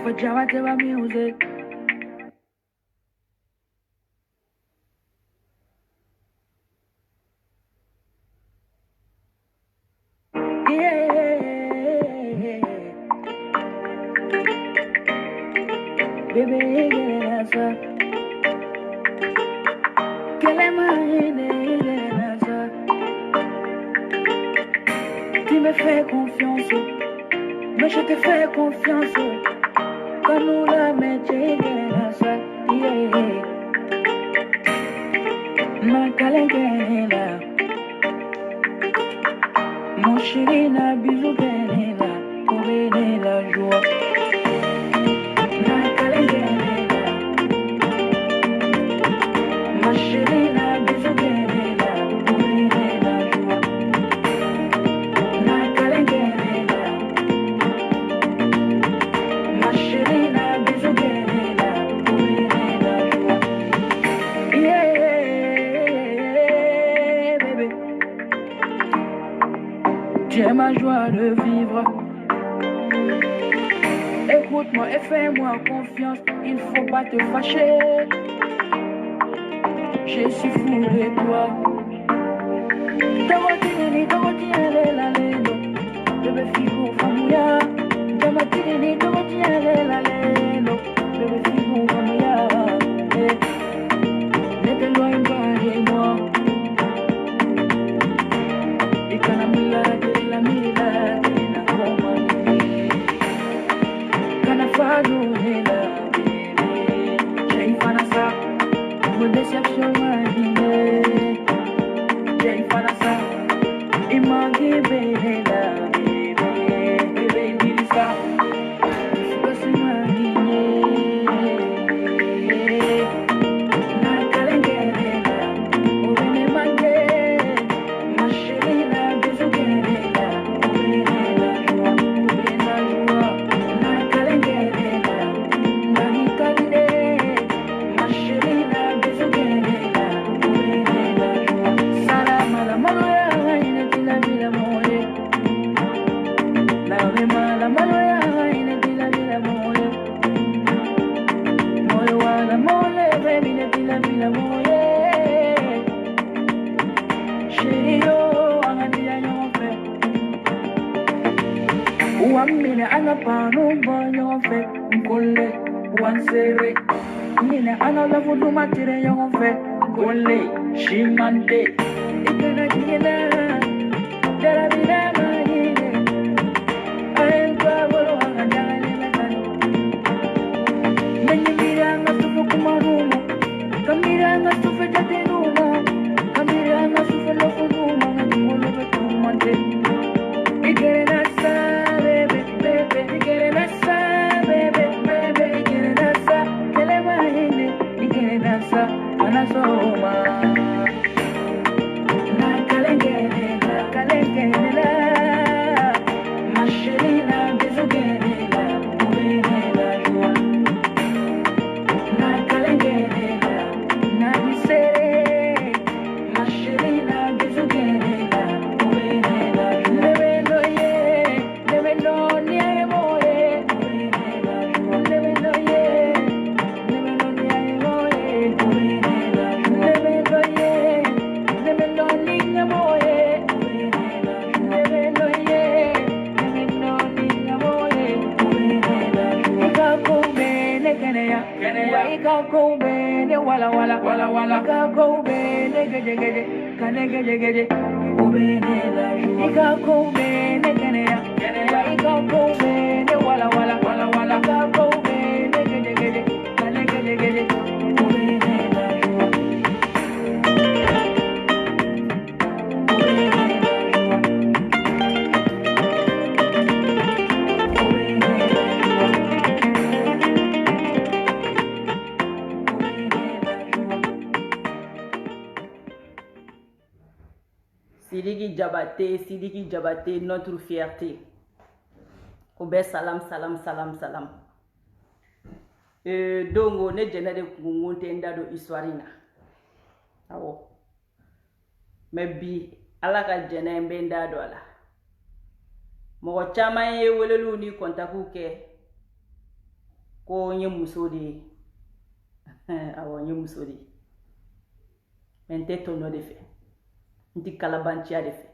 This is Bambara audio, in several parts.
for Java music. Baby, tu me fais confiance, mais je te fais confiance. Quand nous la mettons, ma calengela, mon chéri n'a bisou la, pour aider la joie. J'ai ma joie de vivre. Écoute-moi et fais-moi confiance. Il faut pas te fâcher. Je suis fou de toi. Bébé figo famouya. Jamatini, Domotiele la lelo. Bébé figo famouya. Ne te loin pas de moi. Et quand la mila. Deception Jay Fanasa Imagi Bela Baby Lisa Sidiki Diabaté, notre fierté. Oube salam, salam, salam, salam. Dongo ne jene de kungunte ndado histoire. Awo. Mais bi ala ka jene mbe ndado ala. Mogo chama ye welelu ni kontaku ke. ko nye muso de awo nye muso de men te tonyo de fe nti kalabancia de fe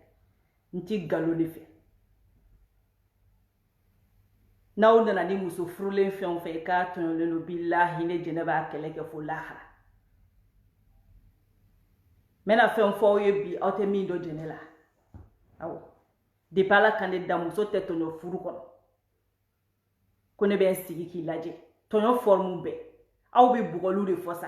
nti galo de fe na o nana ni muso furulen fɛn fɛ ka tonyolen no billahi ne jɛnɛ b'a kɛlɛ kɛ fo lahara mena fɛn fɔ aw ye bi aw tɛ min dɔ jɛnɛ la awɔ depuis ala kan ne da muso tɛ tonyo furu kɔnɔ ko ne bɛ n sigi k'i lajɛ tonyo forme bɛɛ aw bɛ bugɔlu de fɔ sa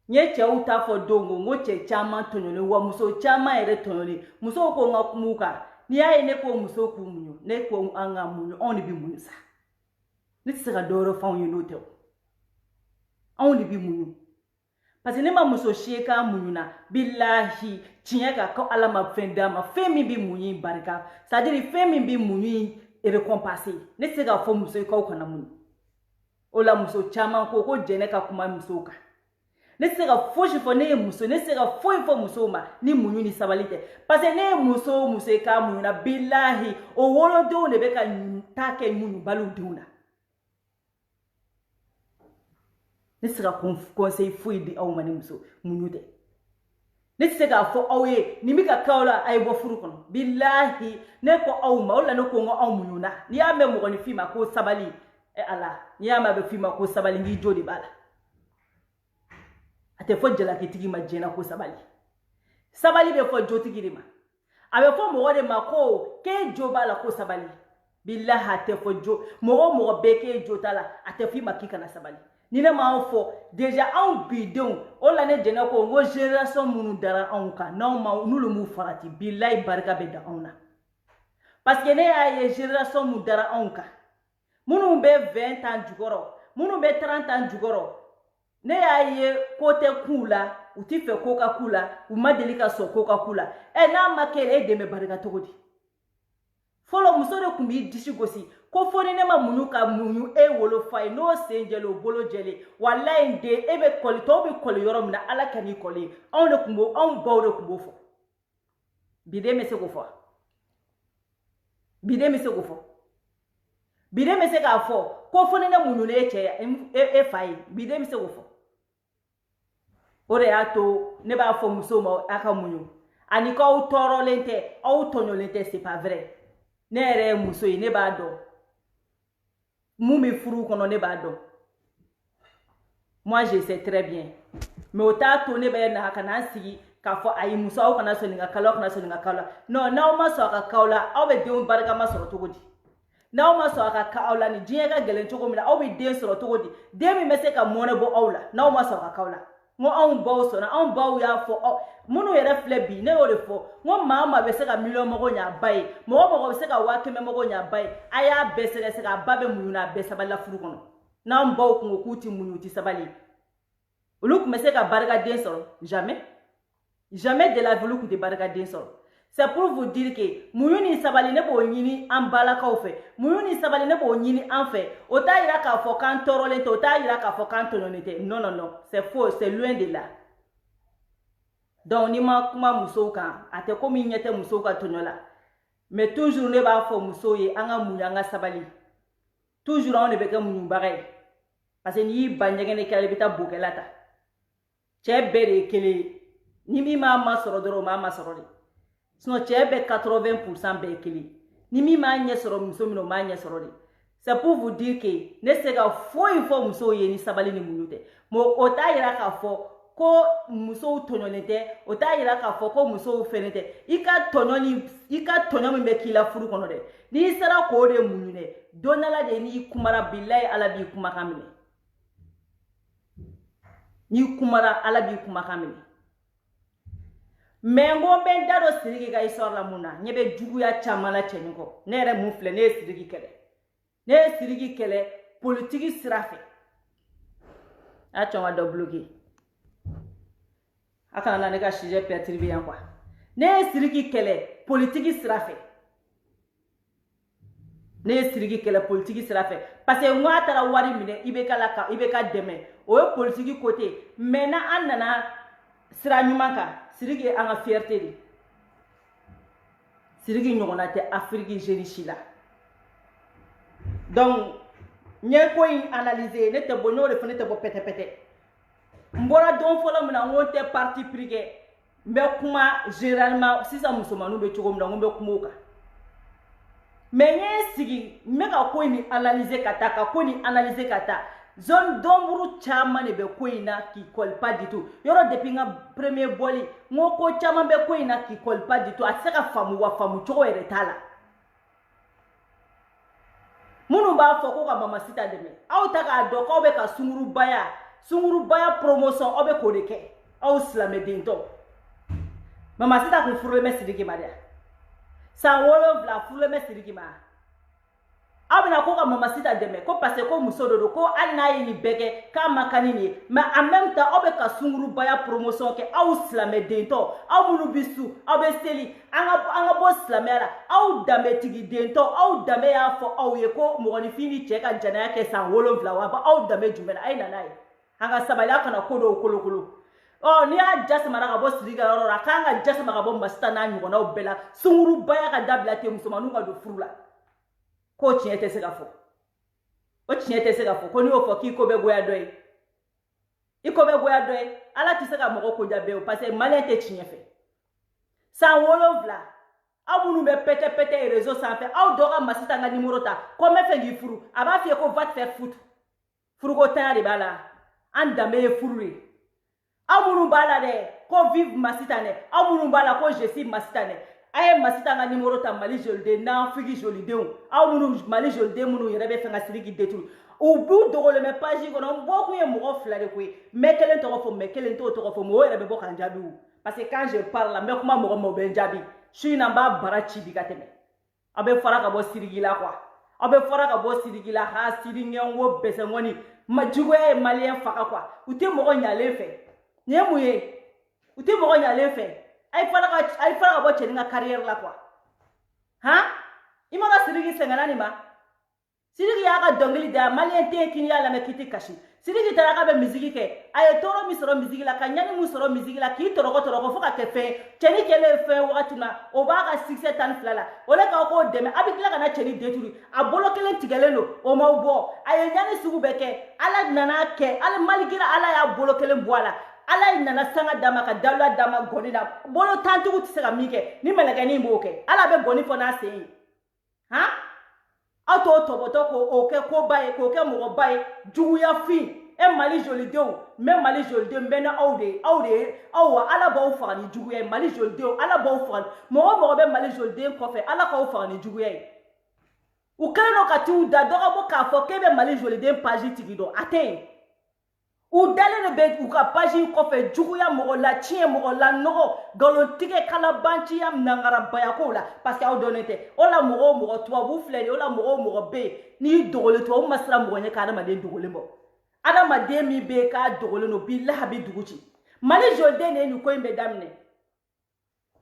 n ye cɛw ta fɔ don ko n ko cɛ caman tonyolen wa muso caman yɛrɛ tonyolen musow ko n ka kum'u kan n'i y'a ye ne ko muso k'u muɲu ne ko an ka muɲu anw de bɛ muɲu sa ne tɛ se ka dɔ wɛrɛ f'anw ye n'o tɛ anw de bɛ muɲu parce que ne ma muso si ye k'a muɲu na billahi tiɲɛ kan ko ala ma fɛn d'a ma fɛn min bɛ muɲu barika c'est à dire fɛn min bɛ muɲu récompenser ne tɛ se k'a fɔ muso ye k'aw kana muɲu o la muso caman ko jɛnɛ ka kuma musow kan ne tɛ se ka fosi fɔ ne ye muso ne tɛ se ka foyi fɔ musow ma ni muɲu ni sabali tɛ parce que ne ye muso o muso ye k'a muɲu na billahi o wolodenw de bɛ ka ta kɛ muɲubaliw denw na ne tɛ se ka conseil foyi di aw ma ni muso muɲu tɛ ne tɛ se k'a fɔ aw ye nin bɛ ka kɛ aw la a ye bɔ furu kɔnɔ billahi ne ko aw ma o la ne ko n ko aw muɲu na n'i y'a mɛn mɔgɔninfin ma ko sabali ala n'i y'a mɛn a bɛ f'i ma ko sabali n'i jo de b'a la a tɛ fɔ jalakitigi ma jɛnna ko sabali sabali bɛ fɔ jotigi de ma a bɛ fɔ mɔgɔ de ma ko k'e jo b'a la ko sabali billahi a tɛ fɔ jo mɔgɔ mɔgɔ bɛɛ k'e jo t'a la a tɛ f'i ma k'i kana sabali ni ne m'aw fɔ déjà anw bidenw o la ne jɛnɛ ko n ko génération minnu dara anw kan n'olu m'u farati billahi barika bɛ da anw na parce que ne y'a ye génération minnu dara anw kan minnu bɛ 20 ans jukɔrɔ minnu bɛ 30 ans jukɔrɔ ne y'a ye ko tɛ k'u la u t'i fɛ ko ka k'u la u ma deli ka sɔn ko ka k'u la n'a ma kɛ e den bɛ barika cogo di fɔlɔ muso de tun b'i disi gosi ko fo ni ne ma muɲu ka muɲu e wolofa ye n'o sen jɛlen o bolo jɛlen walayi n den e bɛ kɔli tɔw bɛ kɔli yɔrɔ min na ala ka n'i kɔli ye anw baw de tun b'o fɔ biden bɛ se k'o fɔ biden bɛ se k'o fɔ biden bɛ se k'a fɔ ko fo ni ne muɲu ne e cɛ e fa ye biden bɛ se k'o fɔ o de y'a to ne b'a fɔ musow ma a ka muɲu ani k'aw tɔɔrɔlen tɛ aw tɔɲɔlen tɛ c'est pas vrai ne yɛrɛ ye muso ye ne b'a dɔn mun bɛ furu kɔnɔ ne b'a dɔn moi je sais très bien mais o t'a to ne bɛ na ka na n sigi k'a fɔ ayi muso aw kana sɔn nin ka kala aw kana sɔn nin ka kala non n'aw ma sɔn a ka k'aw la aw bɛ denw barikama sɔrɔ cogo di n'aw ma sɔn a ka k'aw la ni diɲɛ ka gɛlɛn cogo min na aw bɛ den sɔrɔ cogo di den min bɛ se ka mɔnɛ bɔ aw la n'aw ma sɔn a ka k'aw la n ko anw baw sɔnna anw baw y'a fɔ minnu yɛrɛ filɛ bi ne y'o de fɔ n ko maa o maa bɛ se ka miliyɔn mɔgɔ ɲɛ a ba ye mɔgɔ o mɔgɔ bɛ se ka 100 mɔgɔ ɲɛ a ba ye a y'a bɛɛ sɛgɛsɛgɛ a ba bɛ muɲu na a bɛɛ sabalila furu kɔnɔ n'anw baw kun ko k'u ti muɲu u ti sabali olu tun bɛ se ka barikaden sɔrɔ jamais jamais de la vie olu tun tɛ barikaden sɔrɔ c'est pour vous dire que muɲu ni sabali ne b'o ɲini an balakaw fɛ muɲu ni sabali ne b'o ɲini an fɛ o t'a yira k'a fɔ k'an tɔɔrɔlen tɛ o t'a yira k'a fɔ k'an tɔɲɔlen tɛ non non non c'est faux c'est loin de là donc ni ma kuma musow kan a tɛ komi ɲɛ tɛ musow ka tɔɲɔ la mais toujours ne b'a fɔ musow ye an ka muɲu an ka sabali toujours anw de bɛ kɛ muɲubaga ye parce que n'i y'i ba ɲɛgɛnɛ kɛla i bɛ taa bokɛla ta cɛ bɛɛ de ye kelen ye ni min m'a masɔrɔ dɔrɔn o m'a masɔrɔ de sinon cɛ bɛɛ 80% bɛɛ ye kelen ni min m'a ɲɛ sɔrɔ muso min o m'a ɲɛ sɔrɔ de c'est pour vous dire que ne se ka foyi fɔ musow ye ni sabali ni muɲu tɛ mais o t'a yira k'a fɔ ko musow tɔɲɔlen tɛ o t'a yira k'a fɔ ko musow fɛnɛ tɛ i ka tɔɲɔ min bɛ k'i la furu kɔnɔ dɛ n'i sera k'o de muɲu dɛ don dɔ la de n'i kumara bilayi ala b'i kumakan minɛ n'i kumara ala b'i kumakan minɛ mais n ko n bɛ n da don Sidiki ka histoire la mun na ɲɛ bɛ juguya caman la cɛnin kɔ ne yɛrɛ mun filɛ ne ye Sidiki kɛlɛ ne ye Sidiki kɛlɛ politiki sira fɛ a y'a cɔn ka dɔ bloqué a kana na ne ka sujet perturbé yan quoi ne ye Sidiki kɛlɛ politiki sira fɛ ne ye Sidiki kɛlɛ politiki sira fɛ parce que n ko a taara wari minɛ i bɛ ka dɛmɛ o ye politiki côté mais na an nana sira ɲuman kan Sidiki ye an ka fierté de Sidiki ɲɔgɔnna tɛ Afrique jeune si la donc nye ko in analyser ne te bonno le fene te bo pete pete mbora don fola mna ngonte parti pris mbe kuma généralement sisa musomanu be chogo mna ngombe kumuka menye sigi meka ko ni analyser kata ka ko ni analyser kata zone domburu chama ne be ko ina qui colle pas du tout yoro depuis nga premier boli ngoko chama be ko ina qui colle pas du tout asaka famu wa famu chogo eretala munu ba fo ko ka mama sita deme aw taka do ko be ka sunguru baya promotion obe ko de ke aw slame dinto mama sita ko furle me sidiki maria sa wolo vla furle me sidiki ma abina ko ka mama sita deme ko parce ko musodo ko anayi ni bege ka makani ni mais en même temps obe ka sunguru baya promotion ke aw slame dinto aw munu bisu aw be seli anga bo slamera aw dame tigi dento aw dame ya fo aw ye ko mo ni fini cheka jana yake sa wolo vla wa ba aw dame jumena ay nanai anga sabala kana kodo kolokolo oh ni a jasa mara ka bo siriga ro ra kanga jasa mara bo masta na nyugo na obela sunguru baya ka dabla te musomanu ka do furula ko chiete se ka fo o chiete se ka fo ko ni o fo ki ko be goya doy iko be goya doy ala ti se ka mo ko jabe o parce malin te chiefe sa wolo vla amunu be pete pete réseau sans fait aw dora masita nga numéro ta ko me fengi furu aba fi ko va te faire foot furu ko tan bala andame fururi amunu bala de ko vive masitane amunu bala ko je suis masitane ay masitanga numéro ta mali jolde na figi jolide amunu mali jolde munu yerebe fenga sirigi detu au bout de le me page ko non boku ye mo flare ko mekelen to fo mekelen to fo mo yerebe bo kan jabi parce que quand je parle la me kuma mo ben jabi suis na ba barachi bigateme abe faraka bo sirigi la quoi abe faraka bo sirigi la ha siringe wo besengoni majuwe malien faka kwa uti mo nyale fe nyemuye uti mo nyale fe ay faraka bo cheninga carrière la kwa ha imana sirigi sengana ni ma sirigi ya ka dongli da malien te kini ya la me kiti kashi sirigi tara ka be musique ke ay toro mi soro musique la kanyani mu soro musique la ki toro ko foka ke fe cheni kele fe wakatuna o ba ka 6 tan flala o le ka ko deme abikla kana cheni deturi abolo kele tigelelo o ma bo ay nyani sugu beke ala nana ke ala maligira ala ya bolo kele boala ala nana sanga dama ka dalwa dama gonina bolo tantu ti sega mike ni melaka ni mboke ala be goni fo na sei ha ato toboto ko oke ko baye ko ke mo baye jugu ya fi e mali jolide o me mali jolide mbena awde awa ala ba o fani jugu ya mali jolide o ala ba o fani mo be mali jolide ko fe ala ka o fani jugu ya u kano ka tu da do ko ka fo ke be mali jolide page tigido ateng u dalene be u ka page ko fe jugu ya mo la chie mo la no galo tige kala banchi ya nangara baya ko la parce que aw donete o la mo to bu flele o la mo be ni dogole to o masra mo nya kana ma de dogole mo ada ma de mi be ka dogole no billahi bi duguchi mali jolde ne ni ko imbe damne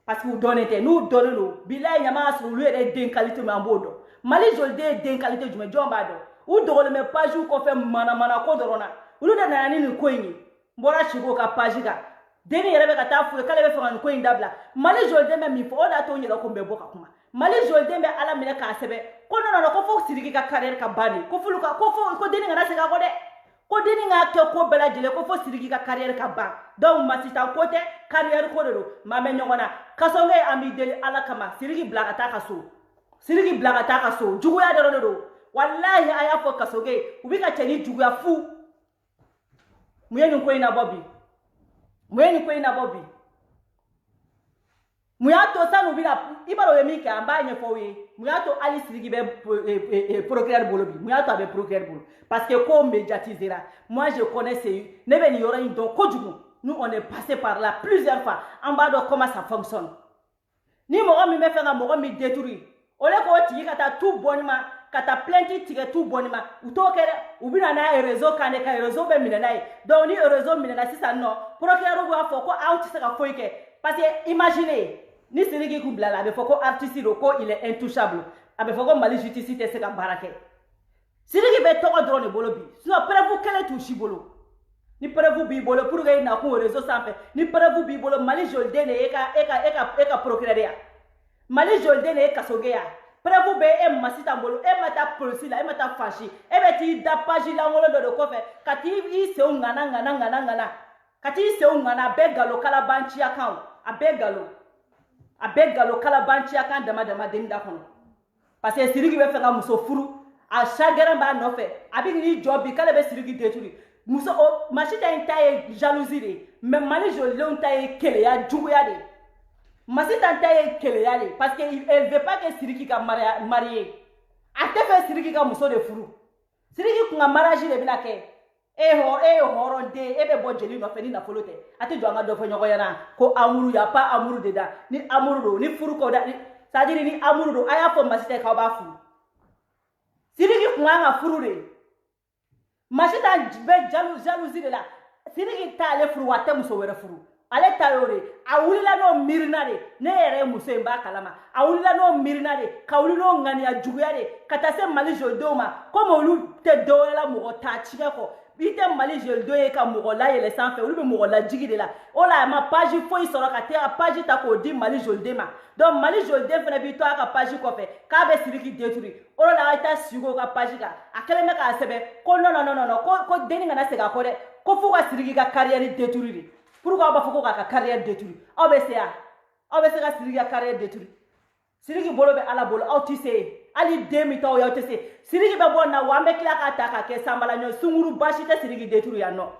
parce que u donete nous donno billahi nyama so lu ere den qualité ma bodo mali jolde den qualité jume jomba do u dogole me page ko fe mana ko dorona ulu da nani ni koini mbora chigo ka pajiga deni yerebe ka tafu kale be fanga koini dabla mali jolde me mi fo oda to nyela ko mbe boka kuma mali jolde me ala mine ka sebe ko no ko fo sirigi ka carrière ka bani ko fulu ka ko deni ngana se ka ko de ko deni nga ke ko bela jele ko fo sirigi ka carrière ka ba donc masita côté carrière ko do ma me nyongona kasonge ami deli ala kama sirigi blaga ta ka so jugu ya dero do wallahi aya fo kasonge ubika cheni jugu ya fu muyeni ko ina bobi muyato sanu bina ibaro yemike ambanye fowe muyato ali sirigi be procureur bolobi muyato abe procureur bolo parce que ko médiatisera moi je connais c'est nebe ni yora donc kojugu nous on est passé par là plusieurs fois en bas de comment ça fonctionne ni mo mi me fanga mo mi détruire ole ko ti kata tout bonima kata plainte tige tout bonima utokere ubina na réseau kane ka réseau be minenai donc ni réseau minena si ça non procureur go afo ko out se ka foike parce que imaginez ni sirigi kublala be foko artiste ko il est intouchable abe foko mali justice te se ka barake sirigi be to drone bolobi sinon prévu kele touchi bolo ni prévu bi bolo pour gay na ko réseau sans fait ni prévu bi bolo mali jolde ne eka procureur ya mali jolde ne eka sogeya preuve be e masita mbolo e mata police la e mata fashi e be ti da page la ngolo do ko fe kati i se ngana kati i se ngana begalo kala banchi account abegalo kala banchi account dama dinda kono parce que sirigi be fe ka muso furu a chagrin ba no fe abi ni job kala be sirigi deturi muso o masita intaye jalousie de même mali joli on taye kele ya jugu ya de masita taye kele ya de parce que elle veut pas que sirigi ka marié a te fe sirigi ka muso de furu sirigi kunga mariage de bina ke horonde e be bo jeli no fe ni na folote ati jo anga do fo nyogo yana ko amuru ya pa amuru de da ni amuru do ni furu ko da ça dire ni amuru do aya fo masita ka ba furu sirigi kunga nga furu de masita be jalousie de la sirigi ta ale furu wate muso were furu ale ta yore awulila no mirina de ne yere muso mba kalama awulila no mirina de kawuli no ngani ya juguya de katase mali joldoma comme olu te dola mo ta chike ko bite mali joldo e ka mo la yele sanfe olu be mo la jigi de la ola ma page fo isoro ka te page ta ko di mali joldema donc mali jolde fena bi to aka page ko fe ka be siriki deturi ola ita sigo ka page ka akele me ka sebe ko no ko deni ngana se ka ko de ko fu ka siriki ka carrière deturi pourquoi ba foko ka carrière détruit aw be se ka sirigi ka carrière détruit sirigi bolo be ala bolo aw ti se ali demi taw yaw ti se sirigi be bona wa me kila ka ta ka ke sambala nyo sunguru bashi te sirigi détruit ya no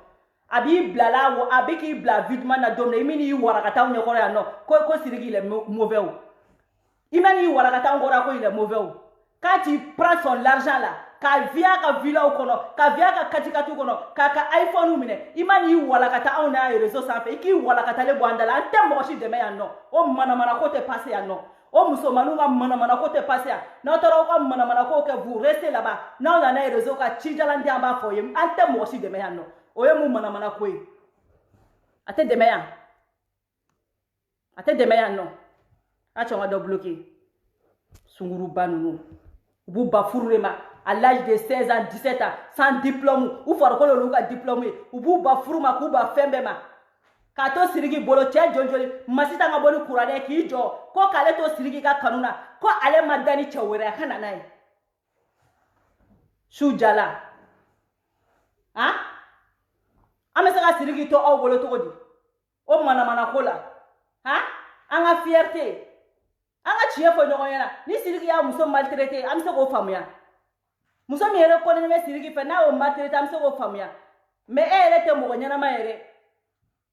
abi blala wo abiki bla vidman na domne imini wara ka taw nyoko ya no ko sirigi le mauvais ou imani wara ka taw ngora ko il est mauvais ou quand tu prends son l'argent là ka via ka villa kono ka via ka katikatu kono ka iPhone mine imani wala kata on na réseau sanfe iki wala kata le bwandala ante mo shi deme ya no o mana ko te passer ya no o muso manunga mana ko te passer ya na toro ko mana ko ke vous restez là-bas na on na réseau ka chijala ndi amba fo yem ante mo shi deme ya no o ye mu mana ko yi ate deme ya no a chonga do bloquer sunguru banunu bu bafurema à l'âge de 16 ans, 17 ans, sans diplôme, ou farkolo luka diplômé, ou bu ba furuma ku ba fembema. Kato sirigi bolo che jonjoli, masita nga boni kurade ki jo, ko kale to sirigi ka kanuna, ko ale madani chawere kana nai. Shujala. Ha? Amesa ka sirigi to au bolo to godi. O mana kola. Ha? Anga fierté. Anga chiefo nyogo yana. Ni sirigi ya muso maltraité, amse ko famuya. Muso mi yere kone me sirigi fe na o maltraité amse ko famuya. Mais ele te mo nyana ma yere.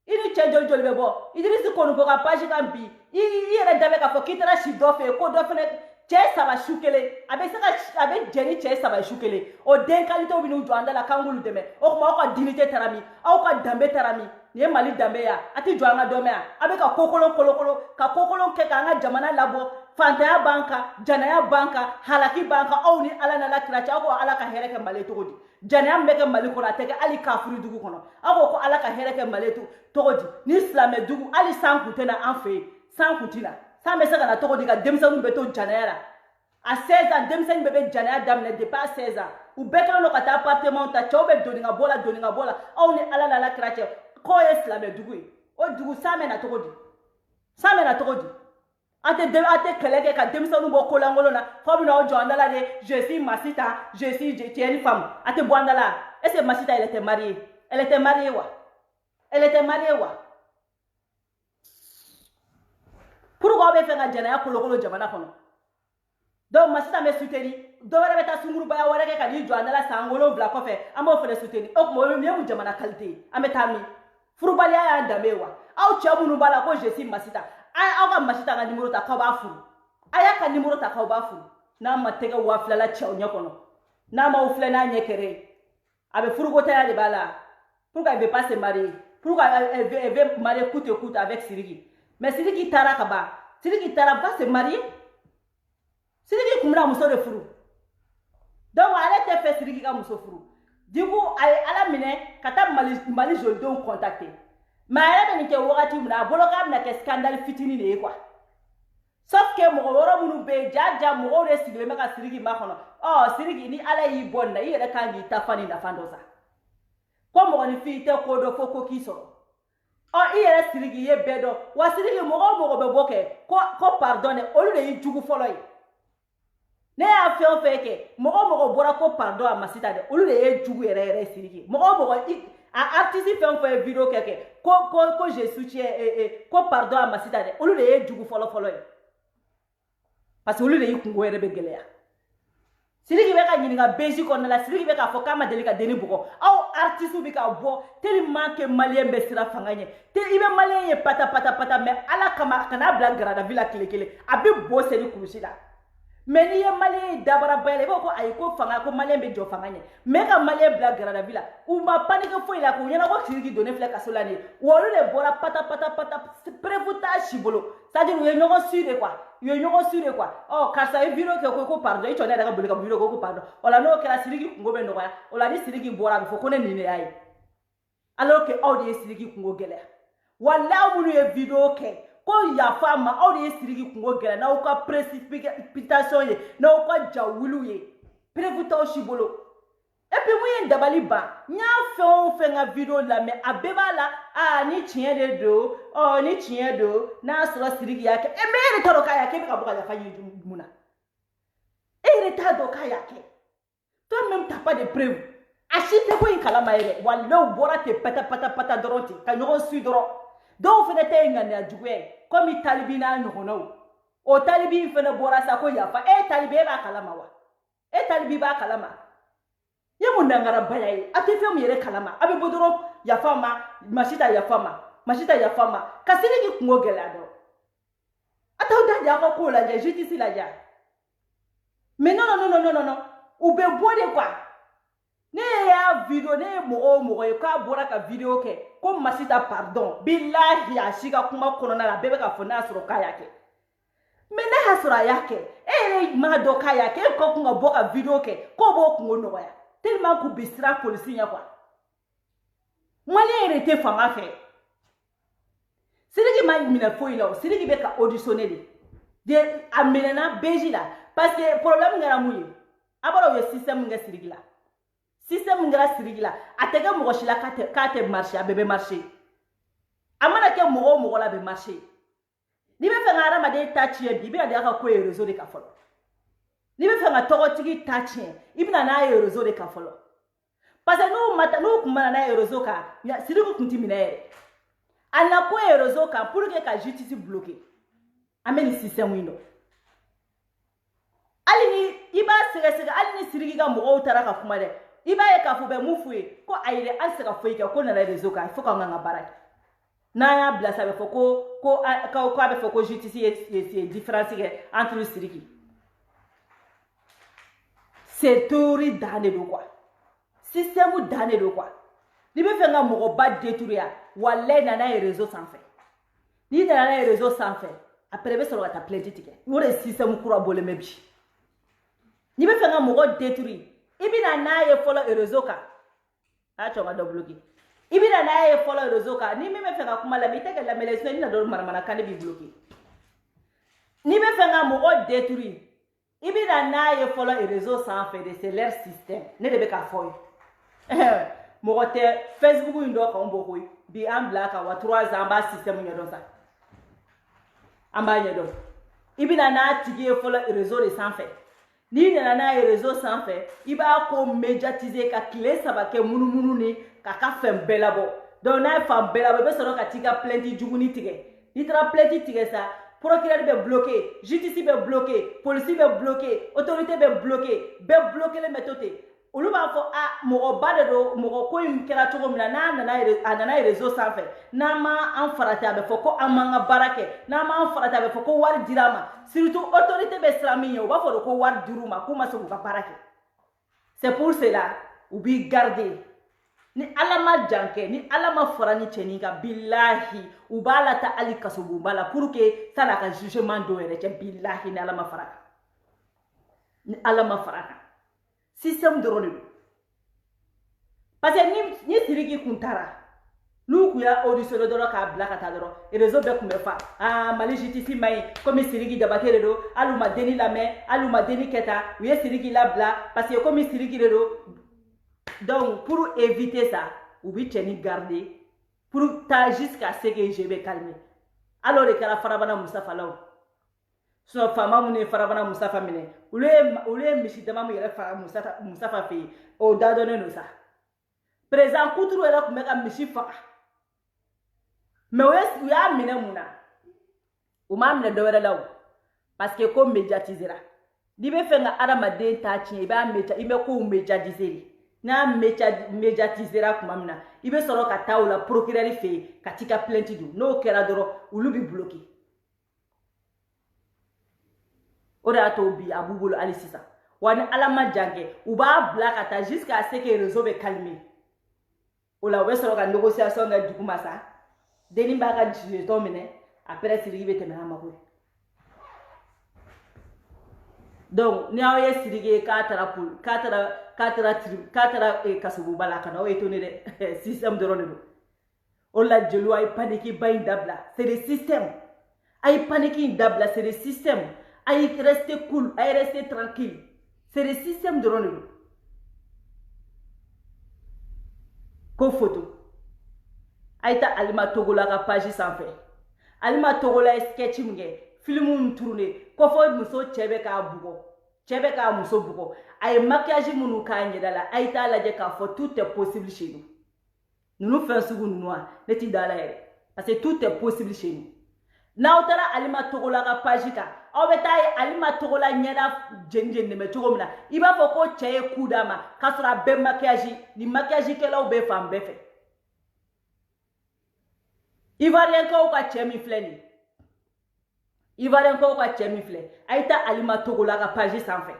Ini chenjol jol bebo. Idrisi konu ko ka page kan bi. Yere dabe ka fo kitara shi do fe ko do fe che saba shukele. Abe jeni che saba shukele. O den kalito binu jo andala kangulu deme. O ko ko dignité tarami. Au ka dambe tarami. Ni mali dambe ya. Ati jo anga dome ya. Abe ka kokolo ka kokolo ke ka anga jamana labo. Fantaya banka, janaya banka, halaki banka, au ni ala na la kracha, ako ala ka hereke male togodi. Janaya mbeke male kona teke ali kafuri dugu kono. Ako ko ala ka hereke male togodi. Ni islame dugu ali sankuti na anfe, sankuti na. Sa mesaka na togodi ka demsanu beto janaya la. A 16 ans, demsanu bebe janaya damne de pas 16 ans. U bekelo no kata appartement ta chobe doninga bola, au ni ala na la kracha. Ko islame dugu. O dugu sa me na togodi. Sa me na togodi. Ate keleke ka demsanu bo kolangolo na fabina o joandala de je suis Masita, tu es une femme. Ate boandala. Est-ce que Masita elle était mariée? Elle était mariée wa? Pourquoi on fait un janaya kolokolo jamana kono? Donc Masita me soutenu. Dovere beta sunguru baya wareke ka di joandala sangolo bla ko fe. Amo fele soutenu. Ok mo mu jamana qualité. Ametami. Furubali ya ndamewa. Au chamunu bala ko je suis Masita. Awa masita ka numero ta ka ba furu aya ka numero ta ka ba furu na matega wa flala chaw nyakono na ma ufle na nyekere abe furu ko ta ya de bala pourquoi il veut pas se marier pourquoi elle veut marier coûte avec Sirigi mais Sirigi tara ka ba Sirigi tara va se marier Sirigi kumra muso de furu donc ale te fait Sirigi ka muso furu du coup ala mine kata mali joldo contacter mais elle est wakati muna boloka na ke scandale fitini ne quoi sauf que mo woro munu be jaja mo woro sigile maka Sirigi makono oh Sirigi ni ala yi bonna yi re kangi tafani na fandoza ko mo ni fi te ko do foko kiso oh yi Sirigi ye bedo wa Sirigi mo be boke ko pardonne olu le yi jugu folo yi ne y'a fɛn o fɛn kɛ mɔgɔ bɔra ko pardon a Masita dɛ olu de ye jugu yɛrɛ Sidiki mɔgɔ a artiste fɛn o fɛn vidéo kɛ ko je soutiens ko pardon a Masita dɛ olu de ye jugu fɔlɔ ye parce que olu de y'i kungo yɛrɛ bɛ gɛlɛya Sidiki bɛ ka ɲininka beji kɔnɔna la Sidiki bɛ k'a fɔ k'a ma deli ka deni bugɔ aw artiste bɛ ka bɔ tellement que malien bɛ sira fanga ɲɛ i bɛ malien ye pata mais ala kama kana bila garadavi la tile kelen a bɛ bɔ seli kulusi la mais n'i ye malien ye dabara bayɛlɛ i b'a fɔ ko ayi ko fanga ko malien bɛ jɔ fanga ɲɛ mais ka malien bila garadavi la u ma panique foyi la k'u ɲɛna ko Sidiki donnen filɛ kaso la nin ye wa olu de bɔra pata prévu t'a si bolo c'est-à-dire u ye ɲɔgɔn su de quoi karisa ye vidéo kɛ ko pardon i cɔ ne yɛrɛ ka boli ka vidéo ko pardon o la n'o kɛra Sidiki kungo bɛ nɔgɔya o la ni Sidiki bɔra a bɛ fɔ ko ne nin de y'a ye alors que aw de ye Sidiki kungo gɛlɛya walahi aw minnu ye vidéo kɛ ko yafa ma aw de ye Sidiki kungo gɛlɛya n'aw ka précipitation ye n'aw ka jawiliw ye prévu t'aw si bolo et puis mun ye dabali ban n y'a fɛn o fɛn ka vidéo lamɛn a bɛɛ b'a la ni tiɲɛ de don ni tiɲɛ don n'a sɔrɔ Sidiki y'a kɛ mais e yɛrɛ t'a dɔn k'a y'a kɛ e bɛ ka bɔ ka yafa ɲini mun na e yɛrɛ t'a dɔn k'a y'a kɛ toi-même t'as pas de preuve a si tɛ ko in kalama yɛrɛ walahi u bɔra ten pata dɔrɔn ten ka ɲɔgɔn su dɔrɔn dɔw fana tɛ ŋaniya juguya ye komi Talibi n'a ɲɔgɔnnaw o Talibi in fana bɔra sa ko yafa Talibi e b'a kalama wa Talibi b'a kalama ye mun dangara baya ye a tɛ fɛn min yɛrɛ kalama a bɛ bɔ dɔrɔn yafa ma Masita yafa ma ka Sidiki kungo gɛlɛya dɔrɔn a t'aw da jɛ aw ka kow lajɛ justice lajɛ mais non u bɛ bɔ de quoi ne y'a vidéo ne ye mɔgɔ ye k'a bɔra ka vidéo kɛ ko Masita pardon billahi a si ka kuma kɔnɔna la bɛɛ bɛ ka fɔ n'a y'a sɔrɔ k'a y'a kɛ mais n'a y'a sɔrɔ a y'a kɛ e yɛrɛ ma dɔn k'a y'a kɛ e ka kun ka bɔ ka vidéo kɛ k'o b'o kungo nɔgɔya tellement k'u bɛ siran polisi ɲɛ quoi malien yɛrɛ tɛ fanga fɛ Sidiki ma minɛ foyi la o Sidiki bɛ ka auditionner de a minɛna beji la parce que problème kɛra mun ye a b'a dɔn u ye système kɛ Sidiki la système kɛra Sidiki la a tɛ kɛ mɔgɔ si la k'a tɛ marcher a bɛɛ bɛ marcher a mana kɛ mɔgɔ o mɔgɔ la a bɛ marcher n'i bɛ fɛ ka hadamaden ta tiɲɛ bi i bɛna n'a ka ko ye réseau de kan fɔlɔ n'i bɛ fɛ ka tɔgɔtigi ta tiɲɛ i bɛna n'a ye réseau de kan fɔlɔ parce que n'u kun mana n'a ye réseau kan Sidiki kun tɛ minɛ yɛrɛ a na ko ye réseau kan pour que ka justice bloquer an bɛ nin système in dɔn hali ni i b'a sɛgɛsɛgɛ hali ni Sidiki ka mɔgɔw taara ka kuma dɛ i b'a ye k'a fɔ bɛ mun f'u ye ko ayi dɛ an tɛ se ka foyi kɛ ko nana réseau kan il faut k'an ka baara kɛ n'an y'a bila sa a bɛ fɔ ko a bɛ fɔ ko justice ye différence kɛ entre Sidiki c'est théorie dan de don quoi système dan de don quoi n'i bɛ fɛ ka mɔgɔba détruire walahi nana ye réseau sanfɛ n'i nana ye réseau sanfɛ après i bɛ sɔrɔ ka taa plainte tigɛ o de système kura bɔlen bɛ bi n'i bɛ fɛ ka mɔgɔ détruire i bɛna n'a ye fɔlɔ réseau kan a y'a cɔ ka dɔ bloquer i bɛna n'a ye fɔlɔ réseau kan ni min bɛ fɛ ka kuma lamɛn i tɛ ka lamɛn sinon i bɛna dɔ manamanakan de b'i bloquer n'i bɛ fɛ ka mɔgɔ détruire i bɛna n'a ye fɔlɔ réseau sanfɛ de c'est leur système ne de bɛ k'a fɔ ye mɔgɔ tɛ Facebook in dɔ k'anw bɔ koyi bi an bila kan wa 3 ans an b'a système ɲɛdɔn sa an b'a ɲɛdɔn i bɛna n'a tigi ye fɔlɔ réseau de sanfɛ n'i nana n'a ye réseau sanfɛ i b'a ko médiatiser ka tile 3 kɛ munumunu ni k'a ka fɛn bɛɛ labɔ donc n'a ye fan bɛɛ labɔ i bɛ sɔrɔ ka t'i ka plainte jugunin tigɛ n'i taara plainte tigɛ sa procureur bɛ bloqué justice bɛ bloqué police bɛ bloqué autorité bɛ bloqué bɛɛ bloquélen bɛ to ten olu b'a fɔ mɔgɔba de don mɔgɔ ko in kɛra cogo min na n'a nana ye réseau sanfɛ n'an ma an farati a bɛ fɔ ko an m'an ka baara kɛ n'an m'an farati a bɛ fɔ ko wari dira ma surtout autorité bɛ siran min ɲɛ u b'a fɔ de ko wari dir'u ma k'u ma se k'u ka baara kɛ c'est pour cela u b'i garder ni ala ma jan kɛ ni ala ma fara ni cɛnin kan bilahi u b'a la ta hali kasobonba la pour que san'a ka jugement dɔw yɛrɛ cɛ bilahi ni ala ma fara kan ni ala ma fara kan système dɔrɔn de don parce que ni Sidiki kun taara n'u kun y'a auditionné dɔrɔn k'a bila ka taa dɔrɔn réseau bɛɛ kun bɛ fa Mali justice ma ɲi komi Sidiki Jabate de don hali u ma deni lamɛn hali u ma deni kɛ tan u ye Sidiki labila parce que komi Sidiki de don donc pour éviter ça u bi cɛnin garder pour taa jusqu'à ce que je vais calmer alors de kɛra Farabana Mustafa la o so fama mun ne farabana Mustafa mine ule mishi dama mu yere fara Mustafa fi o da donné no sa président Kuturu era ku meka mishi faka mais o ya mine muna o ma mine do wera law parce que ko médiatisera dibe fe nga adamade ta chi ba mecha ime ko médiatiseri na médiatisera kuma mina ibe soro ka taula procureur fe katika plainte du no kera doro ulu bi bloqué ora to bi abubulu ali sisa wani alama jange uba black ata jusqu'à ce que réseau be calmer ola we soro ka négociation nga du kuma sa deni ba ka jije to mine après siri be temena mako donc ni awe sirige katara kasubu bala kana o etone de système de rondo on la jelo ay panique bay dabla c'est le système ay panique dabla c'est le système ay rester cool ay rester tranquille c'est le système de rondo ko photo ayta alima togola ka page sans fait alima togola sketch mge film tourné ko fo muso chebe ka muso bugo ay maquillage munu ka nyedala ay ta laje ka fo tout est possible chez nous nous faisons sugu noir neti dala ere parce que tout est possible chez nous na otara alima togola ka page ka aw betay alima togola nyeda jenjen ne me togomna iba fo ko cheye kudama kasra be maquillage ni maquillage ke law be fam be fe ivarien ko ka chemi fleni Ivarien ko ka chemi fle aita alima togola ka page sans fait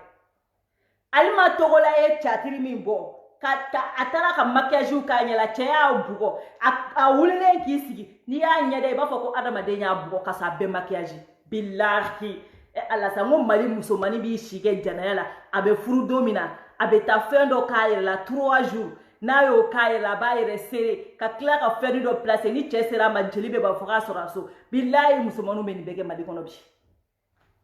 alima togola e chatiri min bo ka atara ka maquillage ka nyela cheya bugo a wulele ki sigi ni ya nyede ba fako adama de nya bugo ka sa be maquillage billahi alla sa mo mali musomani bi shige janayala abe furu domina abe ta fendo ka la 3 jours na yo ka la ba ire sere ka kla ka feri do place ni chesera ma jelibe ba foka soraso billahi musomanu meni bege mali kono bi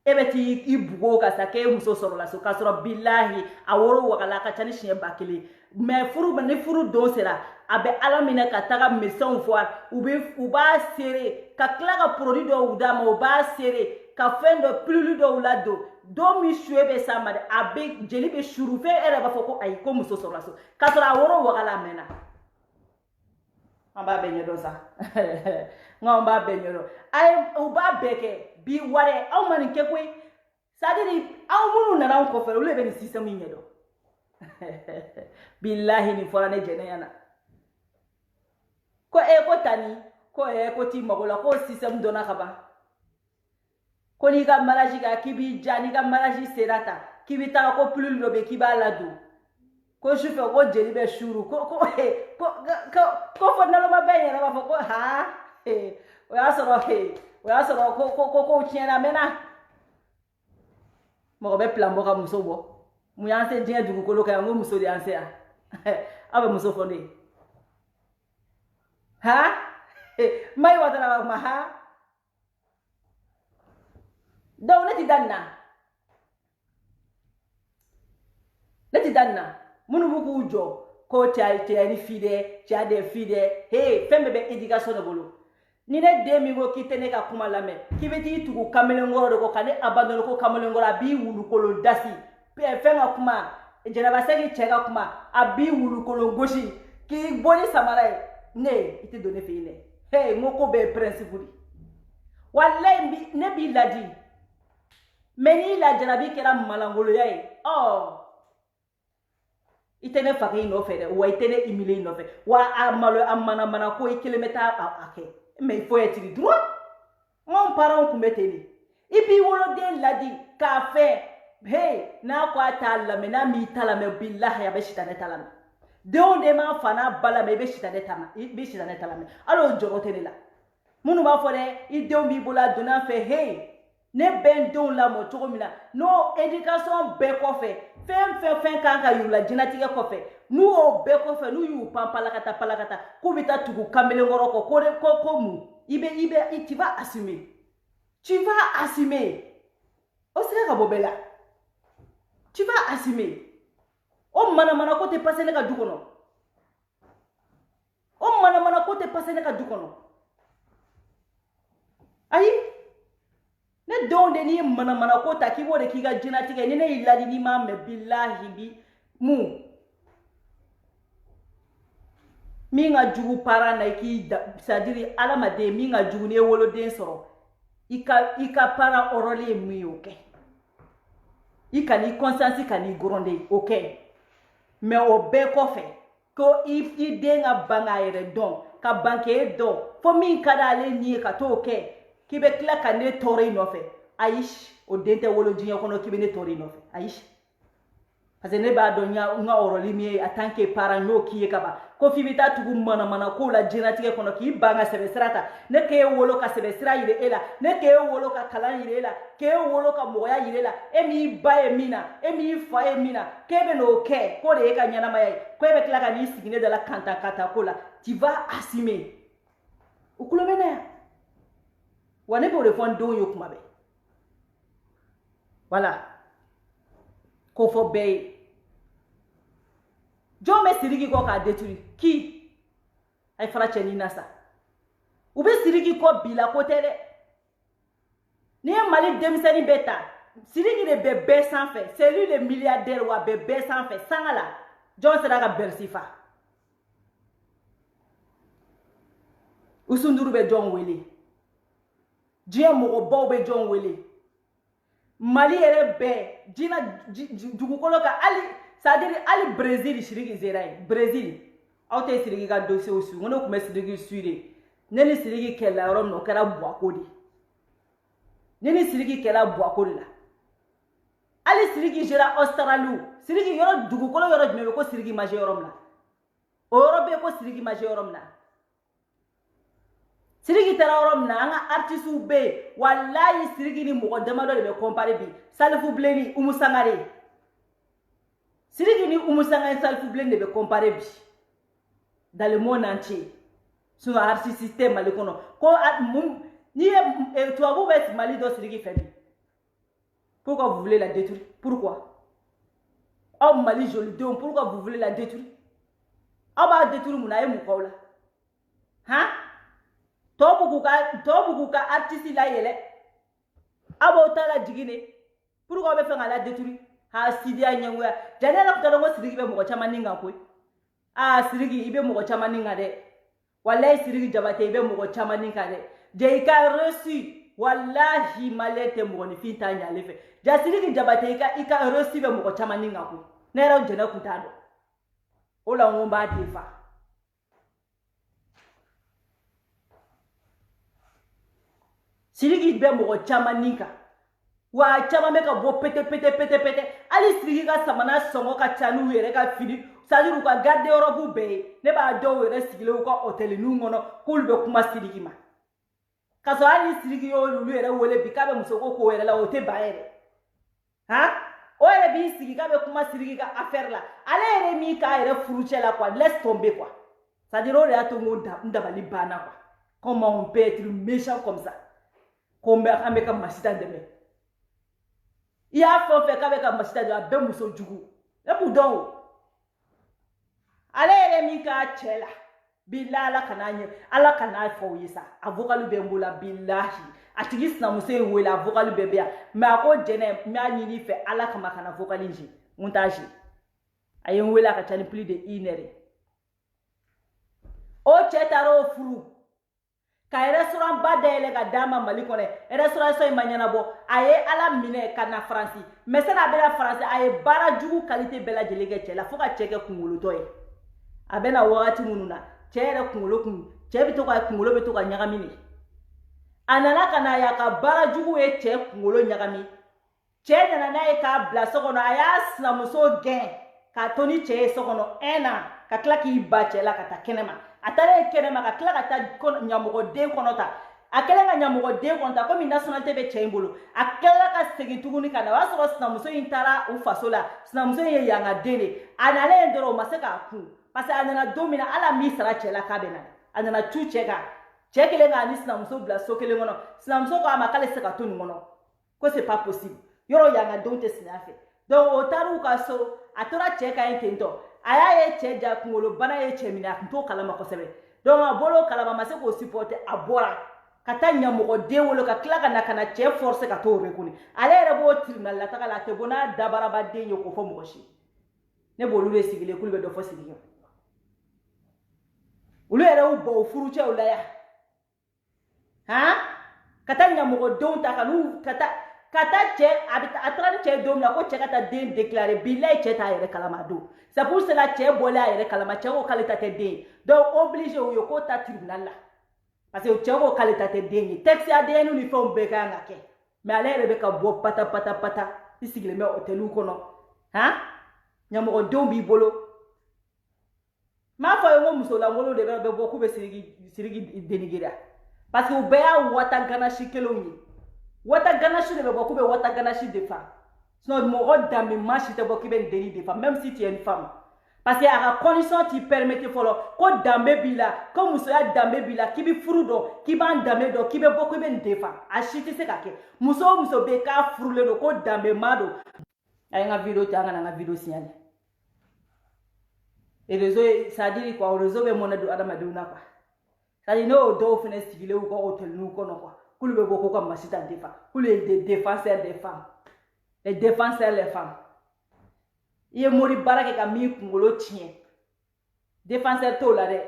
ebeti ibugo ka sake muso sorola so ka soro billahi aworo wakala ka chani shie bakili mais furu ni furu do sera abe alamina ka taga maison voir uba sere ka kla ka produit do udama uba sere ka fendo plus do ulado do mi shuebe samade abe jelibe shurufe ere ba foko ay ko muso sorola so ka soro aworo wakala mena amba benye do sa ngomba benye do ay uba beke bi ware aw man ke koy sadiri aw munu na ran ko fere lebe ni system nyedo billahi ni forane jenayana ko e ko tani ko e ko ti magola ko system dona kaba ko ni ga maraji ga kibi jani ga maraji serata kibi ta ko plus lobe kiba ladu ko shufe ko jelibe shuru ko fo nalo mabenye na ba ko ha o ya soro ko tiena mena mo be plan mo ka muso bo mu yanse dia du ko lo ka ngo muso di anse a aba muso fonde ha mai wadana ma ha dawlati danna munu buku ujo ko ni fide de fide hey fembe be education no bolo ni ne demi go kitene ka kuma lame kibeti tuku kamelengoro ko kane abandon ko kamelengoro bi wulu kolo dasi fenga kuma jena basegi chega kuma abi wulu kolo goshi ki boni samarai ne ite donné fine hey ngoko be principe di wallahi ne bi ladi meni la jarabi kera malangolo yayi oh itene faki no fere wa itene imile no fe wa amalo amana ko kilometer ake mais il faut être droit mon parent ku meteni ibi wolo de ladi ka fe hey na ko atala me na mi tala me billahi ya beshita ne tala me de on de ma fana bala me beshita ne tala me alo jorotene la munu ba fore ide o mi bola dona fe hey ne ben don la mo chogomina no education be ko fe fem kan ka yula jinatike ko fe nu o be ko fe nu yu pampalakata palakata ko bita tugu kamele ngoro ko mu ibe tu vas assumer o sera ka bobela tu vas assumer o mana ko te passer ka dukono o mana ko te passer ka dukono ayi ne ne don de ni mana ko ta kibo de kiga jinatige ni ne iladi ni ma me billahi bi mu minga jugu para na ki sadiri alama de minga jugu ne wolo den soro ika para orole mi okay ika ni conscience ka ni gronde okay mais o be ko fe ko if I denga banga ere don ka banke don fo min kada ale ni ka to okay kibe kla ka ne tore no fe aish o dente wolo jinya kono kibe ne tore no fe aish parce que ne ba do nga oroli mi atanke para no kiye kaba ko fibita tugu mana ko la jinatige kono ki banga sebesrata ne ke wolo ka sebesra yire ela ne ke wolo ka kalan yire ela ke wolo ka moya yire ela emi ba emina emi fa emina kebe no ke ko de ka nyana mayai ko be kla ka ni sigine de la kanta ko la tu vas assumer ukulo bena wane bo refon do yokuma be voilà ko fo be John me sirigi ko ka détruire qui ay fara cheni nasa ube sirigi ko bila ko tele ni mali demseni beta sirigi de bébé sans fait c'est lui le milliardaire wa bébé sans fait sangala John sera ka bersifa usunduru be John wele Dieu mo bo be John wele mali ere be jina dugukolo ka ali c'est-à-dire ali Brésil sirigi zerai Brésil auto sirigi ga dossier aussi ngono kuma sirigi suire neni sirigi kella rom no kara boakodi neni sirigi kella boakodi la ali sirigi jera Australie sirigi yoro dugukolo yoro jmebe ko sirigi major rom la Europe ko sirigi major rom la sirigi tara rom na anga artiste be wallahi sirigi ni mo demado de comparer bi Salifou Bleni umusangare sirigi ni umusangare Salifou Bleni de comparer bi dans le monde entier sur artiste système malikono ko ni toi vous êtes mali do sirigi fait pourquoi vous voulez la détruire pourquoi oh mali joli don pourquoi vous voulez la détruire aba détruire munaye mukola hein tobuku ka artiste la yele abo tala jigine pourquoi be fanga la détruire ha sidia nyangwa janela kutalo ngo sirigi be mo chama ninga ko sirigi ibe mo chama ninga de wallahi sirigi jabate ibe mo chama ninga de je ka reçu wallahi malete mo ni finta nyale fe ja sirigi jabate ika reçu be mo chama ninga ko nera jena kutado ola ngomba defa sirigi be mo chama ninga wa chama meka bo pete ali sirigi ka samana songo ka chanu yere ka fili sadiru ka garde Europe be ne ba do yere sigile ko hotel nu ngono kulbe kuma sirigi ma kaso ali sirigi yo lulu yere wole bi ka be musoko ko yere la hotel ba yere ha o yere bi sirigi ka be kuma sirigi ka affaire la ale yere mi ka yere furuche la quoi laisse tomber quoi sadiru le atongo ndabali bana quoi comment on peut être méchant comme ça kombe ameka masita deme ya fo fe ka be ka masita de be muso jugu e budon ale ere mi ka chela bilala kananye ala kana fo yisa avocalu be mbula billahi atigis na muso wela avocalu be bia ma ko jene ma nyini fe ala kama kana avocalu nji muntaji ayen wela ka chani plus de 1 heure o chetaro furu ka restaurant badele ga dama malikone restaurant so imanyana bo aye ala mine kana France mais ça na bela France aye bara jugu qualité bela jelege chela foka cheke kungulu toy abena wakati mununa chere kungulu kun chebi to ka kungulu be to ka nyagamini anana kana ya ka bara jugu e che kungulu nyagami che na na e ka bla sokono ayas na muso gen ka toni che sokono ena ka klaki ba chela ka ta kenema atare kenema ka klaka ta nyamugo de konota akela nyamugo de konta comme nationalité be chembolo akela ka segi tuguni kana waso sina muso intara u fasola sina muso ye yanga dele anale ndoro maseka ku parce anana domina ala misra chela kabena anana chu cheka chekele nga ni sina muso bla sokele ngono sina muso ko amakale seka tuni ngono ko c'est pas possible yoro yanga donte sina fait donc otaru ka so atora cheka intento aya ye cheja kungolo bana ye chemina nto kalama ko sebe donc abolo kalama maseko supporter abora ka taa ɲamɔgɔ den wolo ka tila ka na ka na cɛ forcer ka t'o reconi ale yɛrɛ b'o tribunal la taga la a tɛ bɔ n'a dabaraba den ye k'o fɔ mɔgɔ si ne b'olu de sigilen k'olu bɛ dɔ fɔ sigi olu yɛrɛ y'u bɔ o furucɛw la yan ka taa ɲamɔgɔ denw ta ka n'u ka taa cɛ a taara ni cɛ don min na ko cɛ ka taa den déclarer bilayi cɛ t'a yɛrɛ kalama don c'est pour cela cɛ bɔlen a yɛrɛ kalama cɛ ko k'ale ta tɛ den ye donc obligé u ye k'o ta tribunal la parce que cɛ ko k'ale ta tɛ den ye texte ADN ni fɛnw bɛɛ kan ka kɛ mais ale yɛrɛ bɛ ka bɔ pata i sigilen bɛ hôteliw kɔnɔ ɲamɔgɔ denw b'i bolo m'a fɔ ye ko musolankolon de bɛ bɔ k'u bɛ Sidiki dénigrer parce que u bɛɛ y'a wata ganache kelenw ye wata ganache de bɛ bɔ k'u bɛ wata ganache défend sinon mɔgɔ danbe maa si tɛ bɔ k'i bɛ nin déni défend même si tu es une femme parce que a ka condition t'i permettre fɔlɔ ko danbe b'i la ko musoya danbe b'i la k'i bɛ furu dɔn k'i b'an danbe dɔn k'i bɛ bɔ k'i bɛ nin défend a si tɛ se ka kɛ muso o muso bɛ yen k'a furulen don ko danbe maa don a ye n ka vidéo ta an ka na n ka vidéo signaler et réseau ça dit quoi réseau bɛ mɔnɛ don adamadenw na quoi c'est-à-dire n'o dɔw fana sigilen u ka hôtelniw kɔnɔ quoi k'olu bɛ bɔ k'u ka masi ta défend k'olu ye des défenseurs des femmes les défenseurs des femmes i ye mori baara kɛ ka min kunkolo tiɲɛ défenseur t'o la dɛ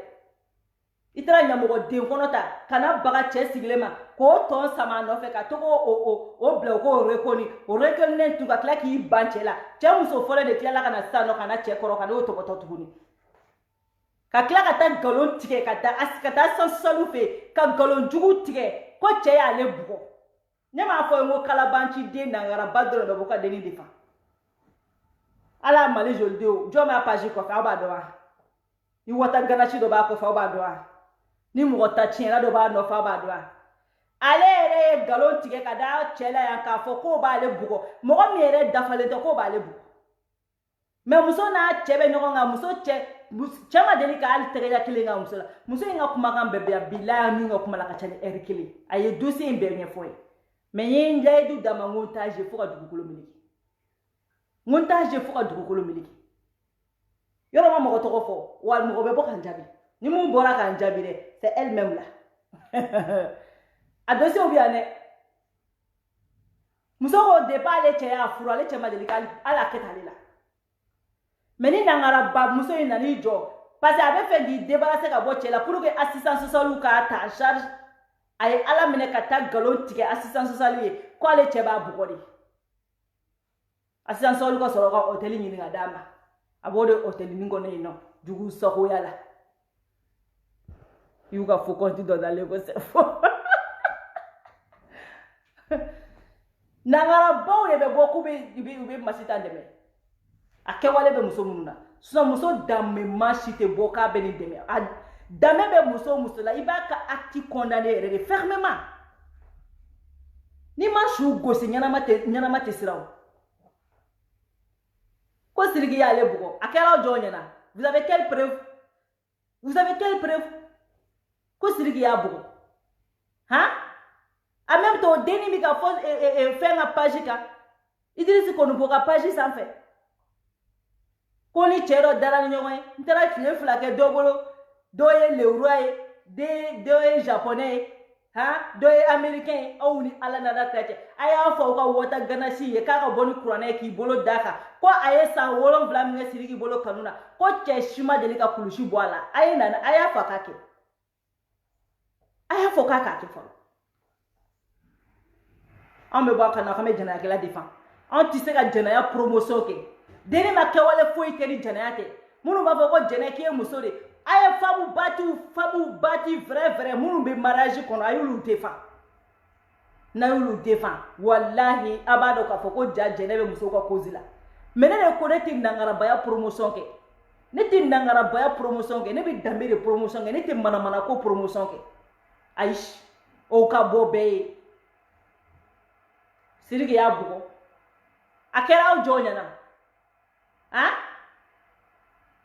i taara ɲamɔgɔ den kɔnɔ ta ka na baga cɛ sigilen ma k'o tɔn sama a nɔfɛ ka to k'o bila o k'o reconi o reconi tun ka tila k'i ban cɛ la cɛ muso fɔlɔ de tilala ka na sisan nɔ ka na cɛ kɔrɔ ka n'o tɔgɔtɔ tuguni ka tila ka taa nkalon tigɛ ka taa sɔsɔliw fɛ ka nkalon jugu tigɛ ko cɛ y'ale bugɔ ne m'a fɔ ye ko kalabanci den nangaraba dɔrɔn de b'o ka denni défend ala mali jolidenw jɔn b'a page kɔfɛ aw b'a dɔn wa ni wata ganache dɔ b'a kɔfɛ aw b'a dɔn wa ni mɔgɔ ta tiɲɛna dɔ b'a nɔfɛ aw b'a dɔn wa ale yɛrɛ ye nkalon tigɛ ka da cɛ la yan k'a fɔ k'o b'ale bugɔ mɔgɔ min yɛrɛ dafalen tɛ k'o b'ale bugɔ mais muso n'a cɛ bɛ ɲɔgɔn kan muso cɛ ma deli ka hali tɛgɛya kelen kan muso la muso in ka kumakan bɛɛ bɛ bilayi min ka kuma la ka ca ni heure kelen a ye dossier in bɛɛ ɲɛfɔ ye mais n ye n layidu dama n ko n t'a je fo ka dugukolo meleke n ko n t'a je fo ka dugukolo meleke yɔrɔ ma mɔgɔ tɔgɔ fɔ wa mɔgɔ bɛ bɔ k'an jaabi ni mun bɔra k'an jaabi dɛ c'est elle même la a dossier bɛ yan dɛ muso ko depuis ale cɛ y'a furu ale cɛ ma deli ka hali a kɛ t'ale la mais ni nangaraba muso in nan'i jɔ parce que a bɛ fɛ k'i débarrasser ka bɔ cɛ la pour que assistance sociale k'a ta en charge a ye ala minɛ ka taa nkalon tigɛ assistance sociale ye ko ale cɛ b'a bugɔ de assistance sociale ka sɔrɔ ka hôtel ɲini ka d'a ma a b'o de hôtelini kɔnɔ yen nɔ dugu sagoya la i y'u ka faux compte dɔ dalen ko c'est faux nangarabaw de bɛ bɔ k'u bɛ masi ta dɛmɛ a kɛwale bɛ muso minnu na sinon muso danbe maa si tɛ bɔ k'a bɛ nin dɛmɛ a danbe bɛ muso o muso la i b'a ka acte condamné yɛrɛ de fermement n'i ma su gosi ɲɛnama tɛ siran o ko Sidiki y'ale bugɔ a kɛra aw jɔn ɲɛna vous avez quelle preuve ko Sidiki y'a bugɔ en même temps denni bɛ ka fɔ fɛn ka page kan Idrissa Kononko ka page sanfɛ ko ni cɛ dɔ dara ni ɲɔgɔn ye n taara tile 2 kɛ dɔ bolo dɔ ye lewura ye dɔ ye japonais ye dɔ ye américain ye aw ni ala nana ta cɛ a y'a fɔ aw ka wata ganache ye k'a ka bɔ ni kuranɛ ye k'i bolo d'a kan ko a ye san 7 min kɛ Sidiki bolo kanu na ko cɛ si ma deli ka kulusi bɔ a la a ye nana a y'a fɔ k'a kɛ k'a kɛ fɔlɔ anw bɛ bɔ a kan na k'an bɛ jɛnɛyakɛla défend anw tɛ se ka jɛnɛya promotion kɛ denni ma kɛwale foyi kɛ ni jɛnɛya tɛ minnu b'a fɔ ko jɛnɛya k'i ye muso de a ye femme bâti vrai minnu bɛ mariage kɔnɔ a y'olu défend n'a y'olu défend walahi a b'a dɔn k'a fɔ ko ja jɛnɛ bɛ muso ka cause la mais ne de ko ne tɛ nangarabaya promotion kɛ ne bɛ danbe de promotion kɛ ne tɛ manamana ko promotion kɛ ayi o ka bɔ bɛɛ ye Sidiki y'a bugɔ a kɛra aw jɔn ɲɛna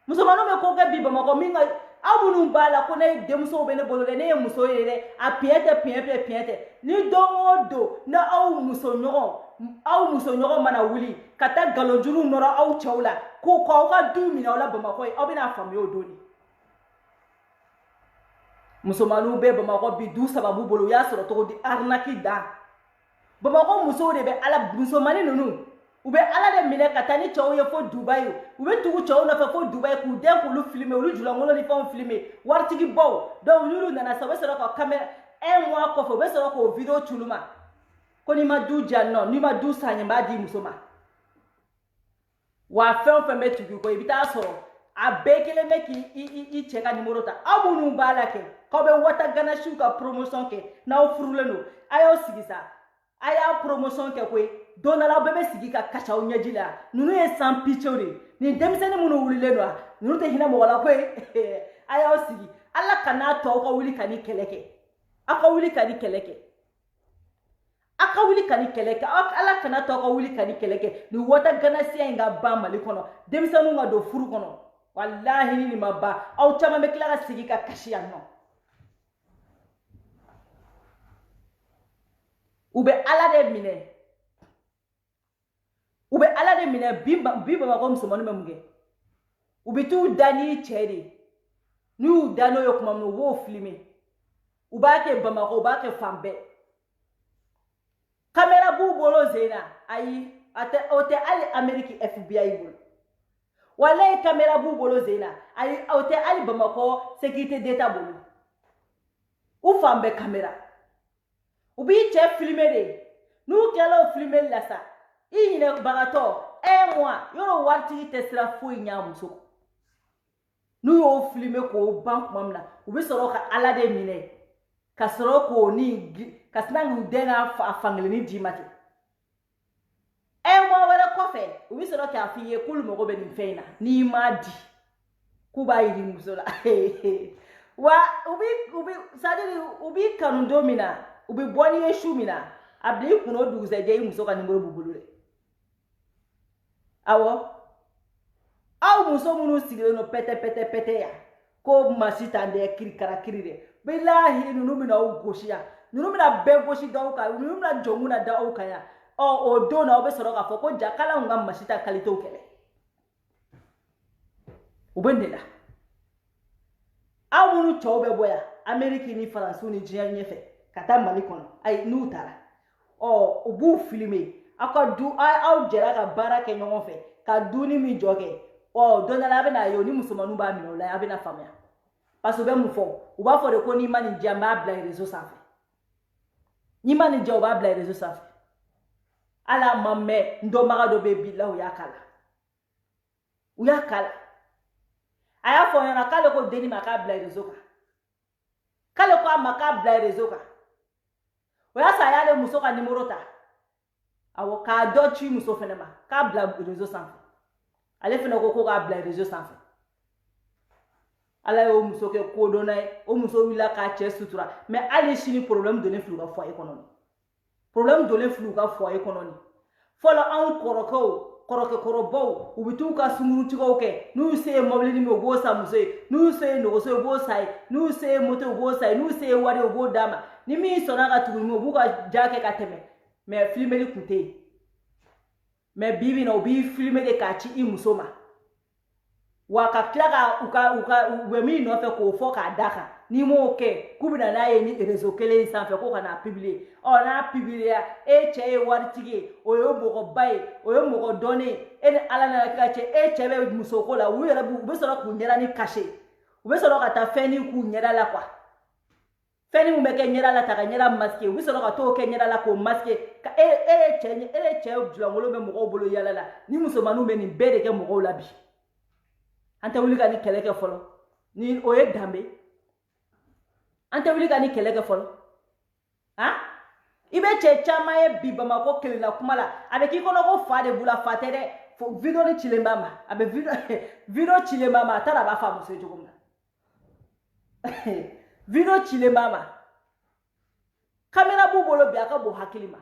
musomaninw bɛ ko kɛ bi Bamakɔ min ka aw minnu b'a la ko ne denmusow bɛ ne bolo dɛ ne ye muso ye dɛ a piɲɛ tɛ ni don o don na aw muso ɲɔgɔn mana wuli ka taa nkalonjuruw nɔrɔ aw cɛw la k'aw ka du minɛ aw la Bamakɔ ye aw bɛna faamuya o don de Musomanu be Bamako bi du sababu bolo ya sɔrɔ togo di arnaque da. Bamako muso de be ala musomani nunu. U be ala de minɛ ka taa ni cɛw ye fo Dubai. U be tugu cɛw nɔfɛ fo Dubai k'u den k'olu filmer, olu julankolo ni fɛnw filmer. Waritigi baw. Donc n'olu nana sa u be sɔrɔ ka caméra 1 mois kɔfɛ u be sɔrɔ k'o vidéo tulu ma. Ko ni ma du jan non, ni ma du sa ɲɛ b'a di muso ma. Wa fɛn o fɛn bɛ tugu ko i bɛ taa sɔrɔ a bɛɛ kelen bɛ k'i cɛ ka numéro ta. Aw minnu b'a la kɛ k'aw bɛ wata ganasiw ka promotion kɛ n'aw furulen don a y'aw sigi sa a y'a promotion kɛ koyi don dɔ la aw bɛɛ bɛ sigi ka kasi aw ɲɛji la ninnu ye sans pitié de nin denmisɛnnin minnu wulilen don ninnu tɛ hinɛ mɔgɔ la koyi a y'aw sigi ala kan'a to aw ka wuli ka ni kɛlɛ kɛ aw ka wuli ka ni kɛlɛ kɛ. A ka wuli ka ni kɛlɛ kɛ ala kana to ka wuli ka ni kɛlɛ kɛ ni wata ganasiya in ka ban Mali kɔnɔ denmisɛnninw ka don furu kɔnɔ wallahi ni ma ban aw caman bɛ tila ka sigi ka kasi yan nɔ u bɛ ala de minɛ bi Bamakɔ musomanninw bɛ mun kɛ u bɛ t'u da ni cɛ de n'u y'u da n'o ye kuma min u b'o filmer u b'a kɛ Bamakɔ u b'a kɛ fan bɛɛ. Caméra b'u bolo Zena ayi o tɛ hali Amérique FBI bolo walayi caméra b'u bolo Zena ayi o tɛ hali Bamakɔ sécurité d'État bolo u fan bɛɛ caméra u b'i cɛ filmer de n'u kɛla o filmer la sa i ɲinɛbagatɔ 1 mois yɔrɔ waritigi tɛ sira foyi ɲɛ muso n'u y'o filmer k'o ban tuma min na u bɛ sɔrɔ ka ala de minɛ ka sɔrɔ k'o ni ka sina k'u den ka fankelenni d'i ma ten 1 mois wɛrɛ kɔfɛ u bɛ sɔrɔ k'a f'i ye k'olu mago bɛ nin fɛn in na n'i m'a di k'u b'a yiri muso la wa u b'i kanu don min na u bɛ bɔ n'i ye su min na a bila i kunna o dugusɛjɛ i muso ka numéro b'u bolo dɛ awɔ aw muso minnu sigilen don pɛtɛ yan ko masi t'an dɛ kirikara kiri dɛ bilahi ninnu bɛna aw gosi yan ninnu bɛna bɛɛ gosi da aw kan ninnu bɛna jɔnmu na da aw kan yan o don na aw bɛ sɔrɔ k'a fɔ ko ja k'ala ka masi ta kalitew kɛlɛ u bɛ nin de la aw minnu cɛw bɛ bɔ yan Amérique ni Faransiw ni diɲɛ ɲɛfɛ ka taa Mali kɔnɔ ayi n'u taara u b'u filmer aw ka du aw jɛra ka baara kɛ ɲɔgɔn fɛ ka dumuni min jɔ kɛ don dɔ la a bɛna ye o ni musomaninw b'a minɛ o la a bɛna faamuya parce que u bɛ mun fɔ u b'a fɔ de ko n'i ma nin diya n b'a bila réseau sanfɛ n'i ma nin diya u b'a bila réseau sanfɛ hali a ma mɛn n dɔnbaga dɔ bɛ bi la u y'a kala a y'a fɔ ɲɛna k'ale ko denni ma k'a bila réseau kan k'ale ko a ma k'a bila réseau kan o y'a sɔrɔ a y'ale muso ka numéro ta awɔ k'a dɔ ci muso fɛnɛ ma k'a bila réseau sanfɛ ale fɛnɛ ko k'a bila réseau sanfɛ ala y'o muso kɛ kodɔnna ye o muso wulila k'a cɛ sutura mais hali sini problème donnen filɛ u ka foyer kɔnɔ nin problème donnen filɛ u ka foyer kɔnɔ nin fɔlɔ anw kɔrɔkɛkɔrɔbaw u bɛ t'u ka sunkurutigɛw kɛ n'u se ye mɔbilini min u b'o san muso ye n'u se ye nɔgɔso ye u b'o san ye n'u se ye moto u b'o san ye n'u se ye wari u b'o d'a ma ni min sɔnna ka tugu u b'u ka ja kɛ ka tɛmɛ mais filmeli tun tɛ yen mais bi bi na u b'i filmer de k'a ci i muso ma wa ka tila ka u bɛ min nɔfɛ k'o fɔ k'a da kan n'i m'o kɛ k'u bɛna n'a ye ni réseau kelen sanfɛ ko ka n'a publier n'a publier e cɛ ye waritigi ye o ye mɔgɔba ye o ye mɔgɔ dɔnnen ye e ni ala nana kɛ cɛ e cɛ bɛ musoko la u yɛrɛ u bɛ sɔrɔ k'u ɲɛda ni kasi u bɛ sɔrɔ ka taa fɛnni k'u ɲɛda la quoi fɛnni mun bɛ kɛ ɲɛda la ta ka ɲɛda masquer u bɛ sɔrɔ ka t'o kɛ ɲɛda la k'o masquer ka e ye cɛ julankolo bɛ mɔgɔw bolo yala la ni musomaninw bɛ nin bɛɛ de kɛ mɔgɔw la bi an tɛ wuli ka ni kɛlɛ kɛ fɔlɔ ni o ye danbe an tɛ wuli ka ni kɛlɛ kɛ fɔlɔ i bɛ cɛ caman ye bi Bamakɔ kelenna kuma la a bɛ k'i kɔnɔ ko fa de b'u la fa tɛ dɛ video ni cilen b'a ma a bɛ video cilen b'a ma a taara a b'a fɔ a muso ye cogo min na video cilen b'a ma caméra b'u bolo bi a ka bon hakili ma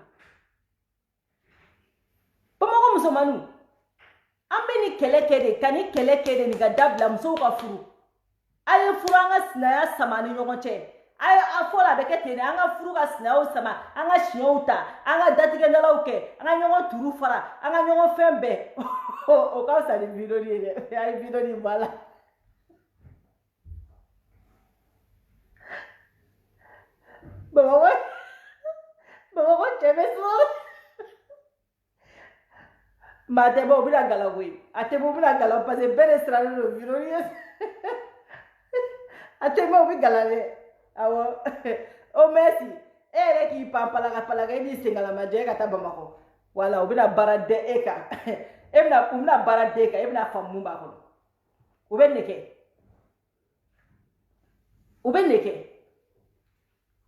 Bamakɔ musomaninw an bɛ ni kɛlɛ kɛ de ka ni kɛlɛ kɛ de nin ka dabila musow ka furu a ye furu an ka sinaya sama ni ɲɔgɔn cɛ a fɔ la a bɛ kɛ ten de an ka furu ka sinayaw sama an ka siɲɛw ta an ka datigɛdalaw kɛ an ka ɲɔgɔn turu fara an ka ɲɔgɔn fɛn bɛɛ o ka fisa ni video ye dɛ a ye video bɔ a la Baba ko cɛbɛ sɔrɔ ma tɛ bɔ u bɛna gala koyi a tɛ bɔ u bɛna gala parce que bɛɛ de siralen don biro ye a tɛ bɔ u bɛ gala dɛ awɔ o mɛsi e yɛrɛ k'i pan palaka e b'i sen galamajɛ e ka taa Bamakɔ wala u bɛna baara dɛ e kan u bɛna baara dɛ e kan e bɛna faamu mun b'a kɔnɔ u bɛ nin kɛ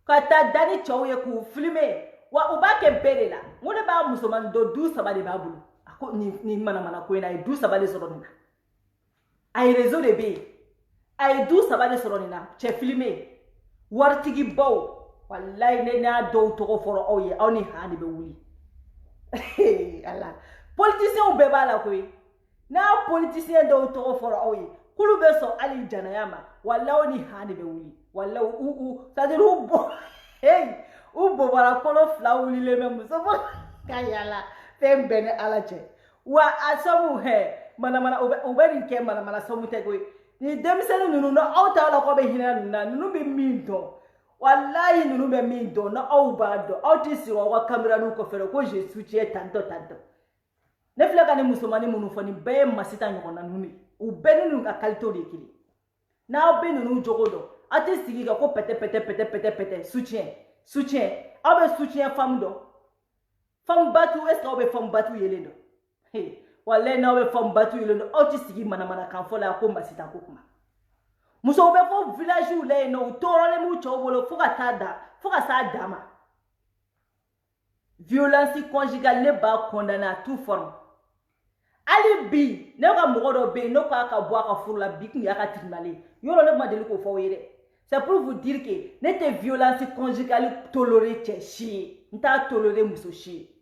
ka taa da ni cɛw ye k'u filmer wa u b'a kɛ bɛɛ de la mun de b'a musoman dɔ du saba de b'a bolo a ko ni manamana ko in na a ye du saba de sɔrɔ nin na a ye réseau de bɛ yen a ye du saba de sɔrɔ nin na cɛ filmer waritigibaw walayi ne n'a dɔw tɔgɔ fɔra aw ye aw ni han de bɛ wuli ala politiciens bɛɛ b'a la koyi n'a politicien dɔw tɔgɔ fɔra aw ye k'olu bɛ sɔn hali janaya ma walayi aw ni han de bɛ wuli walayi c'est-à-dire u bɔbɔra kɔnɔ fila wulilen bɛ muso fɔ ka yala fɛn bɛɛ ni ala cɛ wa a sabu manamana u bɛ nin kɛ manamana sabu tɛ koyi ni denmisɛnnin ninnu na aw t'a la k'aw bɛ hinɛ ninnu na ninnu bɛ min dɔn walayi ninnu bɛ min dɔn na aw b'a dɔn aw tɛ sigi aw ka kamera n'u kɔfɛ ko je soutiens tantôt ne filɛ ka ni musomanin minnu fɔ nin bɛɛ ye masita ɲɔgɔn na ninnu ye u bɛɛ ni ninnu ka qualité de ye kelen n'aw bɛ ninnu jogo dɔn aw tɛ sigi ka ko pɛtɛ soutien aw bɛ soutien femme dɔn femme battu est-ce que aw bɛ femme battu yelen dɔn walayi n'aw bɛ femme battu yelen dɔn aw tɛ sigi manamana kan fɔ la ko masita ko kuma musow bɛ fɔ village la yen nɔ u tɔɔrɔlen b'u cɛw bolo fo ka s'a dan ma violence conjugale ne b'a condamner à toute forme hali bi ne ka mɔgɔ dɔ bɛ yen ne k'a ka bɔ a ka furu la bi kun y'a ka tribunal ye yɔrɔ ne ma deli k'o fɔ aw ye dɛ c'est pour vous dire que ne tɛ violence conjugale tolérer cɛ si ye n t'a tolérer muso si ye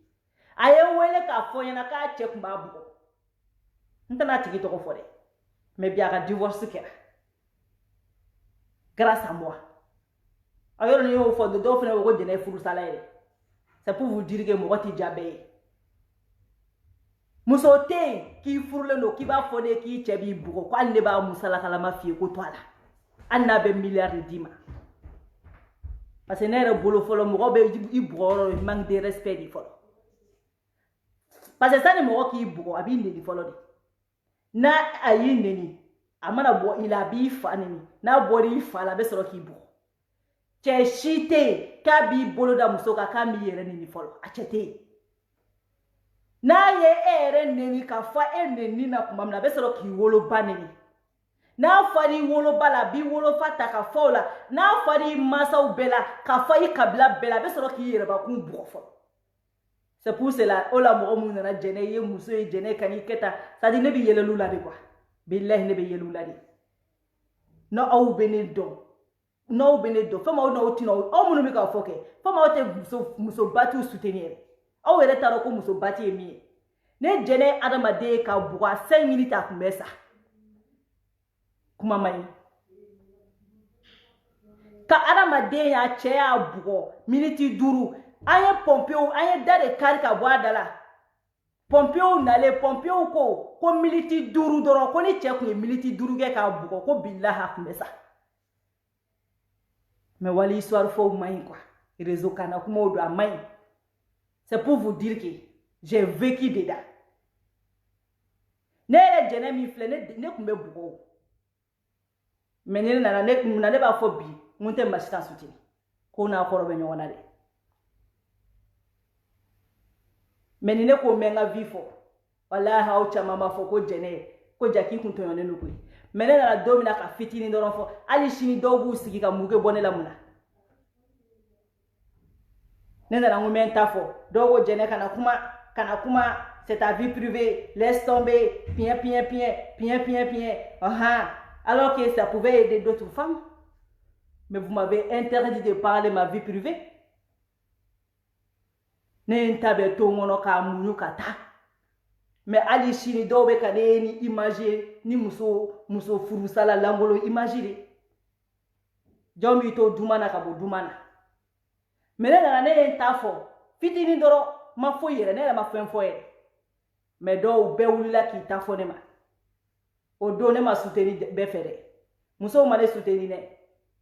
a ye n wele k'a fɔ ɲɛna k'a cɛ kun b'a bugɔ n tɛna a tigi tɔgɔ fɔ dɛ mais bi a ka divorce kɛra grâce à moi a yɔrɔ ni y'o fɔ dɔw fana ko jɛnɛ ye furusala ye dɛ c'est pour vous dire que mɔgɔ tɛ diya bɛɛ ye muso tɛ yen k'i furulen don k'i b'a fɔ de k'i cɛ b'i bugɔ ko hali ne b'a musalakalama f'i ye ko to a la hali n'a bɛ miliyari de d'i ma parce que ne yɛrɛ bolo fɔlɔ mɔgɔ bɛ i bugɔ yɔrɔ manque de respect de fɔlɔ parce que sani mɔgɔ k'i bugɔ a b'i neni fɔlɔ de n'a a y'i neni a mana bɔ i la a b'i fa neni n'a bɔra i fa la a bɛ sɔrɔ k'i bugɔ cɛ si tɛ yen k'a b'i bolo da muso kan k'a m'i yɛrɛ neni fɔlɔ a cɛ tɛ yen n'a ye e yɛrɛ neni ka fa e neni na tuma min na a bɛ sɔrɔ k'i woloba neni n'a fɔra i woloba la a b'i wolofa ta ka fɔ o la n'a fɔra i mansaw bɛɛ la ka fɔ i kabila bɛɛ la a bɛ sɔrɔ k'i yɛrɛbakun bugɔ fɔlɔ c'est pour cela o la mɔgɔ minnu nana jɛnɛ i ye muso ye jɛnɛ ka n'i kɛ tan c'est à dire ne bɛ yɛlɛlu la de quoi bilahi ne bɛ yɛlɛlu la de n'aw bɛ ne dɔn n'aw bɛ ne dɔn fɛn m'aw n'aw tɛna aw minnu bɛ k'a fɔ kɛ fɛn m'aw tɛ muso batiw soutenir yɛrɛ aw yɛrɛ t'a dɔn ko muso bati ye min ye ne jɛnɛ ye adamaden ye ka bugɔ a 5 minutes a tun bɛ sa kuma man ɲi ka adamaden y'a cɛ y'a bugɔ miniti 5 an ye pompew an ye da de kari ka bɔ a da la pompew nalen pompew ko miniti 5 dɔrɔn ko ni cɛ kun ye miniti 5 kɛ k'a bugɔ ko bilahi a tun bɛ sa mais wali histoire fɔw man ɲi quoi réseau kana kumaw don a man ɲi c'est pour vous dire que j'ai vécu dedans ne yɛrɛ jɛnɛ min filɛ ne kun bɛ bugɔ o mais ne nana ne b'a fɔ bi n tɛ masita soutenir ko n'a kɔrɔ bɛ ɲɔgɔn na dɛ mais ni ne ko mɛ n ka vie fɔ walahi aw caman b'a fɔ ko jɛnɛ ko jaki kun tɔɲɔnen don koyi mais ne nana don min na ka fitinin dɔrɔn fɔ hali sini dɔw b'u sigi ka muge bɔ ne la mun na ne nana n ko mɛ n ta fɔ dɔw ko jɛnɛ kana kuma c'est ta vie privée laisse tomber pied alors que ça pouvait aider d'autres femmes mais vous m'avez interdit de parler ma vie privée ne n ta bɛ to n kɔnɔ k'a muɲu ka taa mais hali sini dɔw bɛ ka ne ni image ni muso furusala langolo image de jɔn b'i to duma na ka bɔ duma na mais ne nana ne ye n ta fɔ fitinin dɔrɔn ma foyi yɛrɛ ne yɛrɛ ma fɛn fɔ yɛrɛ mais dɔw bɛɛ wulila k'i ta fɔ ne ma o don ne ma soutenir bɛɛ fɛ dɛ musow ma ne soutenir dɛ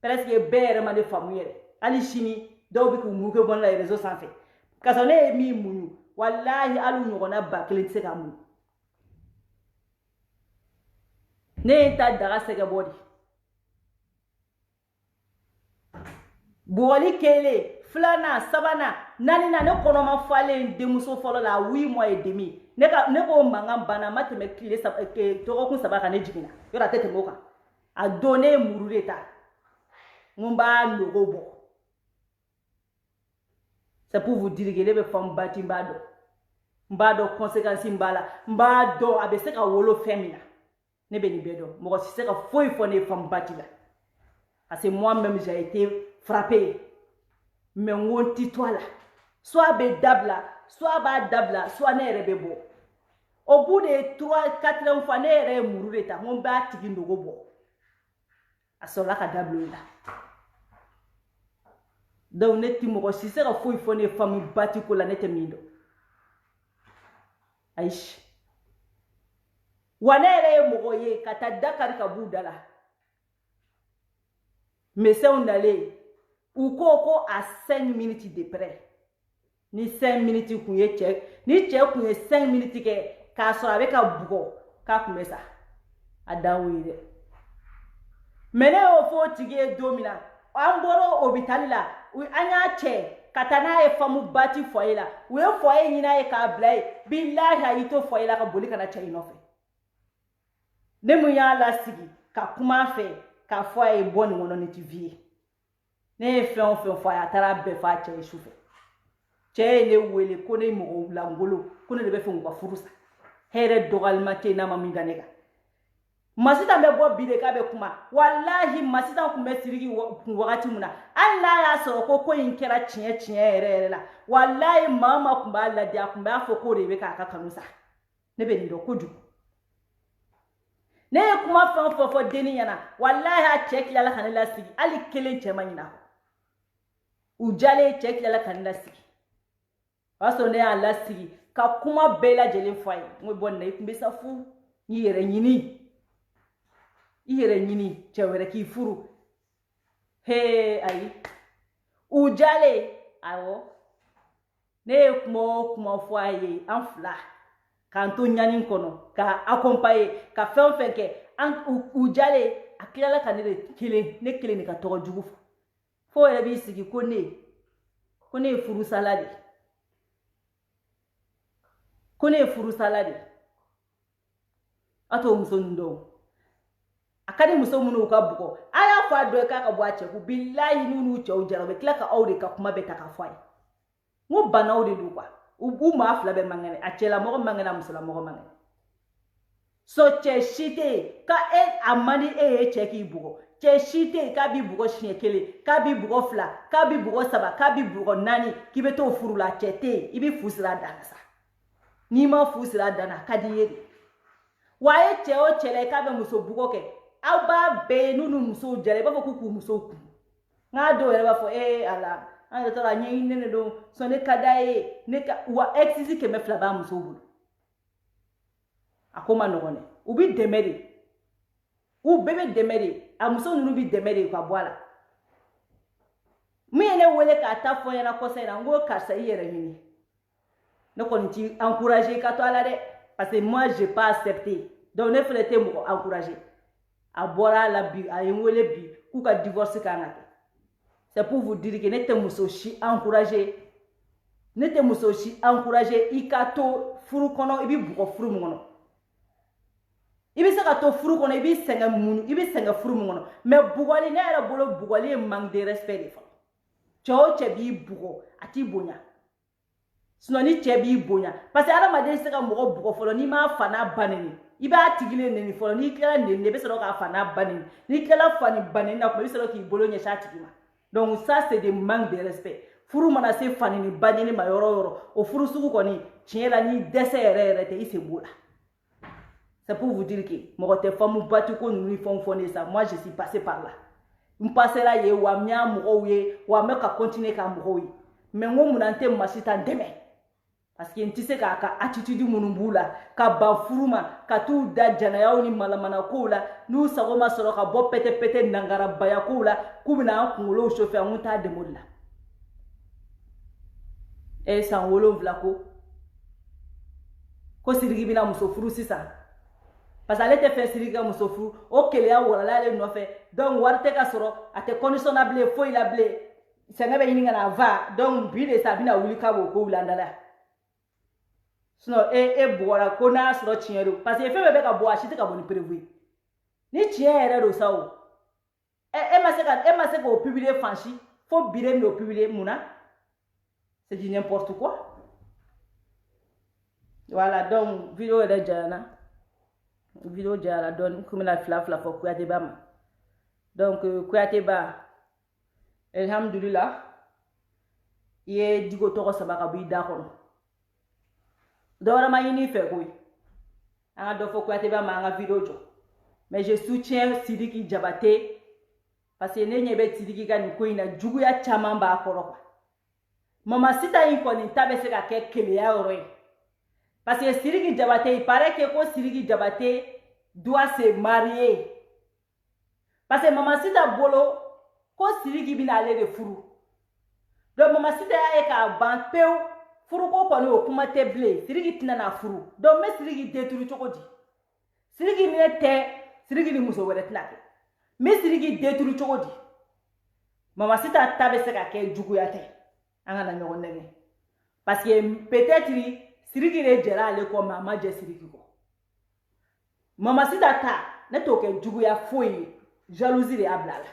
presque bɛɛ yɛrɛ ma ne faamu yɛrɛ hali sini dɔw bɛ k'u mugu kɛ bɔn la réseau sanfɛ ka sɔrɔ ne ye min muɲu wallahi hali ɲɔgɔnna ba kelen tɛ se ka muɲu ne ye n ta daga sɛgɛ bɔ de bugɔli kelen filanan sabanan naaninan ne kɔnɔma falen denmuso fɔlɔ la 8 mois et demi ne ko mankan banna ma tɛmɛ tile dɔgɔkun 3 kan ne jiginna yɔrɔ a tɛ tɛmɛ o kan a don ne ye muru de ta n ko n b'a logo bɔ c'est pour vous dire que ne bɛ femme bâtie n b'a dɔn conséquence n b'a la n b'a dɔn a bɛ se ka wolo fɛn min na ne bɛ nin bɛɛ dɔn mɔgɔ si se ka foyi fɔ ne ye femme bâtie la parce que moi-même j'ai été frappé mais n ko n ti to a la soit a bɛ dabila soit a b'a dabila soit ne yɛrɛ bɛ bɔ au bout de 3-4 fois ne yɛrɛ ye muru de ta n ko n b'a tigi logo bɔ a sɔrɔla ka dabila o la donc ne ti mɔgɔ si se ka foyi fɔ ne ye femme bâtie ko la ne tɛ min dɔn ayi wa ne yɛrɛ ye mɔgɔ ye ka taa Dakar ka b'u da la médecins nalen u ko à 5 minutes de près ni 5 minutes kun ye cɛ ni cɛ kun ye 5 minutes kɛ k'a sɔrɔ a bɛ ka bugɔ k'a kun bɛ sa a dan o ye dɛ mais ne y'o fɔ o tigi ye don min na an bɔra hôpital la an y'a cɛ ka taa n'a ye femme bâtie foyer la u ye foyer ɲini a ye k'a bila ye billahi a y'i to foyer la ka boli ka na cɛ in nɔfɛ ne mun y'a lasigi ka kuma a fɛ k'a fɔ a ye bɔ nin kɔnɔ nin ti vie ye ne ye fɛn o fɛn fɔ a ye a taara bɛɛ fɔ a cɛ ye sufɛ cɛ ye ne wele ko ne mɔgɔ langolo ko ne de bɛ fɛ k'u ka furu sa hɛrɛ dɔgɔyalima tɛ yen n'a ma min da ne kan Masitan bɛ bɔ bi de k'a bɛ kuma wallahi Masitan kun bɛ siriki kun wagati min na hali n'a y'a sɔrɔ ko in kɛra tiɲɛ yɛrɛ yɛrɛ la wallahi maa o maa kun b'a lajɛ a kun b'a fɔ k'o de bɛ k'a ka kanu sa ne bɛ nin dɔn kojugu ne ye kuma fɛn o fɛn fɔ denni ɲɛna wallahi a cɛ tilala ka ne lasigi hali kelen cɛ ma ɲin'a kɔ u jalen cɛ tilala ka ne lasigi o y'a sɔrɔ ne y'a lasigi ka kuma bɛɛ lajɛlen fɔ a ye n ko bɔ nin na i kun bɛ sa fu i yɛrɛ ɲini cɛ wɛrɛ k'i furu he ayi u jalen awɔ ne ye kuma o kuma fɔ a ye an fila k'an to ɲani kɔnɔ ka accompagner ka fɛn o fɛn kɛ u jalen a tilala ka ne kelen de ka tɔgɔ jugu fɔ fo yɛrɛ b'i sigi ko ne ye furusala de a t'o muso ninnu dɔn a ka di muso minnu ka bugɔ a y'a fɔ a dɔ ye k'a ka bɔ a cɛ ko billahi n'u cɛw jara u bɛ tila ka aw de ka kuma bɛɛ ta k'a fɔ a ye n ko banaw de don quoi u maa fila bɛɛ man kɛnɛ a cɛlamɔgɔ man kɛnɛ a musolamɔgɔ man kɛnɛ so cɛ si tɛ yen ka a man di e ye cɛ k'i bugɔ cɛ si tɛ yen k'a b'i bugɔ siɲɛ kelen k'a b'i bugɔ fila k'a b'i bugɔ saba k'a b'i bugɔ naani k'i bɛ t'o furu la cɛ tɛ yen i bɛ fu sira a dan na sa n'i ma fu sira a dan na a ka di i ye de wa a ye cɛ o cɛ la ye k'a bɛ muso bugɔ kɛ aw b'a bɛɛ ye n'u musow jara i b'a fɔ k'u musow kun n'a dɔw yɛrɛ b'a fɔ ala an yɛrɛ tɔra ɲɛɲini de don sɔn ne ka d'a ye wa exisi 200 b'a musow bolo a ko ma nɔgɔn dɛ u bɛ dɛmɛ de u bɛɛ bɛ dɛmɛ de a muso ninnu bɛ dɛmɛ de ka bɔ a la min ye ne wele k'a ta fɔ ɲɛna kɔsa in na n ko karisa i yɛrɛ ɲini ne kɔni t'i encourager ka to a la dɛ parce que moi j'ai pas accepté donc ne fɛnɛ tɛ mɔgɔ encourager a bɔra la bi a ye n wele bi k'u ka divorce kan ka kɛ c'est pour vous dire que ne tɛ muso si encourager i ka to furu kɔnɔ i bɛ bugɔ furu min kɔnɔ i bɛ se ka to furu kɔnɔ i bɛ sɛgɛn furu min kɔnɔ mais bugɔli ne yɛrɛ bolo bugɔli ye manque de respect de fɔlɔ cɛ o cɛ b'i bugɔ a t'i bonya sinon ni cɛ b'i bonya parce que adamaden tɛ se ka mɔgɔ bugɔ fɔlɔ n'i m'a fa n'a ba nɛni i b'a tigi le nɛni fɔlɔ n'i tilala nɛni i bɛ sɔrɔ k'a fa n'a ba nɛni n'i tilala fa ni ba nɛni na kuma i bɛ sɔrɔ k'i bolo ɲɛsin a tigi ma donc ça c'est des manques de respect furu mana se fa ni ba nɛni ma yɔrɔ o yɔrɔ o furu sugu kɔni tiɲɛ la ni dɛsɛ yɛrɛ tɛ i sen b'o la c'est pour vous dire que mɔgɔ tɛ femme bâtie ko ninnu ni fɛnw fɔ ne ye sa moi je suis passé par là n passera ye wa n y'a mɔgɔw ye wa n bɛ ka continuer ka mɔgɔw ye mais n ko munna n tɛ Masitan dɛmɛ parce que n tɛ se k'a ka attitude minnu b'u la ka ban furu ma ka t'u da janayaw ni malamana kow la n'u sago ma sɔrɔ ka bɔ pɛtɛ-pɛtɛ nangarabaya kow la k'u bɛna an kunkolow chauffer an ko t'a dɛmɛ o de la e san wolonwula ko sirigi bina muso furu sisan parce que ale tɛ fɛ sirigi ka muso furu o keleya wɔrɔla ale nɔfɛ donc wari tɛ ka sɔrɔ a tɛ condition na bilen foyi la bilen sɛgɛ bɛ ɲini ka na va donc bi de sa a bɛna wuli k'a b'o ko wulandala sinon e bɔra ko n'a sɔrɔ tiɲɛ don parce que fɛn bɛɛ bɛ ka bɔ a si tɛ ka bɔ ni prévu ye ni tiɲɛ yɛrɛ don sa o e ma se k'o publier fan si fo bi de m'o publier mun na c'est du n'importe quoi. Voilà, donc vidéo est déjà vidéo déjà donne comme la fla pour Kouyaté Ba. Donc Kouyaté Ba, alhamdulillah, il est dit que toro sabaka bi d'accord. Donc on a yini fait oui. On a donc Kouyaté Ba ma vidéo jo. Mais je soutiens Sidiki Diabaté parce que ne nyebe Sidiki ga ni ko ina jugu ya chama ba akoro. Mama sita yin ko ni tabe se ka ke keleya oro. Parce que Sidiki Diabaté, il paraît que Sidiki Diabaté doit se marier. Parce que Maman Sita Bolo, quand Sidiki bina aller de furu. Donc Maman Sita a ka ban peu furu ko koni o kuma te blé. Sidiki tina na furu. Donc mais Sidiki détruit choko di. Sidiki ne te, Sidiki ni muso wele tina ke. Mais Sidiki détruit choko di. Maman Sita tabe se ka ke jugu ya te. Anga na nyogo nenge. Parce que peut-être Sidiki ne jera ale ko mama je Sidiki ko. Mama Sita ta ne toke jugu ya foyi jalousie de ablala.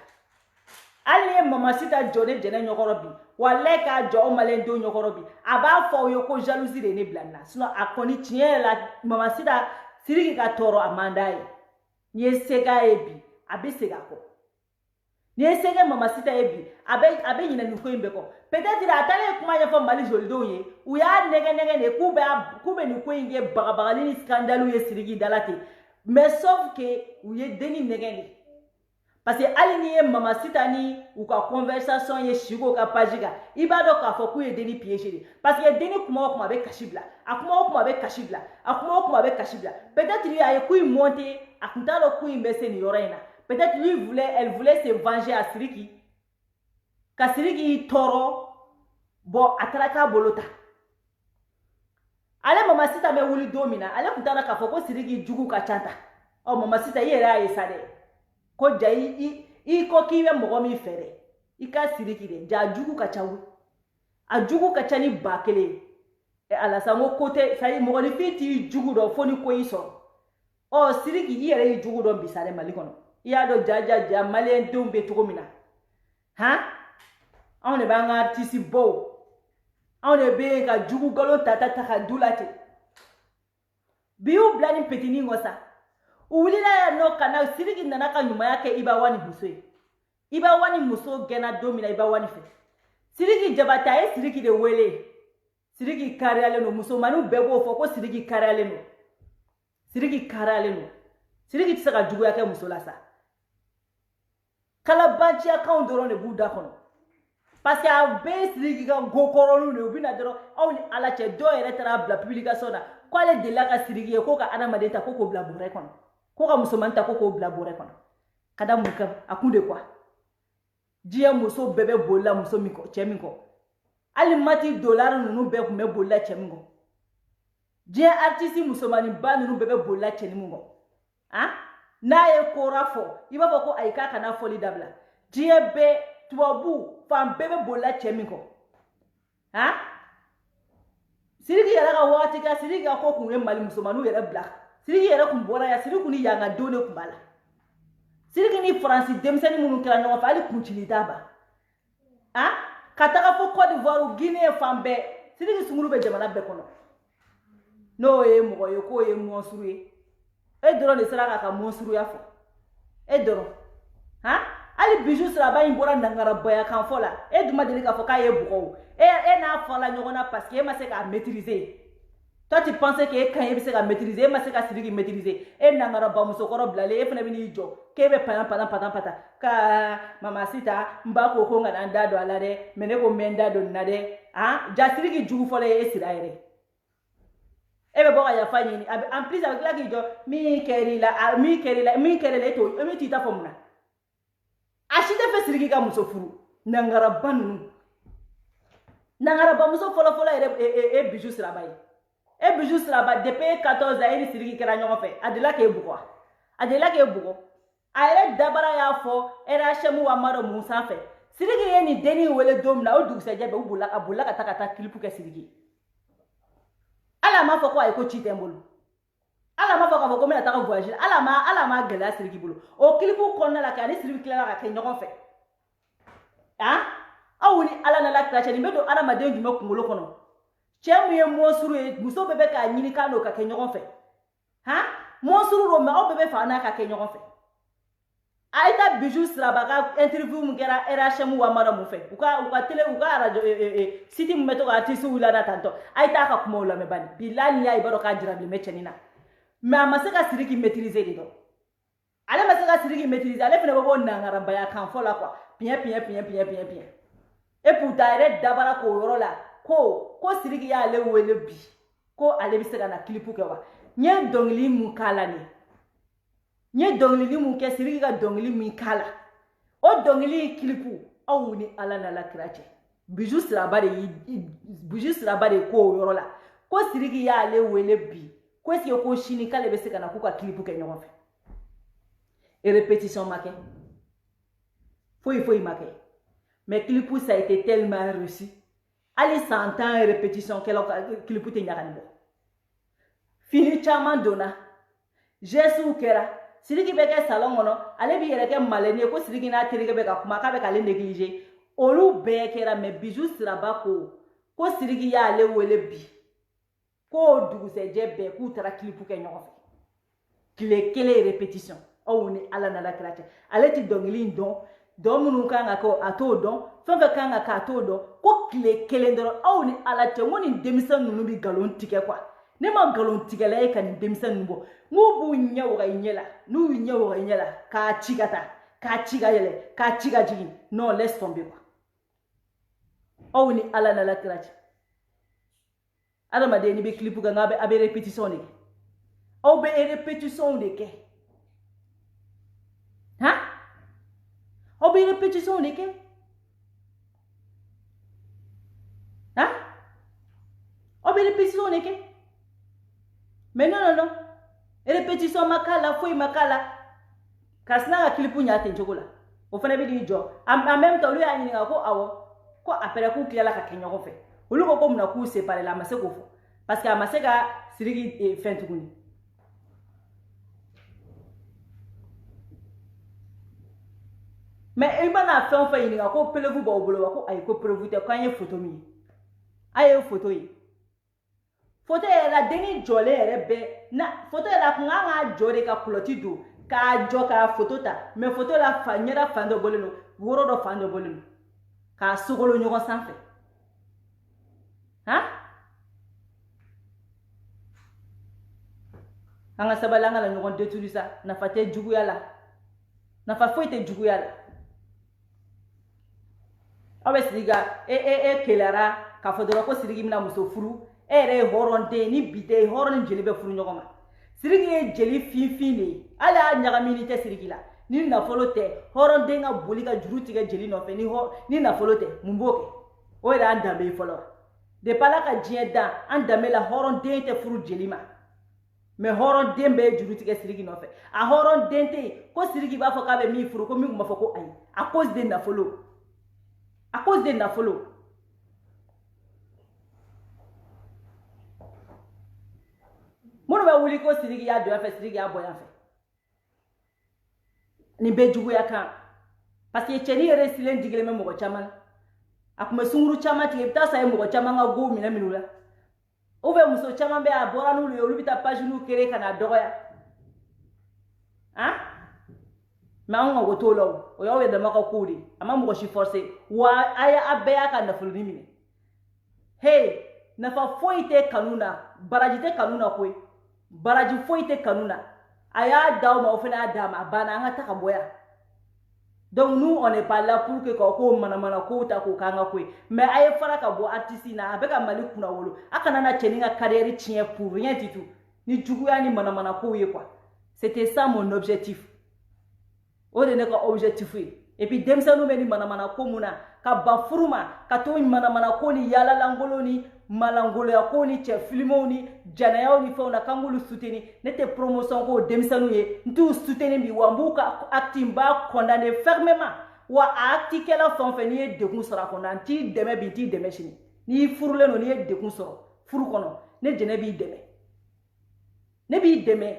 Ali Mama Sita jone jene nyokorobi wale ka jo malen do nyokorobi aba fo yo ko jalousie de ne blana sinon akoni tiens la Mama Sita Sidiki ka toro amandai ni sega ebi abi sega ko ni sega Mama Sita ebi abe nyina nuko imbe ko peut-être atale kuma ya fo mali joldo ye ou ya nege ne kube ni ko inge bagabagali ni scandale ye Sidiki dalate mais sauf que ou ye deni nege ni parce que aligné Mama Sita ni ou ka conversation ye shigo ka pajiga ibado ka fo ku ye deni piégé parce que deni kuma be kashibla akuma be kashibla akuma be kashibla peut-être lui a ku monter akuntalo ku imbese ni yorena peut-être elle voulait se venger à Sidiki ka Sidiki toro bo atraka bolota ale Mama Sita me wuli domina ale kuntana ka fo ko Sidiki jugu ka chanta o Mama Sita yera yesade ko jai i ko kiwe mogo mi fere i ka Sidiki de ja jugu ka chawu a jugu ka chani bakele e ala sango kote sai mogo ni fiti jugu do foni ko iso o Sidiki yere i jugu do bisare malikono iya do jaja malen dumbe tugomina ha on e banga tisi bo on e be ka jugu galo tata ka dulate biu blani petini ngosa Uwilila ya no kana Sidiki nana ka nyuma yake iba wani muswe. Iba wani muso gena domina iba wani fe. Sidiki Diabaté e Sidiki de wele. Sidiki kare ale no muso manu bebo fo ko Sidiki kare ale no. Sidiki kare ale no. Sidiki tsaka jugu yake muso la sa. Kala banchi account doron de buda kono. Parce que a be Sidiki ka gokoronu ne ubina doro aw ni ala che do ere tara bla publication na. Ko ale de la ka Sidiki ko ka ana madeta ko bla bure kono. Ko ka musomanta ko bla bore kono kada muka akunde kwa dia muso bebe bola muso miko chemingo ali mati dollar nunu be me bola chemingo dia artiste musomani ba nunu bebe bola chemingo ha na ye korafo iba bako aika kana foli dabla dia be tuabu fam bebe bola chemingo ha Sidiki yara ka wati ka Sidiki ko kunwe mali musomanu yara black Sidiki yere kumbora ya Sidiki kuni yanga dole kumbala Sidiki ni France demseni munu kila nyonga fa ali kunchili daba ha kataka fo Côte d'Ivoire Guinée fambe Sidiki sunguru be jamana be kono no e mo yo ko e monsuru e doro ne sara ka monsuru ya fo e doro ha ali bijou sara ba imbora ndangara boya kan fola e duma deli ka fo ka ye buko e na fola nyogona parce que e ma se ka maîtriser. Toi tu pensais que quand il se maîtriser, mais c'est qu'à Sidiki maîtriser. Et n'angara ba musokoro blale, et fena bini jo. Kebe pata. Ka Mama Sita mbako ko ngana ndado alade, mene ko menda do nade. Ah, ja Sidiki jugu fole e siraire. Ebe boka ya fanyi ni. En plus avec la ki jo mi kerila to, mi tita fomuna. Ashite fe Sidiki ka musofuru. N'angara banu. nangara bamuso folo e bijou siraba ye e bijou siraba depuis 14 ans ni sirigi kera ɲɔgɔn fɛ adela ke bugo a yɛrɛ dabara y'a fɔ era shemu wa maro musa fɛ sirigi ye ni deni wele don na o dugusɛjɛ bɛ u bola ka taa clip kɛ sirigi ala ma fɔ ko ay ko ci tɛ n bolo ala ma fɔ k'a fɔ ko n bɛna taa voyage ala ma gɛlɛya sirigi bolo o clip kɔnɔna la k'ani sirigi tilala ka kɛ ɲɔgɔn fɛ aw ni ala na la kira nin bɛ don adamaden jumɛn kunkolo kɔnɔ cɛ mun ye mɔnsuru ye muso bɛɛ bɛ k'a ɲini k'a n'o ka kɛ ɲɔgɔn fɛ mɔnsuru don mɛ aw bɛɛ bɛ fɛ n'a ka kɛ ɲɔgɔn fɛ a ye taa bijou siraba ka interview mun kɛra RHM wa mara mun fɛ u ka radio site mun bɛ to ka artiste wula na tantɔ a ye taa ka kumaw lamɛn bani bilahi ni y'a ye i b'a dɔn k'a jirabilen bɛ cɛnin na mais a ma se ka Sidiki maîtriser de dɔn ale ma se ka Sidiki maîtriser ale fana bɛ bɔ nangarabaya kan fɔ la quoi piɲɛ et pourtant a yɛrɛ dabara k'o yɔrɔ la ko Sidiki y'ale wele bi ko ale bɛ se ka na clip kɛ wa n ye dɔnkili mun k'a la nin n ye dɔnkili mun kɛ Sidiki ka dɔnkili min k'a la o dɔnkili clip aw ni ala na la kira cɛ bijou siraba de k'o yɔrɔ la ko Sidiki y'ale wele bi ko est-ce que ko sini k'ale bɛ se ka na k'u ka clip kɛ ɲɔgɔn fɛ et répétition ma kɛ foyi ma kɛ mais clip ça a été tellement reçu ali 100 ans répétition kɛla clip tɛ ɲagani bɔ fini caman donna Jésus kɛra Sidiki bɛ kɛ salon kɔnɔ ale bi yɛrɛ kɛ malɛni ye ko Sidiki n'a terikɛ bɛ ka kuma k'a bɛ k'ale négliger olu bɛɛ kɛra mais bijou siraba ko Sidiki y'ale wele bi ko dugusɛjɛ bɛɛ k'u taara clip kɛ ɲɔgɔn fɛ tile kelen répétition aw ni ala na la kira cɛ ale ti dɔnkili in dɔn minnu kan ka kɛ a t'o dɔn fɛn fɛn kan ka kɛ a t'o dɔn ko tile kelen dɔrɔn aw ni ala cɛ n ko nin denmisɛn ninnu bi nkalon tigɛ quoi ne ma nkalon tigɛla ye ka nin denmisɛn ninnu bɔ n k'u b'u ɲɛ waga i ɲɛ la n'u y'u ɲɛ waga i ɲɛ la k'a ci ka taa k'a ci ka yɛlɛ k'a ci ka jigin non laisse tomber quoi aw ni ala na la kira cɛ adamaden ni bɛ clip kɛ nka a bɛ répétition de kɛ aw bɛ répétition de kɛ aw bɛ répétition de kɛ aw bɛ répétition de kɛ mais non répétition ma k'a la foyi ma k'a la ka sina ka clip ɲa ten cogo la o fana bɛ n'i jɔ en même temps olu y'a ɲininka ko awɔ ko après k'u tilala ka kɛ ɲɔgɔn fɛ olu ko munna k'u séparé la a ma se k'o fɔ parce que a ma se ka Sidiki fɛn tuguni mais i mana fɛn o fɛn ɲininka ko preuve b'aw bolo wa ko ayi ko preuve tɛ k'an ye photo min ye a ye photo ye photo yɛrɛ la denni jɔlen yɛrɛ bɛɛ photo yɛrɛ la kun kan ka jɔ de ka kulɔti don k'a jɔ k'a photo ta mais photo la ɲɛda fan dɔ bɔlen don woro dɔ fan dɔ bɔlen don k'a sogolo ɲɔgɔn sanfɛ an ka sabali an kana ɲɔgɔn détruire sa nafa tɛ juguya la nafa foyi tɛ juguya la aw bɛ Sidiki e keleyara k'a fɔ dɔrɔn ko Sidiki bɛna muso furu e yɛrɛ ye hɔrɔnden ni bi tɛ hɔrɔn ni jeli bɛ furu ɲɔgɔn ma Sidiki ye jeli finfin de ye hali y'a ɲagamini tɛ Sidiki la ni nafolo tɛ hɔrɔnden ka boli ka juru tigɛ jeli nɔfɛ ni nafolo tɛ mun b'o kɛ o yɛrɛ y'an danbe ye fɔlɔ depuis Ala ka diɲɛ dan an danbe la hɔrɔnden tɛ furu jeli ma mais hɔrɔnden bɛ juru tigɛ Sidiki nɔfɛ a hɔrɔnden tɛ yen ko Sidiki b'a fɔ k'a bɛ min furu ko min tun b'a fɔ ko ayi à cause de nafolo minnu bɛ wuli ko Sidiki y'a don yan fɛ Sidiki y'a bɔ yan fɛ nin bɛ juguya kan parce que cɛnin yɛrɛ silen digilen bɛ mɔgɔ caman na a tun bɛ sunkuru caman tigɛ i bɛ taa sɔrɔ a ye mɔgɔ caman ka go minɛ la ou bien muso caman bɛ a bɔra n'olu ye olu bɛ taa page n'u kere ka na dɔgɔya mais anw ka ko t'o la o y'aw yɛrɛ dama ka kow de a ma mɔgɔ si forcer wa a bɛɛ y'a ka nafoloni minɛ hey nafa foyi tɛ kanu na baraji tɛ kanu na koyi baraji foyi tɛ kanu na a y'a d'aw ma o fana y'a d'a ma a banna an ka ta ka bɔ yan donc nous on n'est pas là pour que ko manamana ko ta ko k'an ka ko ye mais a ye fara ka bɔ artiste na a bɛ ka Mali kunna wolo a kana na cɛnin ka carrière tiɲɛ pour rien du tout ni juguya ni manamana ko ye quoi c'était ça mon objectif o de ne ka objectif ye et puis demsanu meni mana ko muna ka ba furuma ka to mana ko ni yala langolo ni malangolo ya ko ni che filmo ni janaya ni fauna kangulu suteni nete promotion ko demsanu ye ntu suteni bi wambuka actimba condamné fermement wa acti kela fonfe ni dekun sora kono anti deme bi ti deme shini ni furule no ni dekun soro furu kono ne jene bi deme ne bi deme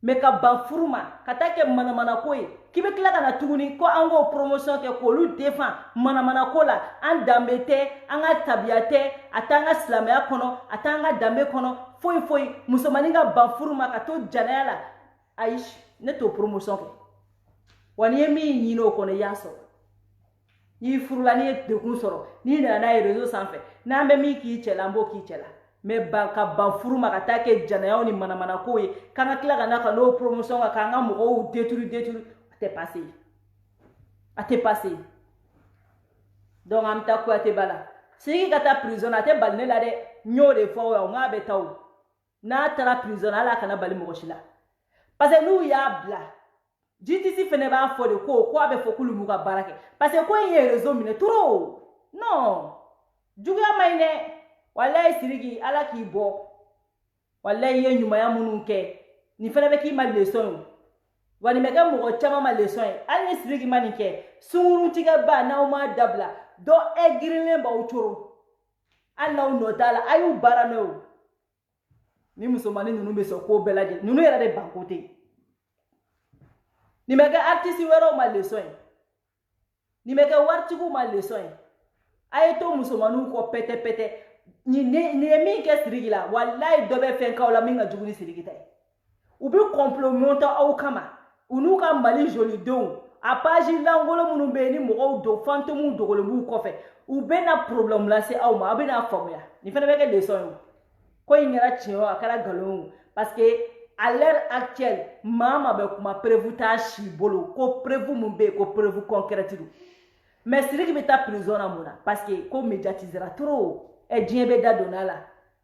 me ka ban furuma ka ta ke mana ko ye kibe kila kana tuguni ko ango promotion ke ko lu defend mana ko la an dambete anga tabiate atanga islamaya kono atanga dambe kono foi musomani ga ban furuma ka to janala aish ne to promotion ke wani yemi yino kono yaso ni furula ni de kun soro ni na na réseau sanfé na be mi ki chela mbo ki chela me banka banfuruma ka ta ke janaya ni mana ko ye kanga kila kana ka no promotion ka kanga mo détruire ate passé donc am ta ko ate bala sigi ka ta prison ate balne la de nyo de fo wa nga be taw na tara prison ala kana bali mo shila parce que nous ya bla GTC fene ba fo de ko abe fo kulu mu ka barake parce que ko ye réseau mine trop non juga mayne wallahi sirigi ala ki bo wallahi ye nyuma ya mununke ni fele be ki ma leçon wani mega mo chama ma leçon ali sirigi manike sunguru tiga ba na o ma dabla do egrile ba uchoro ala no dala ayu barano ni musomani nunu be so ko belaje nunu era de bankote ni mega artiste wero ma leçon ni mega wartigu ma leçon ayeto musomanu ko pete ni mi ke sirigi la wallahi do be fen kawla minga juguni sirigi tay ubi complémenta au kama unuka mali joli don a page langolo munu be ni mo do fantomu do le mu ko fe ube na problème la c'est au ma be na formula ni fene be ke leçon ko ingera chio akala galon parce que à l'heure actuelle mama be kuma prévuta shi bolo ko prévu mumbe ko prévu concrète mais sirigi be ta prison amuna parce que ko médiatisera trop e diebe da donala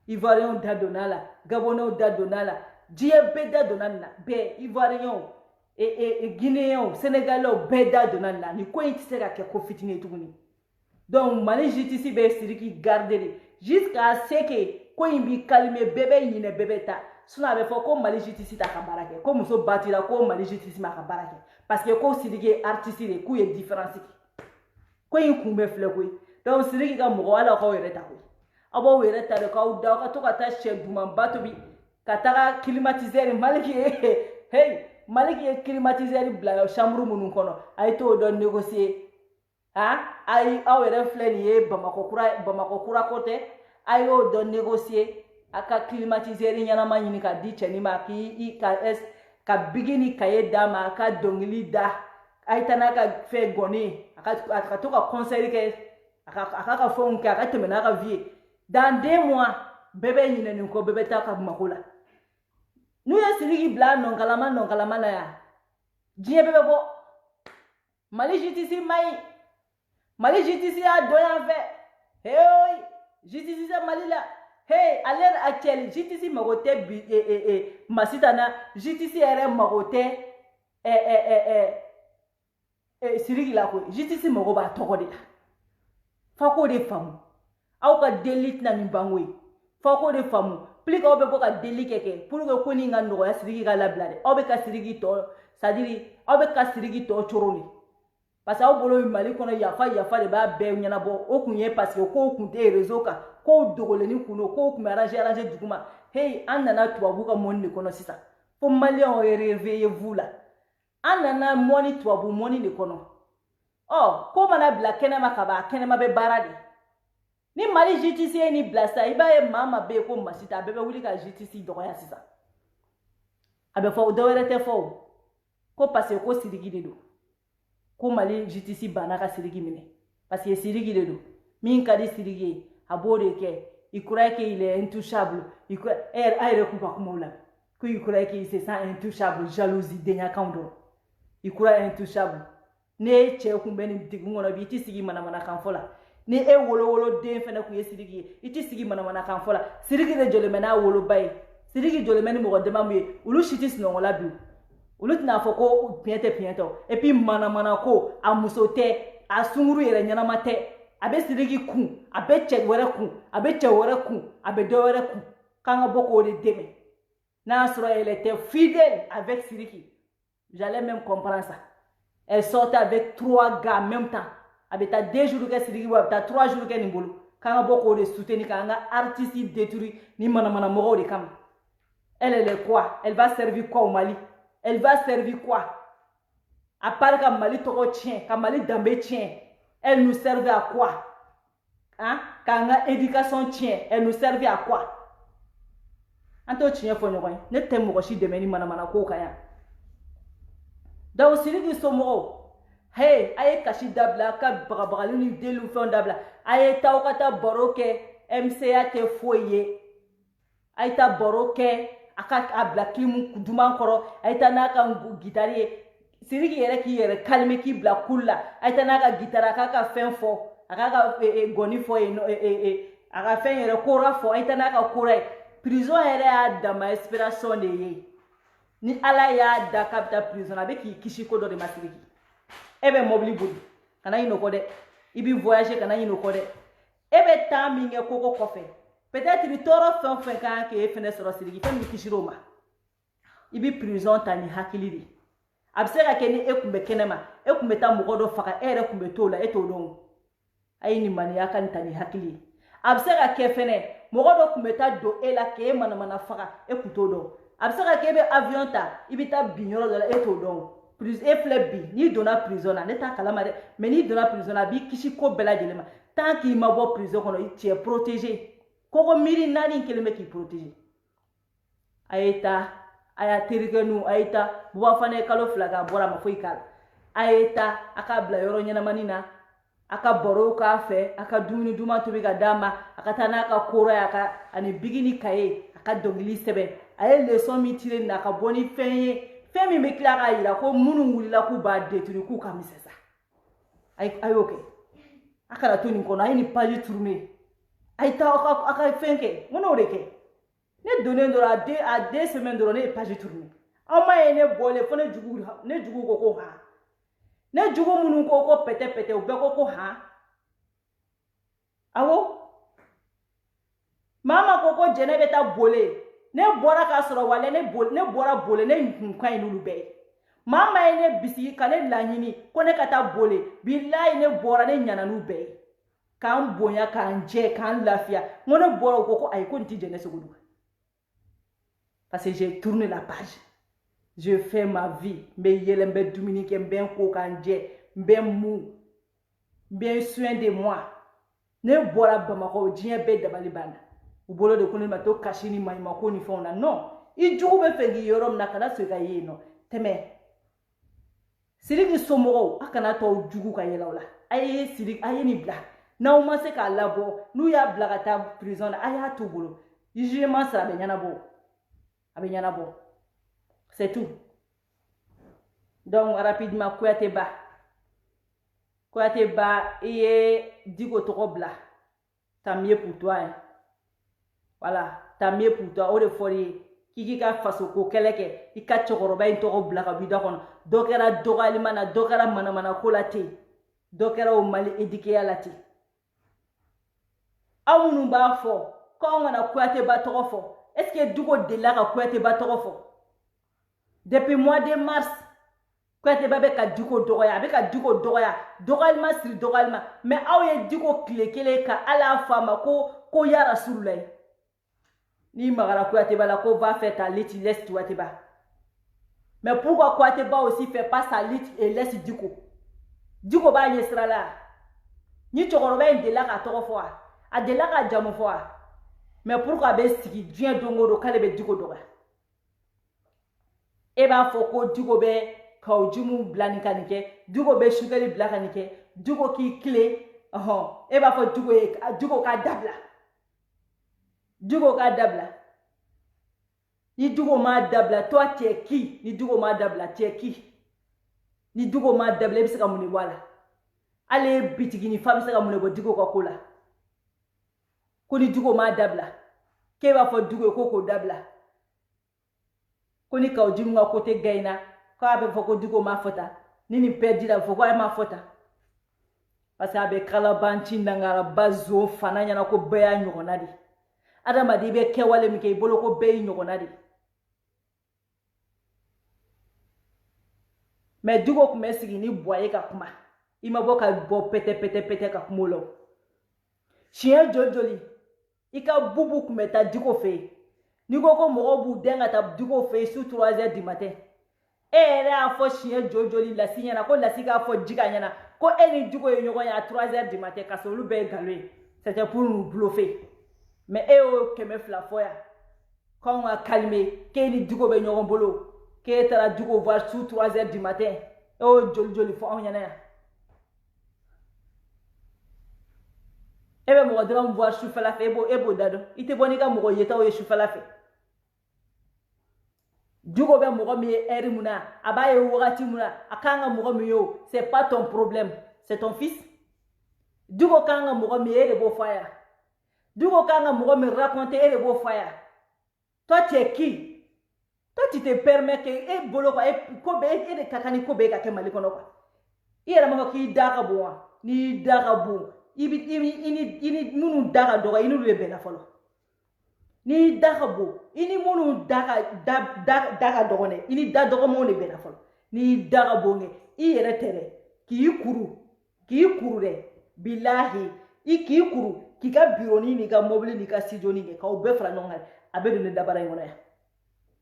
ivoirien da donala gabonais da donala diebe da donala be ivoirien guinéen sénégalais be da donala ni ko intissera ke ko fitine tuguni donc mali JTC be siriki garder jusqu'à ce que ko imbi calmer bébé yine bébé ta suna be fo ko mali JTC ta kabarake ko muso batira ko mali JTC ma kabarake parce que ko siriki artiste de ku ye différence ko yin kumbe fle ko donc siriki ga mo wala ko yere ta ko abo were ta de ka da ka to ka ta chef duman batobi ka ta climatiser maliki hey maliki climatiser bla chambre munun kono ay to do négocier ay awere fleni ye bamako kura kote ay o do négocier aka climatiser nyana manyini ka di cheni ma ki ka bigini kaye dama ka dongili da ay tanaka fe goni aka to ka conseil ke aka fon ka aka temena ka vie dans 2 mois bébé nyine ni ko bébé ta ka makula nous ya sirigi bla non kalama na ya die bébé bo mali JTC a doyan fait hey JTC sa mali la hey à l'heure actuelle JTC magote masitana JTC ere magote sirigi la ko JTC mago ba toko de la fa ko de famu aw ka delite na mbangwe fa ko de famu plus ko be ko ka delite keke pour que ko ni ngando ya sirigi ga lablade aw be ka sirigi to sadiri aw be ka sirigi to choroni parce que aw bolo mali kono yafa de ba be nyana bo o kunye parce que ko kunte réseau ka ko dogole ni kuno ko kuma arranger duguma hey anana tubabu ka monni kono sisa fo mali on réveiller vous là anana moni tubabu moni ni kono oh ko mana bla kenema ka ba kenema be barade ni mali JTC ni blasta iba e mama be ko masita bebe wuli ka JTC doya sisa abe fo dowere te fo ko parce que ko sirigi de do ko mali JTC banaka sirigi mine parce que sirigi de do min kadi sirigi abode ke ikura ke il est intouchable ikura aire ko ba kumola ko ikura ke c'est ça intouchable jalousie denya kando ikura intouchable ne che kumbeni digungo bi ti sigi mana kan fola ni e wolo den fene ku yesirigi iti sigi mana kan fola sirigi de jole mena wolo bay sirigi jole meni mo dema mu ulu shitis no la bi olu tɛna fɔ ko piɲɛ tɛ et puis mana ko a muso tɛ a sunguru yɛrɛ ɲɛnama tɛ a bɛ Sidiki kun a bɛ cɛ wɛrɛ kun a bɛ cɛ wɛrɛ kun a bɛ dɔ wɛrɛ kun k'an ka bɔ k'o de dɛmɛ n'a sɔrɔ elle était fidèle avec Sidiki j'allais même comprendre ça elle sortait avec 3 gars en même temps a bɛ taa 2 jours kɛ Sidiki bolo a bɛ taa 3 jours kɛ nin bolo k'an ka bɔ k'o de soutenir k'an ka artiste détruire ni manamana mɔgɔw de kama elle est quoi elle va servir quoi au Mali elle va servir quoi à part ka Mali tɔgɔ tiɲɛ ka Mali danbe tiɲɛ elle nous servait à quoi hein k'an ka éducation tiɲɛ elle nous servait à quoi an t'o tiɲɛ fɔ ɲɔgɔn ye ne tɛ mɔgɔ si dɛmɛ ni manamana ko kan yan donc Sidiki somɔgɔw hey a ye kasi dabila a ka bagabagali ni deliw fɛnw dabila a ye taa aw ka taa baro kɛ MCA tɛ foyi ye a ye taa baro kɛ a ka a bila kilimu duman kɔrɔ a ye taa n'a ka gitari ye Sidiki yɛrɛ k'i yɛrɛ calmer k'i bila cool la a ye taa n'a ka gitari a k'a ka fɛn fɔ a k'a ka gɔni fɔ yen a ka fɛn yɛrɛ kora fɔ a ye taa n'a ka kora ye prison yɛrɛ y'a dama inspiration de ye ni Ala y'a da k'a bɛ taa prison a bɛ k'i kisi ko dɔ de ma Sidiki e bɛ mobili boli kana ɲinɛ o kɔ dɛ i bɛ voyager kana ɲinɛ o kɔ dɛ e bɛ taa min kɛ koko kɔfɛ peut-être tɔɔrɔ fɛn o fɛn kan k'e fɛnɛ sɔrɔ Sidiki fɛn min kisir'o ma i bɛ prison ta ni hakili de a bɛ se ka kɛ ni e tun bɛ kɛnɛma e tun bɛ taa mɔgɔ dɔ faga e yɛrɛ tun bɛ t'o la e t'o dɔn a ye nin maniya ka nin ta ni hakili ye a bɛ se ka kɛ fɛnɛ mɔgɔ dɔ tun bɛ taa don e la k'e manamana faga e tun t'o dɔn a bɛ se ka kɛ e bɛ avion ta i bɛ taa bin yɔrɔ dɔ la e t'o dɔn e filɛ bi n'i donna prison na ne t'a kalama dɛ mais n'i donna prison na a b'i kisi ko bɛɛ lajɛlen ma tant qu'il ma bɔ prison kɔnɔ tu es protégé kɔgɔ miiri 4 in kelen bɛ k'i protégé a ye taa a y'a terikɛ nu a ye taa buba fana ye kalo 2 k'a bɔra a ma foyi k'a la a ye taa a k'a bila yɔrɔ ɲɛnamani na a ka barow k'a fɛ a ka dumuni duman tobi ka d'a ma a ka taa n'a ka kora ye a ka ani bigi ni kaye a ka dɔnkili sɛbɛn a ye leçon min tire nin na a ka bɔ ni fɛn ye fɛn min bɛ tila k'a yira ko minnu wulila k'u b'a détruire k'u ka misɛn sa a y'o kɛ a kana to nin kɔnɔ a ye nin page tourner a ye taa a ka fɛn kɛ n ko n'o de kɛ ne donnen dɔrɔn a 2 semaines dɔrɔn ne ye page tourner aw ma ye ne bɔlen fo ne jugu ko ko han ne jugu minnu ko ko pɛtɛ u bɛɛ ko han awɔ maa ma ko jɛnɛ bɛ taa bole ne bɔra k'a sɔrɔ wale ne bɔra bole ne kun ka ɲi n'olu bɛɛ ye maa ma ye ne bisigi ka ne laɲini ko ne ka taa bole bilayi ne bɔra ne ɲana n'u bɛɛ ye k'an bonya k'an jɛ k'an lafiya n ko ne bɔra o ko ayi ko nin tɛ jɛnɛ segu dun parce que j'ai tourné la page je fais ma vie n bɛ yɛlɛ n bɛ dumuni kɛ n bɛ n ko k'an jɛ n bɛ mu n bɛ soin de moi ne bɔra Bamakɔ diɲɛ bɛɛ dabali banna u bolo de ko ne ma to kasi ni maɲumako ni fɛnw na non i jugu bɛ fɛ k'i yɔrɔ min na kana sɔn i ka ye yen nɔ tɛmɛ Sidiki somɔgɔw a kana tɔw jugu ka yɛlɛ o la a ye nin bila n'aw ma se k'a labɔ n'u y'a bila ka taa prison na a y'a t'u bolo jugement sera a bɛ ɲɛnabɔ c'est tout donc rapidement Kuyatɛ ba i ye Diko tɔgɔ bila tant mieux pour toi hein. Voilà tant mieux pour toi o de fɔr'i ye k'i ka faso ko kɛlɛ kɛ i ka cɛkɔrɔba in tɔgɔ bila ka bɔ i da kɔnɔ dɔ kɛra dɔgɔyalima na dɔ kɛra manamana ko la ten dɔ kɛra o Mali éduquer la ten aw minnu b'a fɔ k'anw kana Kuyatɛ ba tɔgɔ fɔ est-ce que Diko delila ka Kuyatɛ ba tɔgɔ fɔ depuis mois de mars Kuyatɛ ba bɛ ka Diko dɔgɔya a bɛ ka Diko dɔgɔya dɔgɔyalima siri dɔgɔyalima mais aw ye Diko tile kelen ka Ala fɔ a ma ko ya Rasululayi ni magara Kuyatɛ ba la ko va faire ta lutte laisse Kuyatɛ ba mais pourquoi Kuyatɛ ba aussi fait pas sa lutte et laisse Diko b'a ɲɛ sira la ni cɛkɔrɔba in delila k'a tɔgɔ fɔ a delila k'a jamu fɔ mais pourquoi a bɛ sigi diɲɛ don o don k'ale bɛ Diko dɔgɔya e b'a fɔ ko Diko bɛ kaw jumu bila nin ka nin kɛ Diko bɛ sugɛli bila ka nin kɛ Diko k'i tilen e b'a fɔ Diko k'a dabila Diko k'a dabila ni Diko m'a dabila toi tu es qui ni Diko m'a dabila tu es qui ni Diko m'a dabila i bɛ se ka mun de bɔ a la ale bitigi ni fa bɛ se ka mun de bɔ Diko ka ko la ko ni Diko m'a dabila k'e b'a fɔ Diko ye ko k'o dabila ko ni kaw jumu ka côté gagné ko abe fo ko Diko ma fota ni ni perdi la fo ko ay ma fota parce que abe kala banci ndangara bazo fana nyana ko beya nyogona di adama di be kewale mi ke bolo ko beyi nyogona di mais Diko ko mesigi ni boye ka kuma ima boka bo pete ka kumolo chien jojoli ika bubu kumeta Diko fe ni ko mogo bu denga ta Diko fe sur 3h du matin ere a fo chien jojoli la signana ko la siga fo jiga nyana ko eni Diko ye nyogo ya 3h du matin ka solu be galwe c'était pour nous bluffer mais o keme fla foya quand on a calmé que ni Diko be nyogo bolo que tara Diko voir sur 3h du matin o joli fo on yana ebe mo dram voir chou fala fe ebo dado ite bonika mo yeta o chou fala fe Diko be mo mi eri muna abaye wogati muna akanga mo mi yo c'est pas ton problème c'est ton fils Diko kanga mo mi ere bo fire Diko kanga mo mi raconter ere bo fire toi tu es qui toi tu te permets que e bolo ko e ko be e de kakani ko be ka ke malikono ko ira mo ki daga bo ni daga bo ini munu daga doga inu le bena folo ni daga bo ini munu daga dogone ini da dogo mo le bena folo ni daga bonge i yere tere ki kuru de billahi i ki kuru ki ka bironi ni ka mobile ni ka sijoni ni ka obe fra nyonga abedo ne dabara ngona ya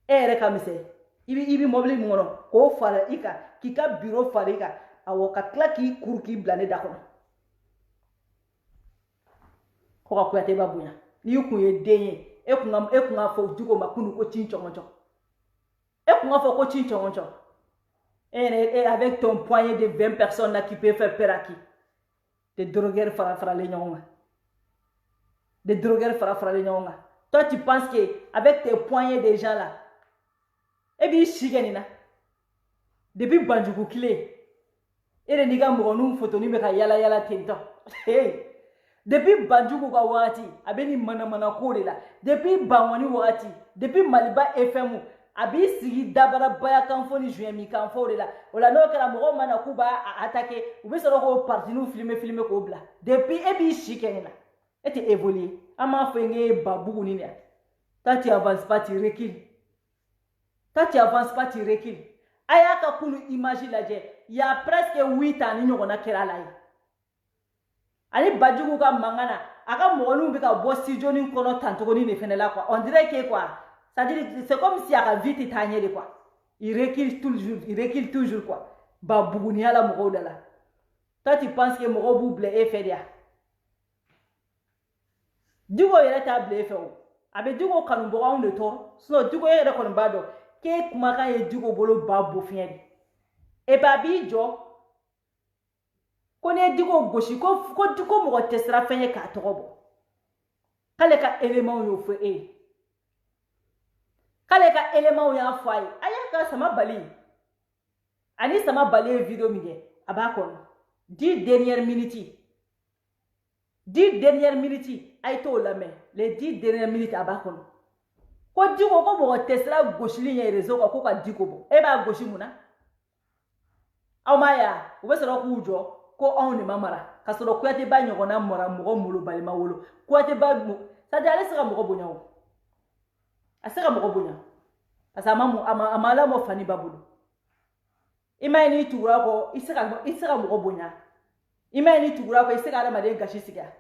ere ka mise ibi mobile ngono ko fara ika ki ka biro fara ika awo ka kla ki kuru ki blane dakono ko ka kuyate babunya ni yukunye denye e kunga fo Diko makunu ko chinchongoncho e kunga fo ko chinchongoncho et avec ton poignet de 20 personnes là qui peut faire peur à qui des drogueurs fara les nyonga des drogueurs fara les nyonga toi tu penses que avec tes poignets de gens là et bien chigenina depuis banjugu clé et les niga mo nu photo ni be ka yala tento hey depuis banjugu ka wati abeni mana ko de la depuis banwani wati depuis Maliba FM abi sigi dabara baya kan fo ni juin mi kan fo de la wala no kala mo mana kuba attaquer ou be so ko parti nous filmer ko bla depuis e bi chikenina était évolué ama fenge babugu ni ne tati avance pas tu recule aya ka kunu image la je il y a presque 8 ans ni nyogona kera la ani bajugu ka mangana aka mogonu be ka bo studio ni kono tanto ni ne fenela quoi on dirait que quoi ça dit c'est comme si aka vite tanyé quoi il recule toujours quoi babugu ni ala mogo dala toi tu penses que mogo bu ble e fedia Diko yere ta ble fe o abe Diko kanu bo on de to so Diko yere kono bado ke kuma ka ye Diko bolo babo fiende e babi jo kone Diko goshi ko Diko mo tesra fenye ka togo kale ka élément yo fe kale ka élément ya fay aya ka sama bali ani sama bali video mige abakon 10 dernières minutes ay to la mais les 10 dernières minutes abakon ko Diko ko mo tesra goshi ligne réseau ko ka Diko bo e ba goshi muna awmaya ubesero ku ujo ko on ne mamara kasoro kuyate ba nyogona mora mo mulu bali mawolo kuyate ba mu sa dale sera mo bonya o asera mo bonya asama mu amala mo fani babulu imani tuura ko isera mo bonya imani tuura ko isera ala made gashi siga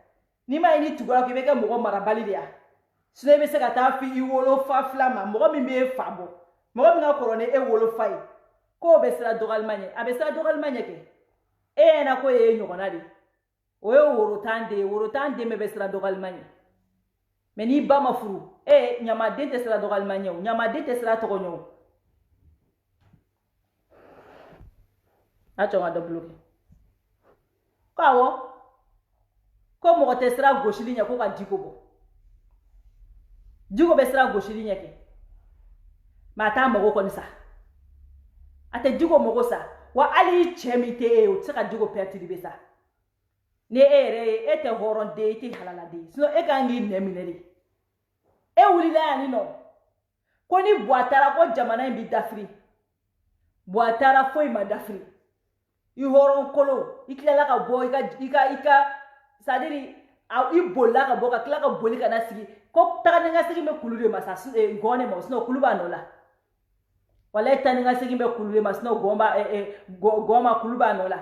ni imani tuura ko beka mo mara bali dia sune be sega ta fi iwolo fa flama mo mi be fabo mo mi na korone e wolo fai ko be sera dogal manye abesera dogal manye ke e na ko e nyogona di o e woro tande me be sera dogal manye meni ba mafuru e nyama de te sera dogal manye nyama de te sera togonyo acho nga do bloqué kawo ko mo te sera goshili nya ko ka Diko be sera goshili nya ke mata mo ko nisa ate Diko mo sa wa ali chemite e o tsaka Diko perti di besa ne ere ete horon de ti halala de sino e gangi nemineri e wulila ani no ko ni boatara ko jamana mbi dafri boatara foi madafri I horon kolo ikila ka bo ika sadiri i bolla ka bo ka kila ka boli kana sigi ko taga nga sigi me kulure masas ngone ma sno kuluba nola wala tani nga sigi me kulure masno goma kuluba nola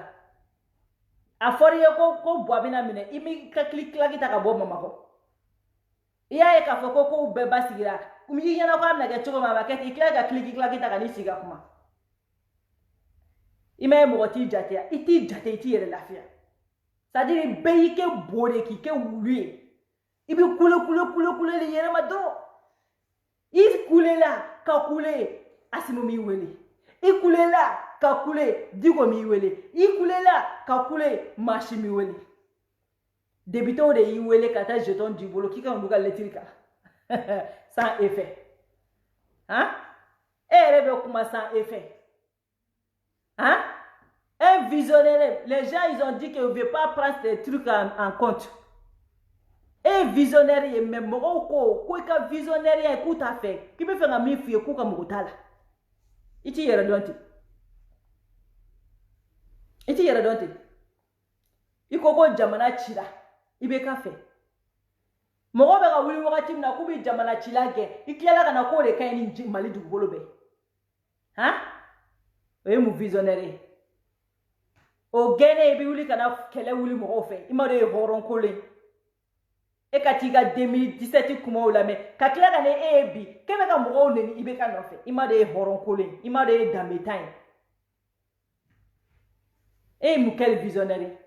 afori ko bo abina mine imi ka klik kita ka bo mama ko iya ka fo ko be basigira kumi yana ko amna ga chogo mama ke ikla ga klik kita ka ni siga kuma ime mogoti jatia iti jate iti yere lafia c'est-à-dire beyi ke bore ki ke wuluye ibi kule le yere ma do i kule la ka kule asimo mi wele i kule la ka kule digo mi wele i kule la ka kule mashi mi wele débiton de i wele kata jeton du bolo ki ka nduga letrika sans effet hein rebe kuma sans effet hein? Un visionnaire, les gens ils ont dit qu'ils ne veulent pas prendre ces trucs en compte. Un visionnaire, même quoi visionnaire, écoute à fait. Qui peut faire un mille filles, quoi motala. Iti yera donti. Iti yera donti. Ikoko jamana chila. Ibe kafe. Mogo bega wili wakati na kubi jamana chila ge. Ikiala kana kore kaini mali du bolobe. Hein? Oye mu visionnaire. O gene bi wuli kana kele wuli mo fe imade horon kole e katiga 2017 kuma wala me kakila kana ebi kebe ka mo ne ni ibe ka no fe imade horon kole imade dambe time mu quel visionnaire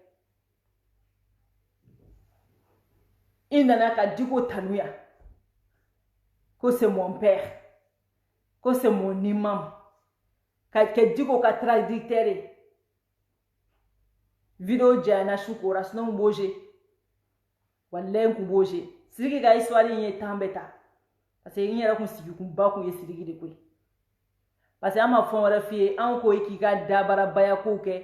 inana ka diko tanuya ko c'est mon père ko c'est mon imam ka diko ka traducteur video jana shukura sino mboje wallahi mboje sirigi ga iswali ye tambeta parce que yera kun sigi kun ba kun ye sirigi de koy parce que ama fon wala fie an ko iki ga dabara baya ko ke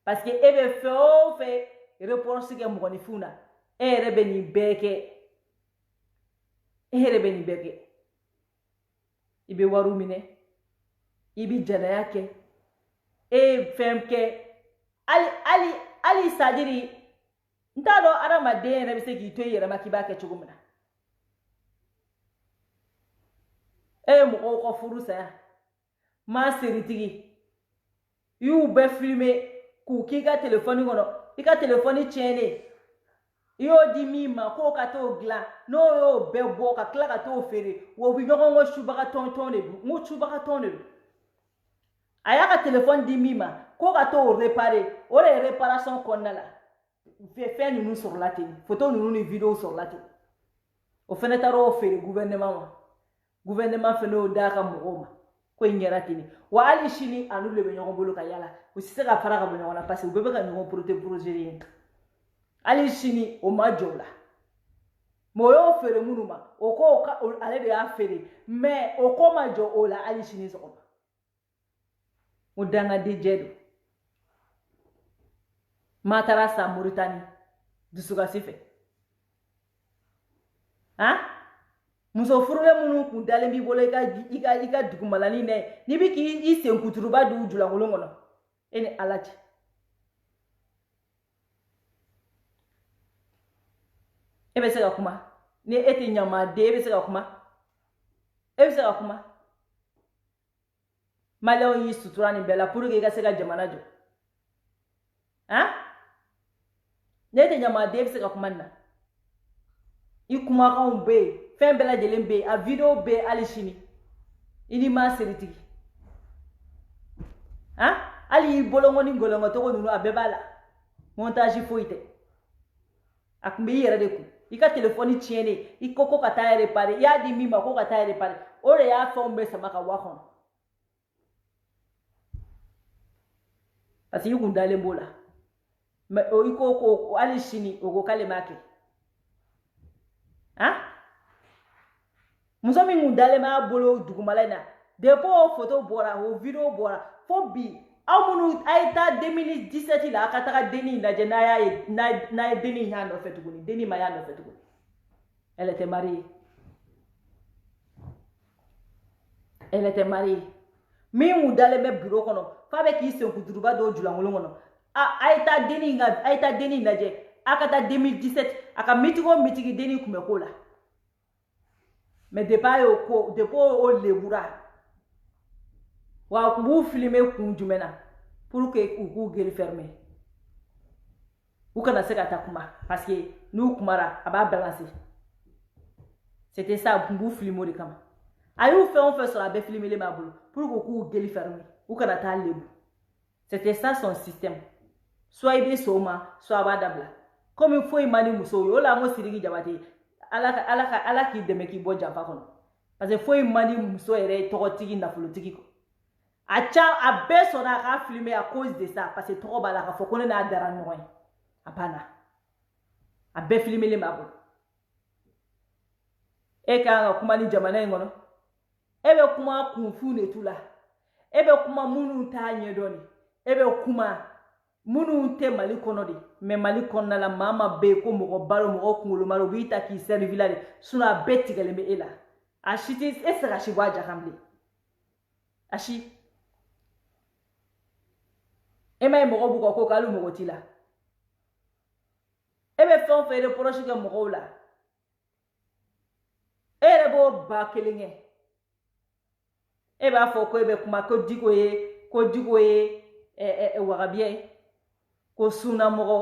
parce que ebe fe report sige mo ni funa rebe ni beke ibe waru mine ibi jana yake femke ali sadiri ntado arama de rebe se ki to yere makiba ke chugumna mo ko furusa ma seritigi yu be filmer ku kiga telefoni gono ika telefoni chene yo di mima ko ka to gla no yo be bo ka kla ka to fere wo bi nyogo ngo shuba ka ton ne mu shuba ka ton ne ayaka telefoni di mima ko ka to réparer o les réparation konnala fait nous sur la télé photo nous ni vidéo sur la télé o fenetaro fere gouvernement fait no daka mugoma ko ingera tini wa ali shini anu le benyo bolo ka yala o sisera fara ka benyo na passe o bebe ka no projet ali shini o majola moyo fere munuma o ko ka ale de afere mais o ko majo o la ali shini so ko o danga de jedo matara sa Mauritanie dusuga sife hein muso furule munu ku dale bi bolo ika dugumalani ne ni bi ki ise nkuturuba du jula ngolongono eni alaji ebe se ga kuma ni eti nyama de ebe se ga kuma malao yi suturani bela pour que ga se ga jamana jo hein ne eti nyama de ebe se ga kuma na ikuma kan be fembela jelembe a video be alishini ini ma seritigi hein ali bolongo ni ngolongo to ko nunu abebala montage foite akumbe yere de ku ika telefoni tiene ikoko ka ta réparer ya di mima ko ka ta réparer ore ya fombe samaka wakon asi yuko ndale mbola ma o ikoko alishini ogo kale make hein muso min ngundale ma bolo dugumalena depo photo bora o video bora fo bi amunu aita 2017 la akataka deni na jenaya na deni hando fetuguni deni mayando fetuguni elle était mariée min mu dalen bɛ bureau kɔnɔ fa bɛ k'i sen kuturuba dɔw julankolon kɔnɔ a ye taa denni lajɛ a ka taa 2017 a ka mitigi o mitigi denni tun bɛ k'o la mais depuis a y'o ko depuis o lebura wa b'u filmer kun jumɛn na pour que u k'u gueule fermer u kana se ka taa kuma parce que n'u kumara a b'a balancer c'était ça b'u filmer o de kama a y'u fɛn o fɛn sɔrɔ a bɛɛ filmelen b'a bolo pour que k'u gueule fermer u kana taa lebu c'était ça son système soit i bɛ sɔn o ma soit a b'a dabila comme foyi man di musow ye o la an ko Sidiki Jabate ala k'i dɛmɛ k'i bɔ janfa kɔnɔ parce que foyi man di muso yɛrɛ tɔgɔtigi nafolotigi kɔ a bɛɛ sɔnna a k'a filmer à cause de ça parce que tɔgɔ b'a la k'a fɔ ko ne n'a dara ɲɔgɔn ye a banna a bɛɛ filmelen b'a bolo e kan ka kuma ni jamana in kɔnɔ e bɛ kuma kunfun de t'u la e bɛ kuma minnu t'a ɲɛdɔn de e bɛ kuma minnu tɛ Mali kɔnɔ de mais Mali kɔnɔna la maa ma bɛ yen ko mɔgɔ balo mɔgɔ kunkoloma u b'i ta k'i servi la de sinon a bɛɛ tigɛlen bɛ e la a si tɛ e tɛ se ka si bɔ a ja kan bilen a si e ma ye mɔgɔ b'u ka ko k'ale mɔgɔ t'i la e bɛ fɛn o fɛn reproche kɛ mɔgɔw la e yɛrɛ b'o ba kelen kɛ e b'a fɔ ko e bɛ kuma ko Diko ye wagabiya ye ko sunnamɔgɔ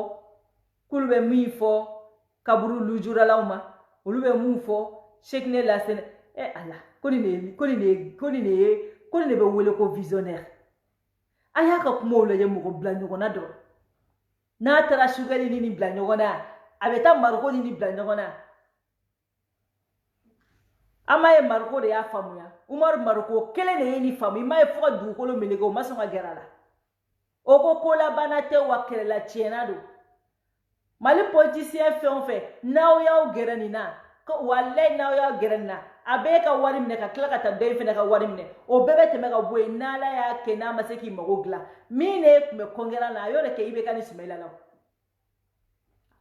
k'olu bɛ min fɔ kaburu lujuralaw ma olu bɛ mun fɔ Sekine Lasene ala ko nin de bɛ wele ko visionnaire a y'a ka kumaw lajɛ mɔgɔ bila ɲɔgɔn na dɔrɔn n'a taara Sukɛli ni bila ɲɔgɔn na a bɛ taa Mariko ni bila ɲɔgɔn na an m'a ye Mariko de y'a faamuya Umaru Mariko kelen de ye nin faamu i m'a ye fo ka dugukolo meleke o ma sɔn ka gɛrɛ a la o ko kolabana tɛ wa kɛlɛla tiɲɛna don Mali politicien fɛn o fɛn n'aw y'aw gɛrɛ nin na walayi n'aw y'aw gɛrɛ nin na a bɛ ka wari minɛ ka tila ka taa dɔ in fɛnɛ ka wari minɛ o bɛɛ bɛ tɛmɛ ka bɔ yen n'Ala y'a kɛ n'a ma se k'i mago dilan min de tun bɛ kɔnkɛra la a y'o de kɛ IBK ni Sumayila la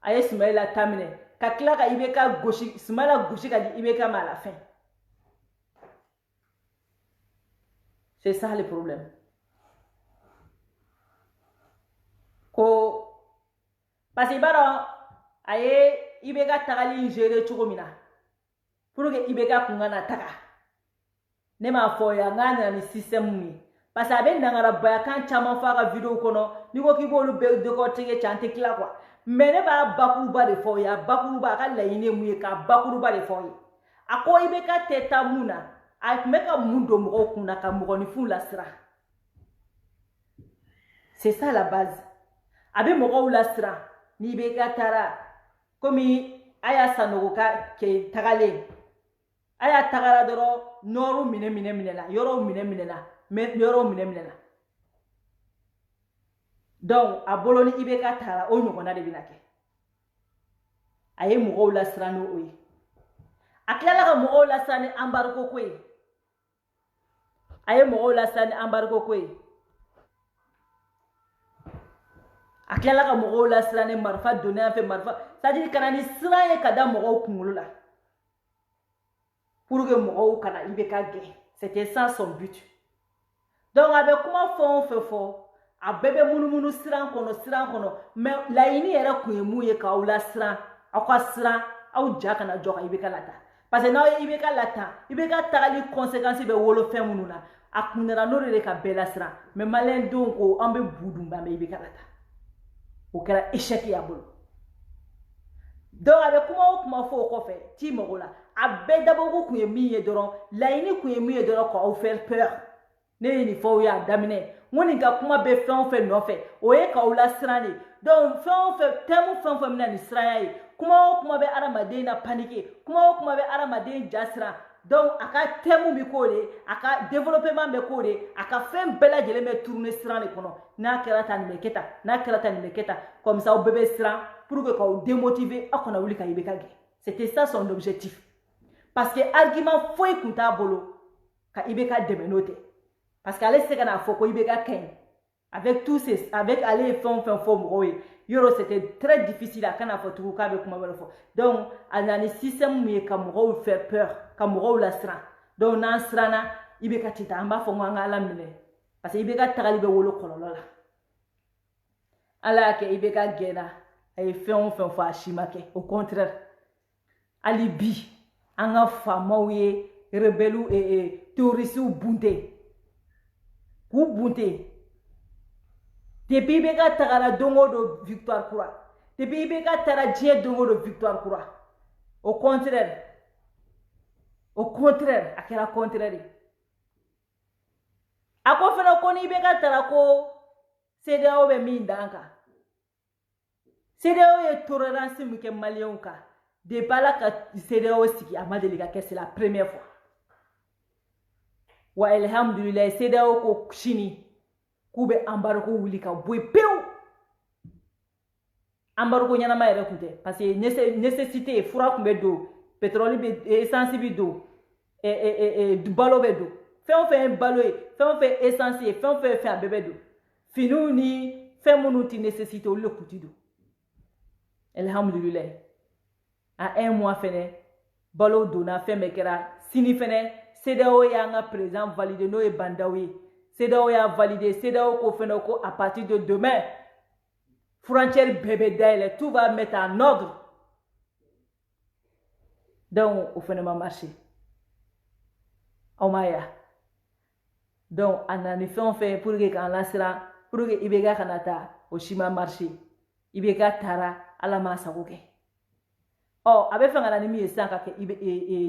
a ye Sumayila ta minɛ ka tila ka IBK gosi Sumayila gosi ka di IBK ma à la fin c'est ça le problème ko parce que i b'a dɔn a ye IBK tagali gérer cogo min na pour que IBK kun kana taga ne m'a fɔ ya n k'a nana ni système min ye parce que a bɛ nangarabayakan caman fɔ a ka vidéo kɔnɔ n'i ko k'i b'olu bɛɛ décortiquer can tɛ tila quoi mais ne b'a bakuruba de fɔ ya bakuruba a ka laɲini ye mun ye k'a bakuruba de fɔ ye a ko IBK tɛ taa mun na a tun bɛ ka mun don mɔgɔw kun na ka mɔgɔninfinw lasira c'est ça la base a bɛ mɔgɔw lasira ni IBK taara komi a y'a Sanogo ka kɛ tagalen a y'a tagara dɔrɔn nɔɔrɔw minɛ la yɔrɔw minɛ la yɔrɔw minɛ la donc a bolo ni IBK taara o ɲɔgɔnna de bɛna kɛ a ye mɔgɔw lasira n'o ye a tilala ka mɔgɔw lasira ni embargo ko ye a ye mɔgɔw lasira ni embargo ko ye a tilala ka mɔgɔw lasira ni marifa donni an fɛ marifa c'est-à-dire kana ni siran ye ka da mɔgɔw kunkolo la pour que mɔgɔw kana IBK gɛn c'était ça son but donc a bɛ kuma fɛn o fɛn fɔ a bɛɛ bɛ munumunu siran kɔnɔ mais laɲini yɛrɛ kun ye mun ye k'aw lasiran aw ka siran aw ja kana jɔ ka IBK lata parce que n'aw ye IBK lata IBK tagali conséquence bɛ wolo fɛn minnu na a kun nana n'o de ka bɛɛ lasiran mais maliyɛn denw ko an bɛ bu dun an bɛ IBK lata o kɛra échec y'a bolo donc a bɛ kuma o kuma fɔ o kɔfɛ t'i mago la a bɛɛ dabɔko kun ye min ye dɔrɔn laɲini kun ye min ye dɔrɔn k'aw faire peur ne ye nin fɔ o y'a daminɛ n ko nin ka kuma bɛ fɛn o fɛn nɔfɛ o ye k'aw lasiran de donc fɛn o fɛn thème fɛn o fɛn bɛna nin siranya ye kuma o kuma bɛ adamaden na paniquer kuma o kuma bɛ adamaden ja siran donc a ka thème bɛ k'o de a ka développement bɛ k'o de a ka fɛn bɛɛ lajɛlen bɛ tourner siran de kɔnɔ n'a kɛra tan nin bɛ kɛ tan n'a kɛra tan nin bɛ kɛ tan comme ça aw bɛɛ bɛ siran pour que k'aw démotiver aw kana wuli ka IBK gɛn c'était ça son objectif parce que argument foyi kun t'a bolo ka IBK dɛmɛ n'o tɛ parce que ale se ka n'a fɔ ko IBK ka ɲi avec tous ces avec ale ye fɛn o fɛn fɔ mɔgɔw ye yɔrɔ c'était très difficile a kana fɔ tugun k'a bɛ kuma wɛrɛ fɔ donc a nana ni système min ye ka mɔgɔw faire peur ka mɔgɔw lasiran donc n'an siranna ibe ka tita amba fo nga ala mine parce que ibe ka tagali be wolo kololo la ala ke ibe ka gena ay fɛn fo ashimake au contraire ali bi anga famaw ye rebelu terroriste bunte ku bunte depuis ibe ka tagala dongo do victoire kura depuis ibe ka tara die dongo do victoire kura au contraire akela contraire ako fena ko ni be ka tara ko CEDEAO be min danka CEDEAO ye tolérance mu ke malien ka de bala ka CEDEAO siki amadeli ka c'est la première fois wa alhamdulillah CEDEAO ko chini kube embargo wuli ka boy pew embargo nyana ma yere kunte parce que nécessité fura kumbe do pétrole be essence bi do du balo be do fait balo fait essence fait bébé do finu ni fait monuti nécessité o le kuti do alhamdulillah a un mois fene balo do na fait mekera sini fene CEDEAO ya nga président validé no e bandawi CEDEAO ya validé CEDEAO ko fene ko à partir de demain frontière bébé d'aile tout va mettre en ordre donc au fene ma marché Omaya. Donc, on a fait pour que quand la pour que ibega kanata au shima marché, ibega tara ala masagoke. Oh, abe fanga ni mi sanka ke ibe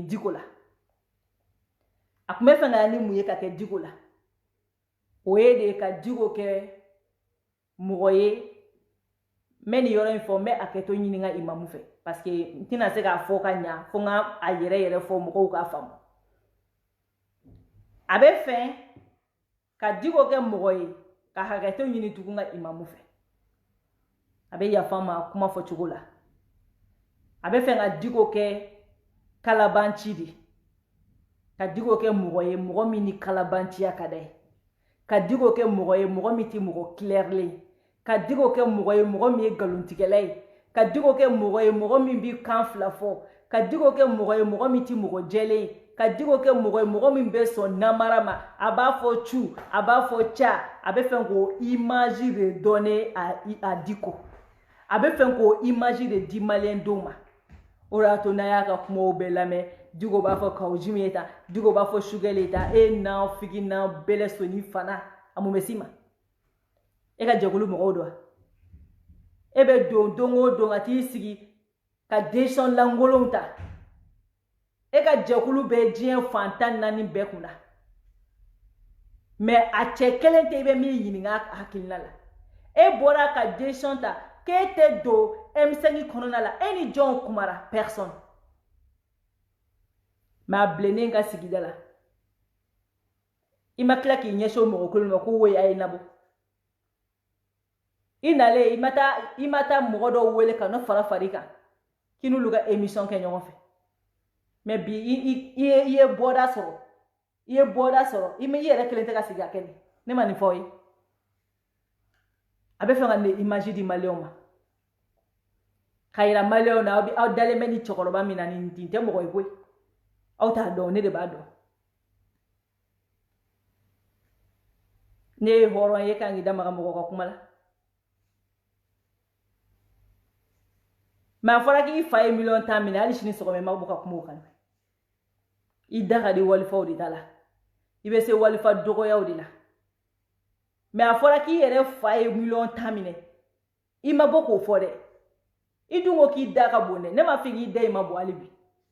dikola. Akume fanga ni muye ka ke dikola. Oye de ka diko ke moye meni yoro informé aketo nyininga imamu fe parce que tina se ka foka nya fonga ayere fo mo ka famu. Abe fin ka digo ke mogoye ka hagato nyini tukunga imamu fe abe ya fama kuma fo chugola abe fin ka digo ke kalabanchi di ka digo ke mogoye mogo mini kalabanchi akade ka digo ke mogoye mogo miti mogo clairly ka digo ke mogoye mogo mi galuntigele ka digo ke mogoye mogo mi bi kanfla fo ka digo ke mogoye mogo miti mogo jele ka digo ke mogo min be son namarama aba fo chu aba fo cha abe fen ko image de donner à diko abe fen ko image de di malien doma ora to na ya ka kuma obelame digo ba fo kaujimeta digo ba fo sugeleta na figi na bele soni fana amumesima e ka jagulu mogo do ebe dongo ati sigi ka décision langolonta e ka jakulu be dien fantan nani be kuna mais a che kelente be mi yininga hakilina la e bora ka décision ta kete do M5 konona la eni John Kumara personne ma blene nga sigidala imakla ki nyesho mo ko no ko we ay nabo inale imata mo do wele ka no fara farika kinu luga émission ke nyongo fe mais bi iye boda soro ime yere kelente ka siga kene ne mani foyi abe fanga ne image di maleoma khaira maleona obi aw dale meni chokoloba mina ni ntinte mo koy boy aw ta do ne de bado ne horo ye kangi dama mo ko kumala ma fora ki 5 million tamina ali shini sokome mabuka kumukan idaga di walifa odi dala ibe se walifa dogo ya odi la me afora ki yere 5 million tamine ima boko fore idungo ki daga bonne ne ma figi de ima bo alibi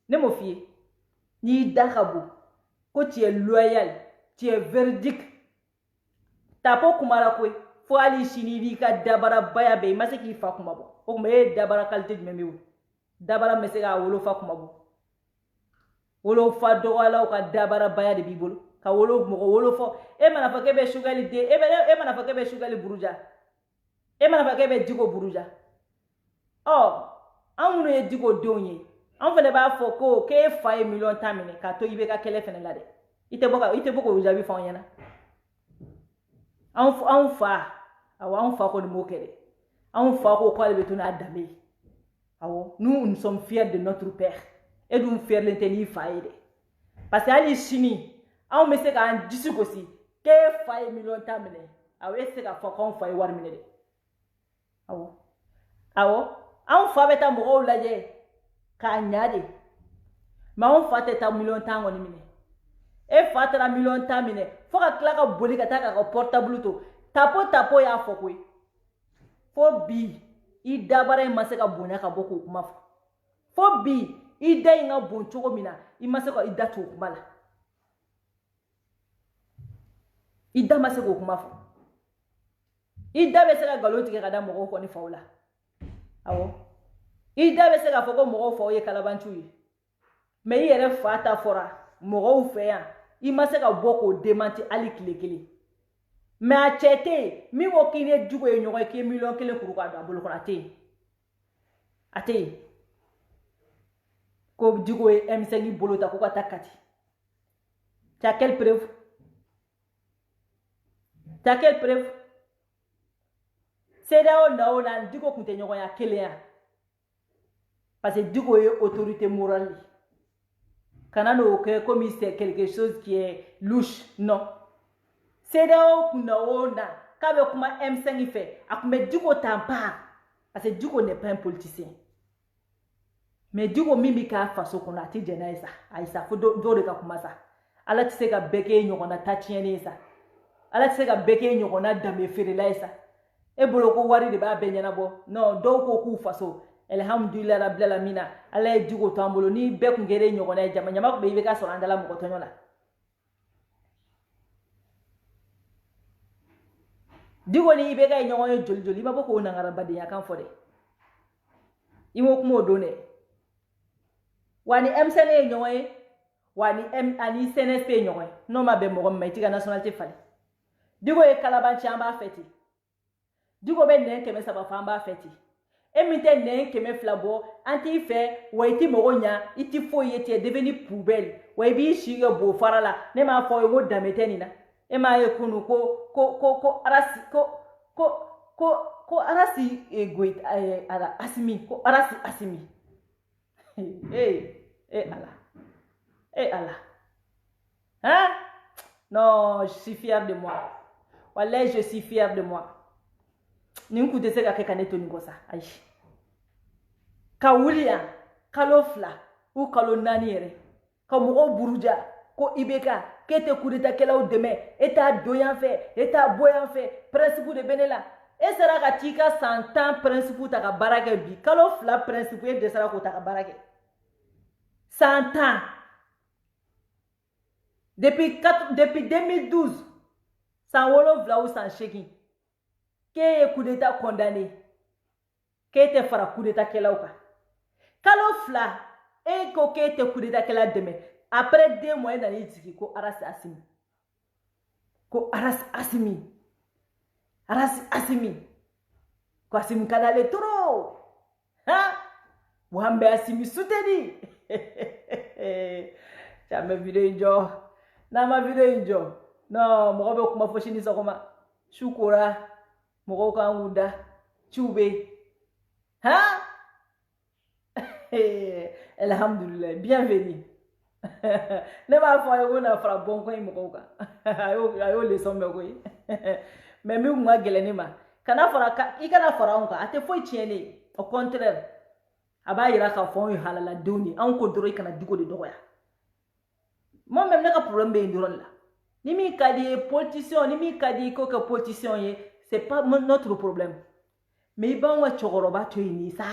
ne mo fie ni daga bo ko tu es loyal tu es verdict tapo kumara ko fo ali shini bi ka dabara baya be ma se ki fa kuma bo o me dabara qualité du memewu dabara me se ga wolo fa kuma bo wolo fa do wala ka dabara baya de bibolo ka wolo mo wolo fo e mana fa kebe sugali de e mana fa kebe sugali buruja e mana fa kebe digo buruja oh amunu e digo donye an fele ba fo ko ke 5 million tamine ka to ibe ka kele fene la de ite boko ujabi fa nyana an fa ko ni mokere an fa ko ko albe to na adame awo nous sommes fiers de notre père et nous fiers l'inteni faide parce que ali chini anw bɛ se k'an disi gosi k'e fa ye miliyɔn ta minɛ awɔ e tɛ se k'a fɔ k'anw fa ye wari minɛ dɛ awɔ anw fa bɛ taa mɔgɔw lajɛ k'a ɲa de mais anw fa tɛ taa miliyɔn tan kɔni minɛ e fa taara miliyɔn tan minɛ fo ka tila ka boli ka taa k'a ka portable to tapo y'a fɔ koyi fo bi i dabara in ma se ka bonya ka bɔ k'o kuma fɔ fo bi i da in ka bon cogo min na i ma se ka i da to o kuma la i da ma se k'o kuma fɔ i da bɛ se ka nkalon tigɛ ka da mɔgɔw kɔni faw la awɔ i da bɛ se k'a fɔ ko mɔgɔw faw ye kalabanciw ye mais i yɛrɛ fa ta fɔra mɔgɔw fɛ yan i ma se ka bɔ k'o démenti hali tile kelen mais a cɛ tɛ yen min ko k'i ni Diko ye ɲɔgɔn ye k'i ye miliyɔn 1 kuru k'a don a bolo kɔnɔ a tɛ yen ko Diko ye M5 bolo ta ko ka taa Kati tu as quelle preuve CEDEAO na o na Diko tun tɛ ɲɔgɔn ye a kelen ya parce que Diko ye autorité morale ye kana n'o kɛ comme c'est quelque chose qui est louche non CEDEAO kun na o na k'a bɛ kuma M5 fɛ a kun bɛ Diko ta part parce que Diko n'est pas un politicien mais Diko min bɛ k'a faso kɔnɔ a tɛ jɛn n'a ye sa ayi sa fo dɔw de ka kuma sa ala tɛ se ka bɛɛ k'e ɲɔgɔnna ta tiɲɛni ye sa ala tɛ se ka bɛɛ k'e ɲɔgɔnna danbe feerela ye sa e bolo ko wari de b'a bɛɛ ɲɛnabɔ non dɔw ko k'u faso alhamdulilayi rabbil alamina ala ye Diko to an bolo ni bɛɛ kun kɛra e ɲɔgɔnna ye jama ɲama kun bɛ i bɛ ka sɔrɔ an dala mɔgɔ tɔɲɔ la Diko ni i bɛ ka ye ɲɔgɔn ye joli i ma bɔ k'o nangarabadenya kan fɔ dɛ i m'o kuma o don dɛ wa ni M5 ye ɲɔgɔn ye wa ni ani CNSP ye ɲɔgɔn ye n'o ma bɛn mɔgɔ min ma i t'i ka nationalité falen Diko ye kalabanci an b'a fɛ ten Diko bɛ nɛn 300 fɔ an b'a fɛ ten e min tɛ nɛn 200 bɔ an t'i fɛ wa i t'i mago ɲa i t'i foyi ye ten devenu poubelle wa i b'i si kɛ bo fara la ne m'a fɔ ye ko danbe tɛ nin na e m'a ye kunu ko arasi Asimi ko arasi Asimi Allah hein non je suis fier de moi wallahi je suis fier de moi nin kun tɛ se ka kɛ ka ne to nin kɔ sa ayi ka wuli yan kalo 2 ou kalo 4 yɛrɛ ka mɔgɔw buruja ko IBK k'e tɛ coup d'état kɛlaw dɛmɛ e t'a don yan fɛ e t'a bɔ yan fɛ principe de bɛ ne la e sera ka t'i ka san 10 principe ta ka baara kɛ bi kalo 2 principe e dɛsɛra k'o ta ka baara kɛ san 10 depuis 2012 san 7 ou san 8 k'e ye coup d'état condamné k'e tɛ fara coup d'état kɛlaw kan kalo 2 e ko k'e tɛ coup d'état kɛla dɛmɛ après 2 mois e nan'i jigi ko arasi Asimi ko Asimi ko Asimi ka d'ale trop hein wa an bɛ Asimi soutenir jamais vidéo in jɔ n'a ma vidéo in jɔ non mɔgɔ bɛ kuma fɔ sini sɔgɔma su kora mɔgɔw kan k'u da ciw bɛ hein alhamdulilayi bienvenue ne b'a fɔ a ye ko na fara bɔnkɔ in mɔgɔw kan a y'o leçon mɛn koyi mais min kun ka gɛlɛn ne ma i kana fara anw kan a tɛ foyi tiɲɛ ne ye au contraire a b'a yira k'a fɔ anw ye halaladenw de anw ko dɔrɔn i kana Diko de dɔgɔya moi même ne ka problème bɛ yen dɔrɔn la ni min ka di ye politicien ni min ka di i ko kɛ politicien ye c'est pas notre problème mais i b'anw ka cɛkɔrɔba to yen de sa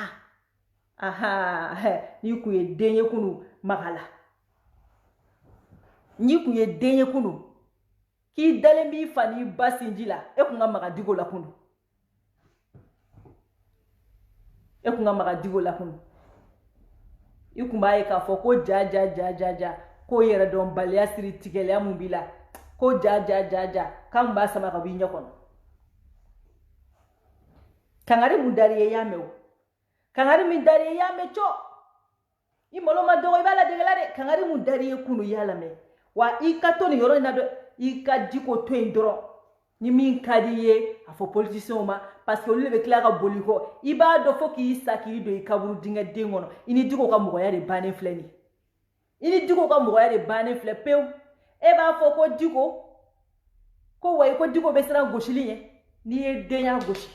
n'i kun ye den ye kunu maga la n'i kun ye den ye kunu k'i dalen b'i fa n'i ba sinji la e kun ka maga Diko la kunu i kun b'a ye k'a fɔ ko ja ko yɛrɛ dɔn baliya siri tigɛliya mun b'i la ko ja k'an kun b'a sama ka b'i ɲɛ kɔnɔ kangari mun dari ye y'a mɛn o kangari min dari ye y'a mɛn cɔ i malo ma dɔgɔ i b'a ladege la dɛ kangari mun dari ye kunu y'a lamɛn wa i ka to nin yɔrɔ in na dɛ i ka Diko to yen dɔrɔn ni min ka di ye a fɔ politicienw ma parce que olu de bɛ tila ka boli kɔ i b'a dɔn fo k'i sa k'i don i kaburu dingɛ den kɔnɔ i ni Diko ka mɔgɔya de bannen filɛ nin i ni Diko ka mɔgɔya de bannen filɛ pewu e b'a fɔ ko Diko ko wayi ko Diko bɛ siran gosili ɲɛ n'i ye den ya gosi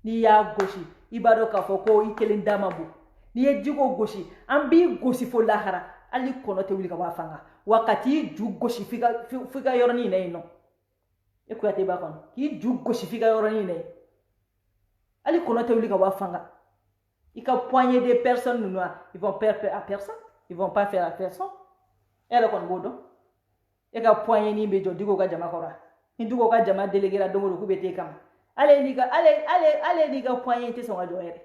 n'i y'a gosi i b'a dɔn k'a fɔ ko i kelen da ma bon n'i ye Diko gosi an b'i gosi fo lahara hali kɔnɔ tɛ wuli ka bɔ a fanga wa ka t'i ju gosi f'i ka yɔrɔnin na yen nɔ e Kuyate b'a kɔnɔ k'i ju gosi f'i ka yɔrɔnin na yen hali kɔnɔ tɛ wuli ka bɔ a fanga i ka poignée de personnes ninnu ils vont faire à personne ils vont pas faire à personne e yɛrɛ kɔni b'o dɔn e ka poignée nin bɛ jɔ Diko ka jama kɔrɔ ni Diko ka jama déléguera don o don k'u bɛ t'e kama ale n'i ka poignée tɛ sɔn ka jɔ yɛrɛ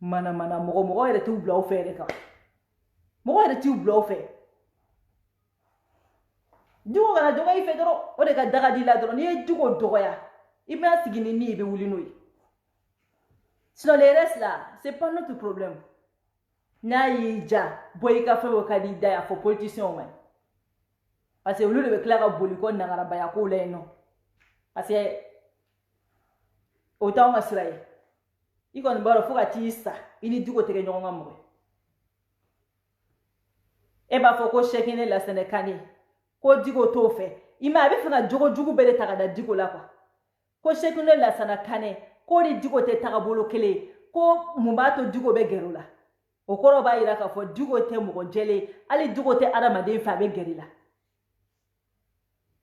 mana mɔgɔ yɛrɛ t'u bila aw fɛ yɛrɛ kan mɔgɔ yɛrɛ t'u bila aw fɛ Diko kana dɔgɔ i fɛ dɔrɔn o de ka daga di la dɔrɔn n'i ye Diko dɔgɔya i bɛna sigi ni min i bɛ wuli n'o ye sinon le reste là c'est pas notre problème n'a y'i ja bɔ i ka fɛn o ka di i da y'a fɔ politiciens ma parce que olu de bɛ tila ka boli ko nangarabaya kow la yen nɔ parce que o t'anw ka sira ye i kɔni b'a dɔn fo ka t'i sa i ni Diko tɛ kɛ ɲɔgɔn ka mɔgɔ e b'a fɔ ko Cheickine Lassana Kane ko Diko t'o fɛ i ma a bɛ fɛ ka jogo jugu bɛɛ de ta ka da Diko la quoi ko Cheickine Lassana Kane ko ni Diko tɛ tagabolo kelen ko mun b'a to Diko bɛ gɛrɛ o la o kɔrɔ b'a yira k'a fɔ Diko tɛ mɔgɔ jɛlen hali Diko tɛ adamaden fɛ a bɛ gɛrɛ la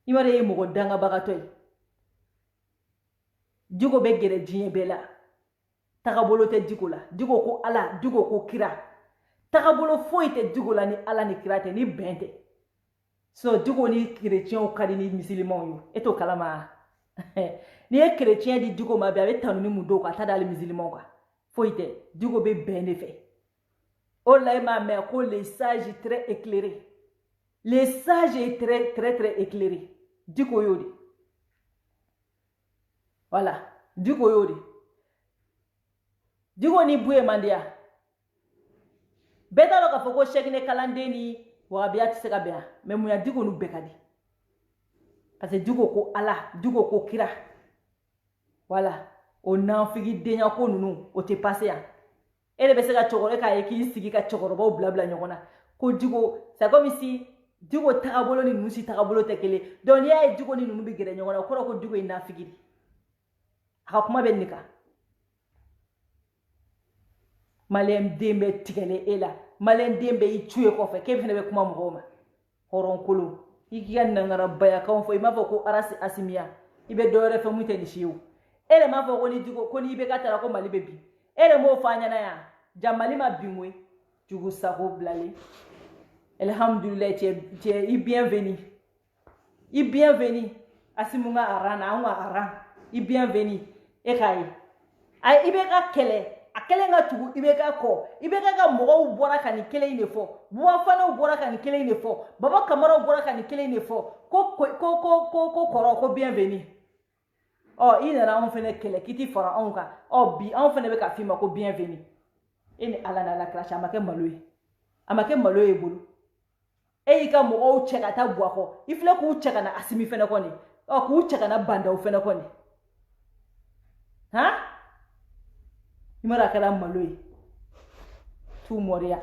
i ma dɔn e ye mɔgɔ dangabagatɔ ye Diko bɛ gɛrɛ diɲɛ bɛɛ la tagabolo tɛ Diko la Diko ko Ala Diko ko kira tagabolo foyi tɛ Diko la ni Ala ni kira tɛ ni bɛn tɛ so Diko ni chrétiens ka di ni musulmans ye e t'o kalama n'i ye chrétien di Diko ma bi a bɛ tanu ni mun don ka taa d'ale musulmans kan foyi tɛ Diko bɛ bɛn de fɛ o la e m'a mɛn ko les sages très éclairés les sages est très éclairés Diko y'o de voilà Diko y'o de Diko ni buye man di ya bɛɛ t'a dɔn k'a fɔ ko Cheickine kalanden ni wagabiya tɛ se ka bɛn mais mun ya Diko n'u bɛɛ ka di parce que Diko ko Ala Diko ko kira voilà o nanfigidenya ko ninnu o tɛ passe yan e de bɛ se ka cɛkɔrɔba k'a ye k'i sigi ka cɛkɔrɔbaw bila ɲɔgɔn na ko Diko c'est comme si Diko tagabolo ni ninnu si tagabolo tɛ kelen donc n'i y'a ye Diko ni ninnu bɛ gɛrɛ ɲɔgɔn na o kɔrɔ ko Diko ye nafigi de a ka kuma bɛ nin kan maliyɛn den bɛ tigɛlen e la maliyɛn den bɛ i tuye kɔfɛ k'e fana bɛ kuma mɔgɔw ma hɔrɔnkolon i k'i ka nangarabayakanw fɔ i m'a fɔ ko arasi asimiya i bɛ dɔ wɛrɛ fɛ mun tɛ nin si ye o e de m'a fɔ ko ni Diko ko ni IBK taara ko Mali bɛ bin e de m'o fɔ an ɲɛna yan ja Mali ma bin koyi jugu sago bilalen alhamdulilayi cɛ i bienvenue Asimu ka aran na an ka aran i bienvenue e k'a ye a IBK kɛlɛ a kɛlen ka tugu IBK kɔ IBK ka mɔgɔw bɔra ka nin kelen de fɔ Buwafanaw bɔra ka nin kelen de fɔ Baba Kamaraw bɔra ka nin kelen de fɔ ko kɔrɔ ko bienvenue i nana anw fana kɛlɛ k'i ti fara anw kan bi anw fana bɛ ka f'i ma ko bienvenue e ni Ala n'a Alakira cɛ a ma kɛ malo ye a ma kɛ malo ye bolo e y'i ka mɔgɔw cɛ ka taa Buwakɔ i filɛ k'u cɛ ka na Asimi fana kɔni k'u cɛ ka na Bandaw fana kɔni han i ma dɔn a kɛra malo ye t'u mɔriya